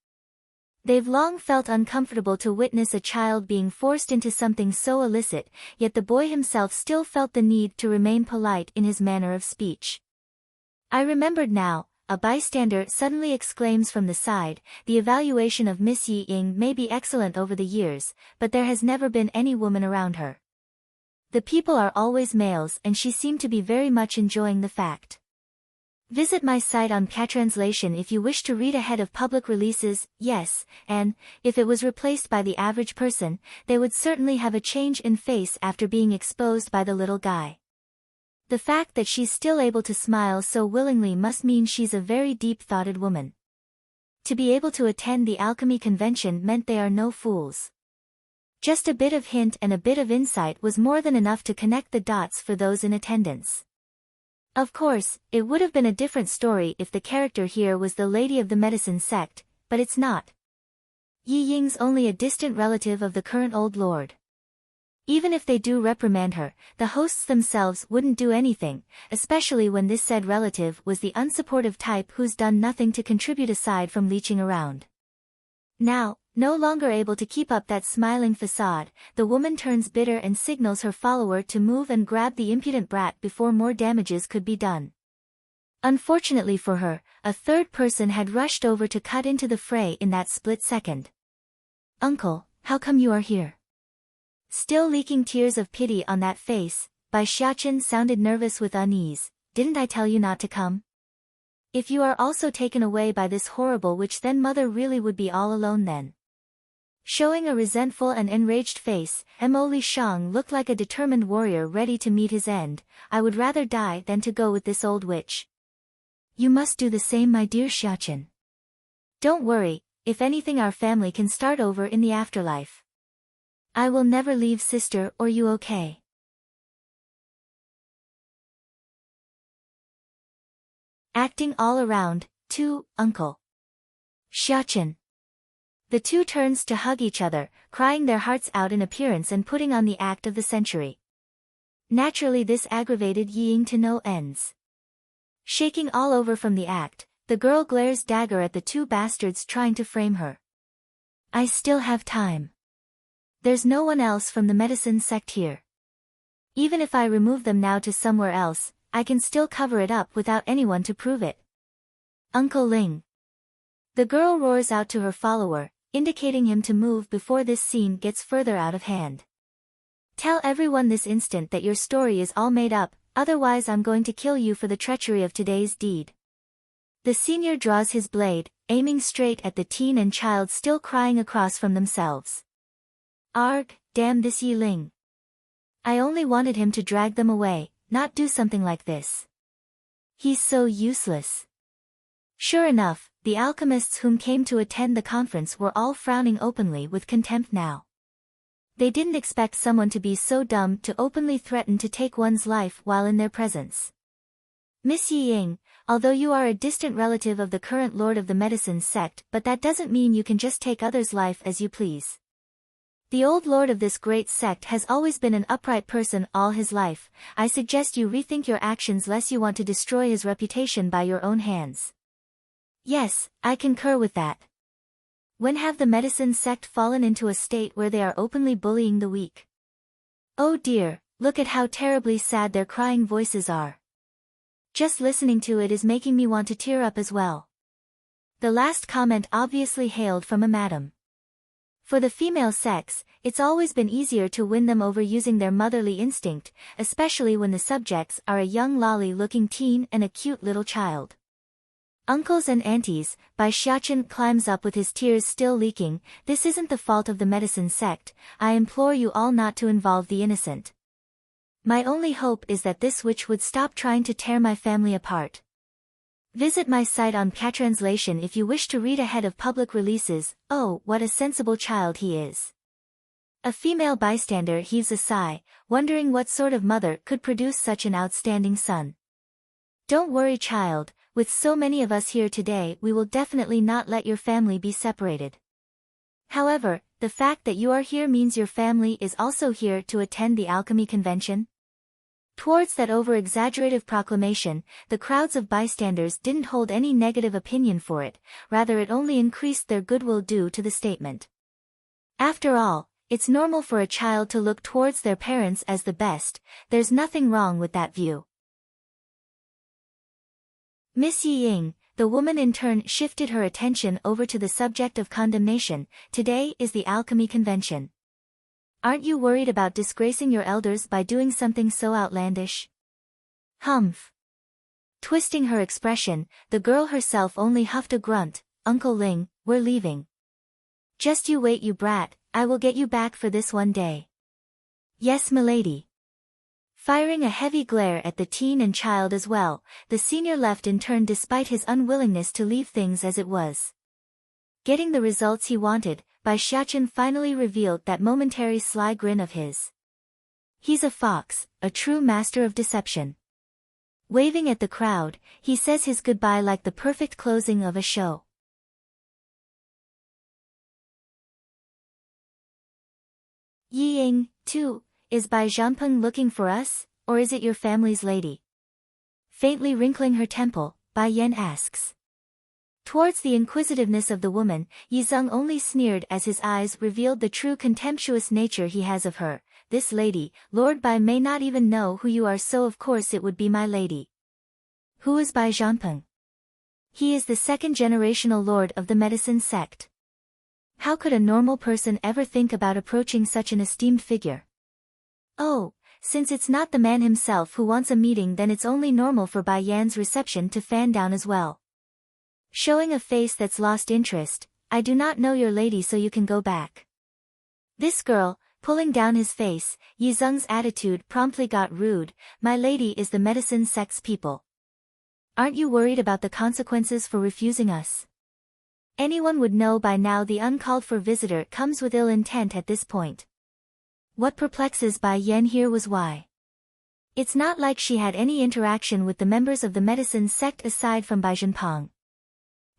They've long felt uncomfortable to witness a child being forced into something so illicit, yet the boy himself still felt the need to remain polite in his manner of speech. I remembered now, a bystander suddenly exclaims from the side, the evaluation of Miss Yi Ying may be excellent over the years, but there has never been any woman around her. The people are always males and she seemed to be very much enjoying the fact. Visit my site on Catranslation if you wish to read ahead of public releases, yes, and, if it was replaced by the average person, they would certainly have a change in face after being exposed by the little guy. The fact that she's still able to smile so willingly must mean she's a very deep-thoughted woman. To be able to attend the alchemy convention meant they are no fools. Just a bit of hint and a bit of insight was more than enough to connect the dots for those in attendance. Of course, it would have been a different story if the character here was the lady of the medicine sect, but it's not. Yi Ying's only a distant relative of the current old lord. Even if they do reprimand her, the hosts themselves wouldn't do anything, especially when this said relative was the unsupportive type who's done nothing to contribute aside from leeching around. Now, no longer able to keep up that smiling facade, the woman turns bitter and signals her follower to move and grab the impudent brat before more damages could be done. Unfortunately for her, a third person had rushed over to cut into the fray in that split second. Uncle, how come you are here? Still leaking tears of pity on that face, Bai Xiachen sounded nervous with unease. Didn't I tell you not to come? If you are also taken away by this horrible witch, then mother really would be all alone then. Showing a resentful and enraged face, Mo Li Shang looked like a determined warrior ready to meet his end. I would rather die than to go with this old witch. You must do the same, my dear Xiachen. Don't worry, if anything our family can start over in the afterlife. I will never leave sister or you, okay? Acting all around, 2, Uncle. Xiachen. The two turns to hug each other, crying their hearts out in appearance and putting on the act of the century. Naturally this aggravated Yi Ying to no ends. Shaking all over from the act, the girl glares dagger at the two bastards trying to frame her. I still have time. There's no one else from the medicine sect here. Even if I remove them now to somewhere else, I can still cover it up without anyone to prove it. Uncle Ling. The girl roars out to her follower, indicating him to move before this scene gets further out of hand. Tell everyone this instant that your story is all made up, otherwise I'm going to kill you for the treachery of today's deed. The senior draws his blade, aiming straight at the teen and child still crying across from themselves. Arg, damn this Yi Ling. I only wanted him to drag them away, not do something like this. He's so useless. Sure enough, the alchemists whom came to attend the conference were all frowning openly with contempt now. They didn't expect someone to be so dumb to openly threaten to take one's life while in their presence. Miss Yi Ying, although you are a distant relative of the current lord of the medicine sect, but that doesn't mean you can just take others' life as you please. The old lord of this great sect has always been an upright person all his life. I suggest you rethink your actions lest you want to destroy his reputation by your own hands. Yes, I concur with that. When have the medicine sect fallen into a state where they are openly bullying the weak? Oh dear, look at how terribly sad their crying voices are. Just listening to it is making me want to tear up as well. The last comment obviously hailed from a madam. For the female sex, it's always been easier to win them over using their motherly instinct, especially when the subjects are a young lolly-looking teen and a cute little child. Uncles and aunties, Bai Xiachen climbs up with his tears still leaking. This isn't the fault of the medicine sect. I implore you all not to involve the innocent. My only hope is that this witch would stop trying to tear my family apart. Visit my site on Catranslation if you wish to read ahead of public releases. Oh, what a sensible child he is. A female bystander heaves a sigh, wondering what sort of mother could produce such an outstanding son. Don't worry, child. With so many of us here today, we will definitely not let your family be separated. However, the fact that you are here means your family is also here to attend the alchemy convention. Towards that over-exaggerative proclamation, the crowds of bystanders didn't hold any negative opinion for it, rather it only increased their goodwill due to the statement. After all, it's normal for a child to look towards their parents as the best. There's nothing wrong with that view. Miss Yi Ying, the woman in turn shifted her attention over to the subject of condemnation. Today is the alchemy convention. Aren't you worried about disgracing your elders by doing something so outlandish? Humph. Twisting her expression, the girl herself only huffed a grunt. Uncle Ling, we're leaving. Just you wait, you brat, I will get you back for this one day. Yes, milady. Firing a heavy glare at the teen and child as well, the senior left in turn despite his unwillingness to leave things as it was. Getting the results he wanted, Bai Xiachen finally revealed that momentary sly grin of his. He's a fox, a true master of deception. Waving at the crowd, he says his goodbye like the perfect closing of a show. Yi Ying, too. Is Bai Zhanpeng looking for us, or is it your family's lady? Faintly wrinkling her temple, Bai Yan asks. Towards the inquisitiveness of the woman, Yi Zeng only sneered as his eyes revealed the true contemptuous nature he has of her. This lady, Lord Bai may not even know who you are, so of course it would be my lady. Who is Bai Zhanpeng? He is the second-generational lord of the medicine sect. How could a normal person ever think about approaching such an esteemed figure? Oh, since it's not the man himself who wants a meeting, then it's only normal for Bai Yan's reception to fan down as well. Showing a face that's lost interest, I do not know your lady, so you can go back. This girl, pulling down his face, Yi Zeng's attitude promptly got rude. My lady is the medicine sect's people. Aren't you worried about the consequences for refusing us? Anyone would know by now the uncalled-for visitor comes with ill intent at this point. What perplexes Bai Yan here was why. It's not like she had any interaction with the members of the medicine sect aside from Bai Zhanpeng.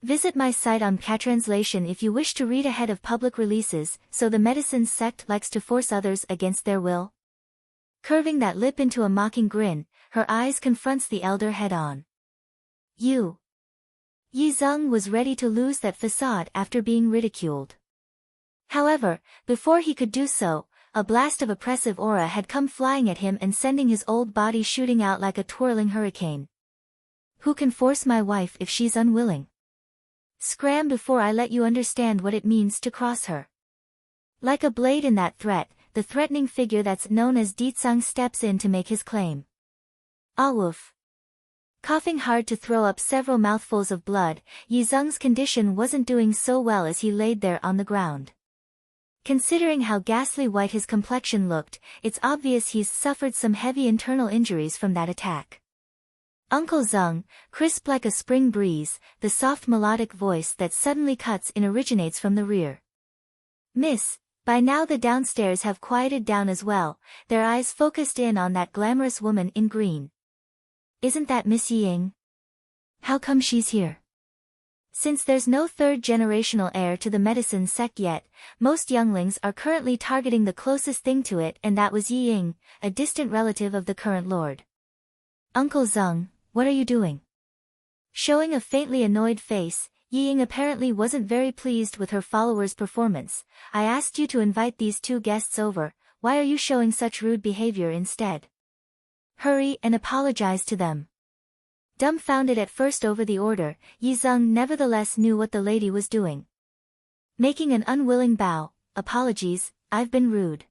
Visit my site on Catranslation if you wish to read ahead of public releases. So the medicine sect likes to force others against their will? Curving that lip into a mocking grin, her eyes confronts the elder head-on. You. Yi Zeng was ready to lose that facade after being ridiculed. However, before he could do so, a blast of oppressive aura had come flying at him and sending his old body shooting out like a twirling hurricane. Who can force my wife if she's unwilling? Scram before I let you understand what it means to cross her. Like a blade in that threat, the threatening figure that's known as Ditsang steps in to make his claim. Ah woof. Coughing hard to throw up several mouthfuls of blood, Yi Zeng's condition wasn't doing so well as he laid there on the ground. Considering how ghastly white his complexion looked, it's obvious he's suffered some heavy internal injuries from that attack. Uncle Zeng, crisp like a spring breeze, the soft melodic voice that suddenly cuts in originates from the rear. Miss, by now the downstairs have quieted down as well, their eyes focused in on that glamorous woman in green. Isn't that Miss Ying? How come she's here? Since there's no third-generational heir to the medicine sect yet, most younglings are currently targeting the closest thing to it, and that was Yi Ying, a distant relative of the current lord. Uncle Zeng, what are you doing? Showing a faintly annoyed face, Yi Ying apparently wasn't very pleased with her followers' performance. I asked you to invite these two guests over, why are you showing such rude behavior instead? Hurry and apologize to them. Dumbfounded at first over the order, Yi Zeng nevertheless knew what the lady was doing. Making an unwilling bow, apologies, I've been rude.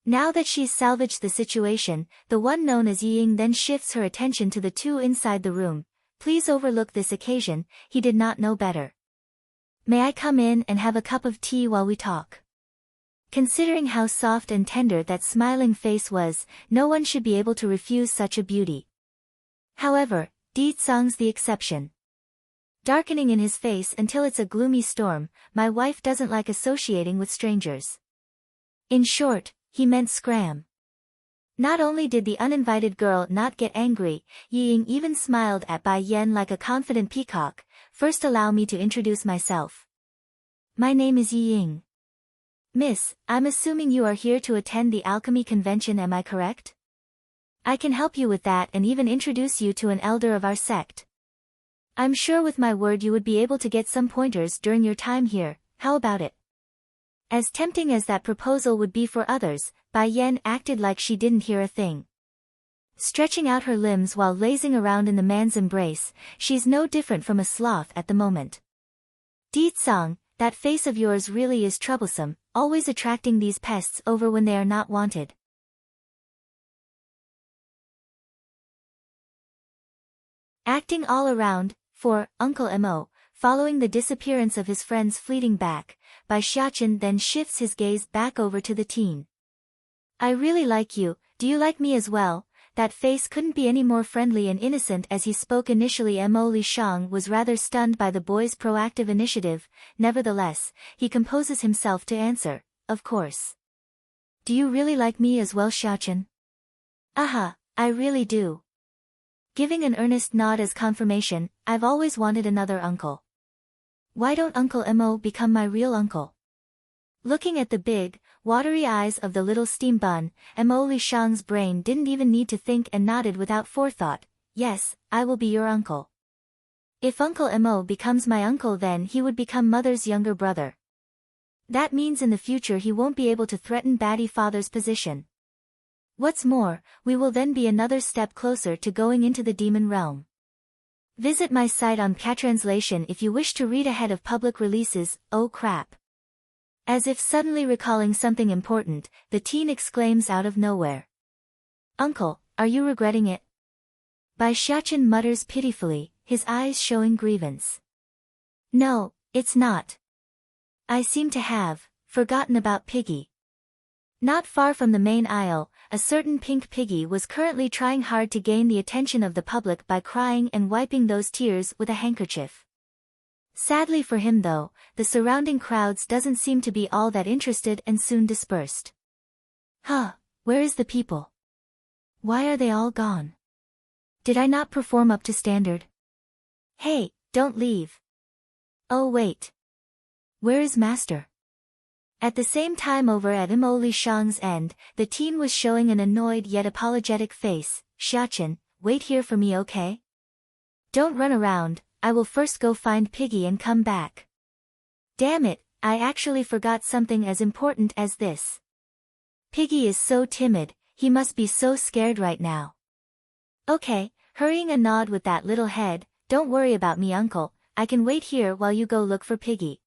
Now that she's salvaged the situation, the one known as Yi Ying then shifts her attention to the two inside the room. Please overlook this occasion, he did not know better. May I come in and have a cup of tea while we talk? Considering how soft and tender that smiling face was, no one should be able to refuse such a beauty. However, Di Tsang's the exception. Darkening in his face until it's a gloomy storm, my wife doesn't like associating with strangers. In short, he meant scram. Not only did the uninvited girl not get angry, Yi Ying even smiled at Bai Yan like a confident peacock. First allow me to introduce myself. My name is Yi Ying. Miss, I'm assuming you are here to attend the alchemy convention, am I correct? I can help you with that and even introduce you to an elder of our sect. I'm sure with my word you would be able to get some pointers during your time here, how about it? As tempting as that proposal would be for others, Bai Yan acted like she didn't hear a thing. Stretching out her limbs while lazing around in the man's embrace, she's no different from a sloth at the moment. Di Tsang, that face of yours really is troublesome, always attracting these pests over when they are not wanted. Acting all around, for Uncle Mo, following the disappearance of his friend's fleeting back, Bai Xiachen then shifts his gaze back over to the teen. I really like you, do you like me as well? That face couldn't be any more friendly and innocent as he spoke initially. Mo Lishang was rather stunned by the boy's proactive initiative, nevertheless, he composes himself to answer, of course. Do you really like me as well, Xiachen? Aha, I really do. Giving an earnest nod as confirmation, I've always wanted another uncle. Why don't Uncle Mo become my real uncle? Looking at the big, watery eyes of the little steam bun, Mo Lishang's brain didn't even need to think and nodded without forethought, yes, I will be your uncle. If Uncle Mo becomes my uncle, then he would become Mother's younger brother. That means in the future he won't be able to threaten Baddie Father's position. What's more, we will then be another step closer to going into the demon realm. Visit my site on Catranslation if you wish to read ahead of public releases. Oh crap. As if suddenly recalling something important, the teen exclaims out of nowhere. Uncle, are you regretting it? Bai Xiachen mutters pitifully, his eyes showing grievance. No, it's not. I seem to have forgotten about Piggy. Not far from the main aisle, a certain pink piggy was currently trying hard to gain the attention of the public by crying and wiping those tears with a handkerchief. Sadly for him though, the surrounding crowds doesn't seem to be all that interested and soon dispersed. Huh, where is the people? Why are they all gone? Did I not perform up to standard? Hey, don't leave. Oh wait. Where is Master? At the same time over at Mo Lishang's end, the teen was showing an annoyed yet apologetic face. Xiachen, wait here for me, okay? Don't run around, I will first go find Piggy and come back. Damn it, I actually forgot something as important as this. Piggy is so timid, he must be so scared right now. Okay, hurrying a nod with that little head, don't worry about me uncle, I can wait here while you go look for Piggy.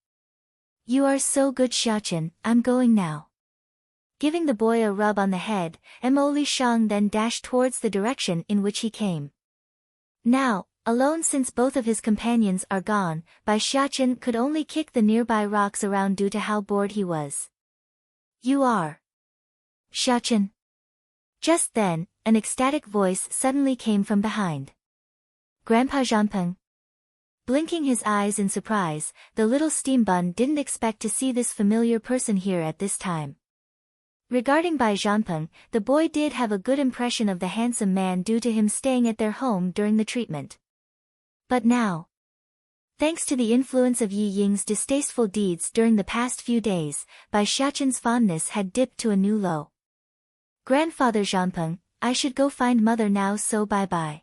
You are so good Xiachen, I'm going now. Giving the boy a rub on the head, Mo Lishang then dashed towards the direction in which he came. Now, alone since both of his companions are gone, Bai Xiachen could only kick the nearby rocks around due to how bored he was. You are Xiachen. Just then, an ecstatic voice suddenly came from behind. Grandpa Jeanping. Blinking his eyes in surprise, the little steam bun didn't expect to see this familiar person here at this time. Regarding Bai Jeanping, the boy did have a good impression of the handsome man due to him staying at their home during the treatment. But now, thanks to the influence of Yi Ying's distasteful deeds during the past few days, Bai Xiaqin's fondness had dipped to a new low. Grandfather Jeanping, I should go find mother now, so bye-bye.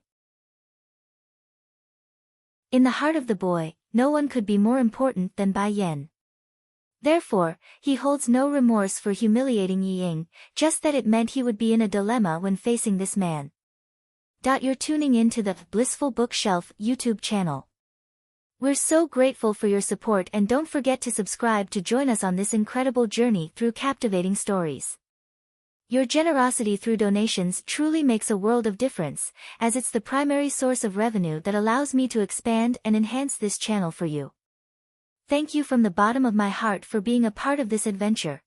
In the heart of the boy, no one could be more important than Bai Yan. Therefore, he holds no remorse for humiliating Yi Ying, just that it meant he would be in a dilemma when facing this man. You're tuning in to the Blissful Bookshelf YouTube channel. We're so grateful for your support, and don't forget to subscribe to join us on this incredible journey through captivating stories. Your generosity through donations truly makes a world of difference, as it's the primary source of revenue that allows me to expand and enhance this channel for you. Thank you from the bottom of my heart for being a part of this adventure.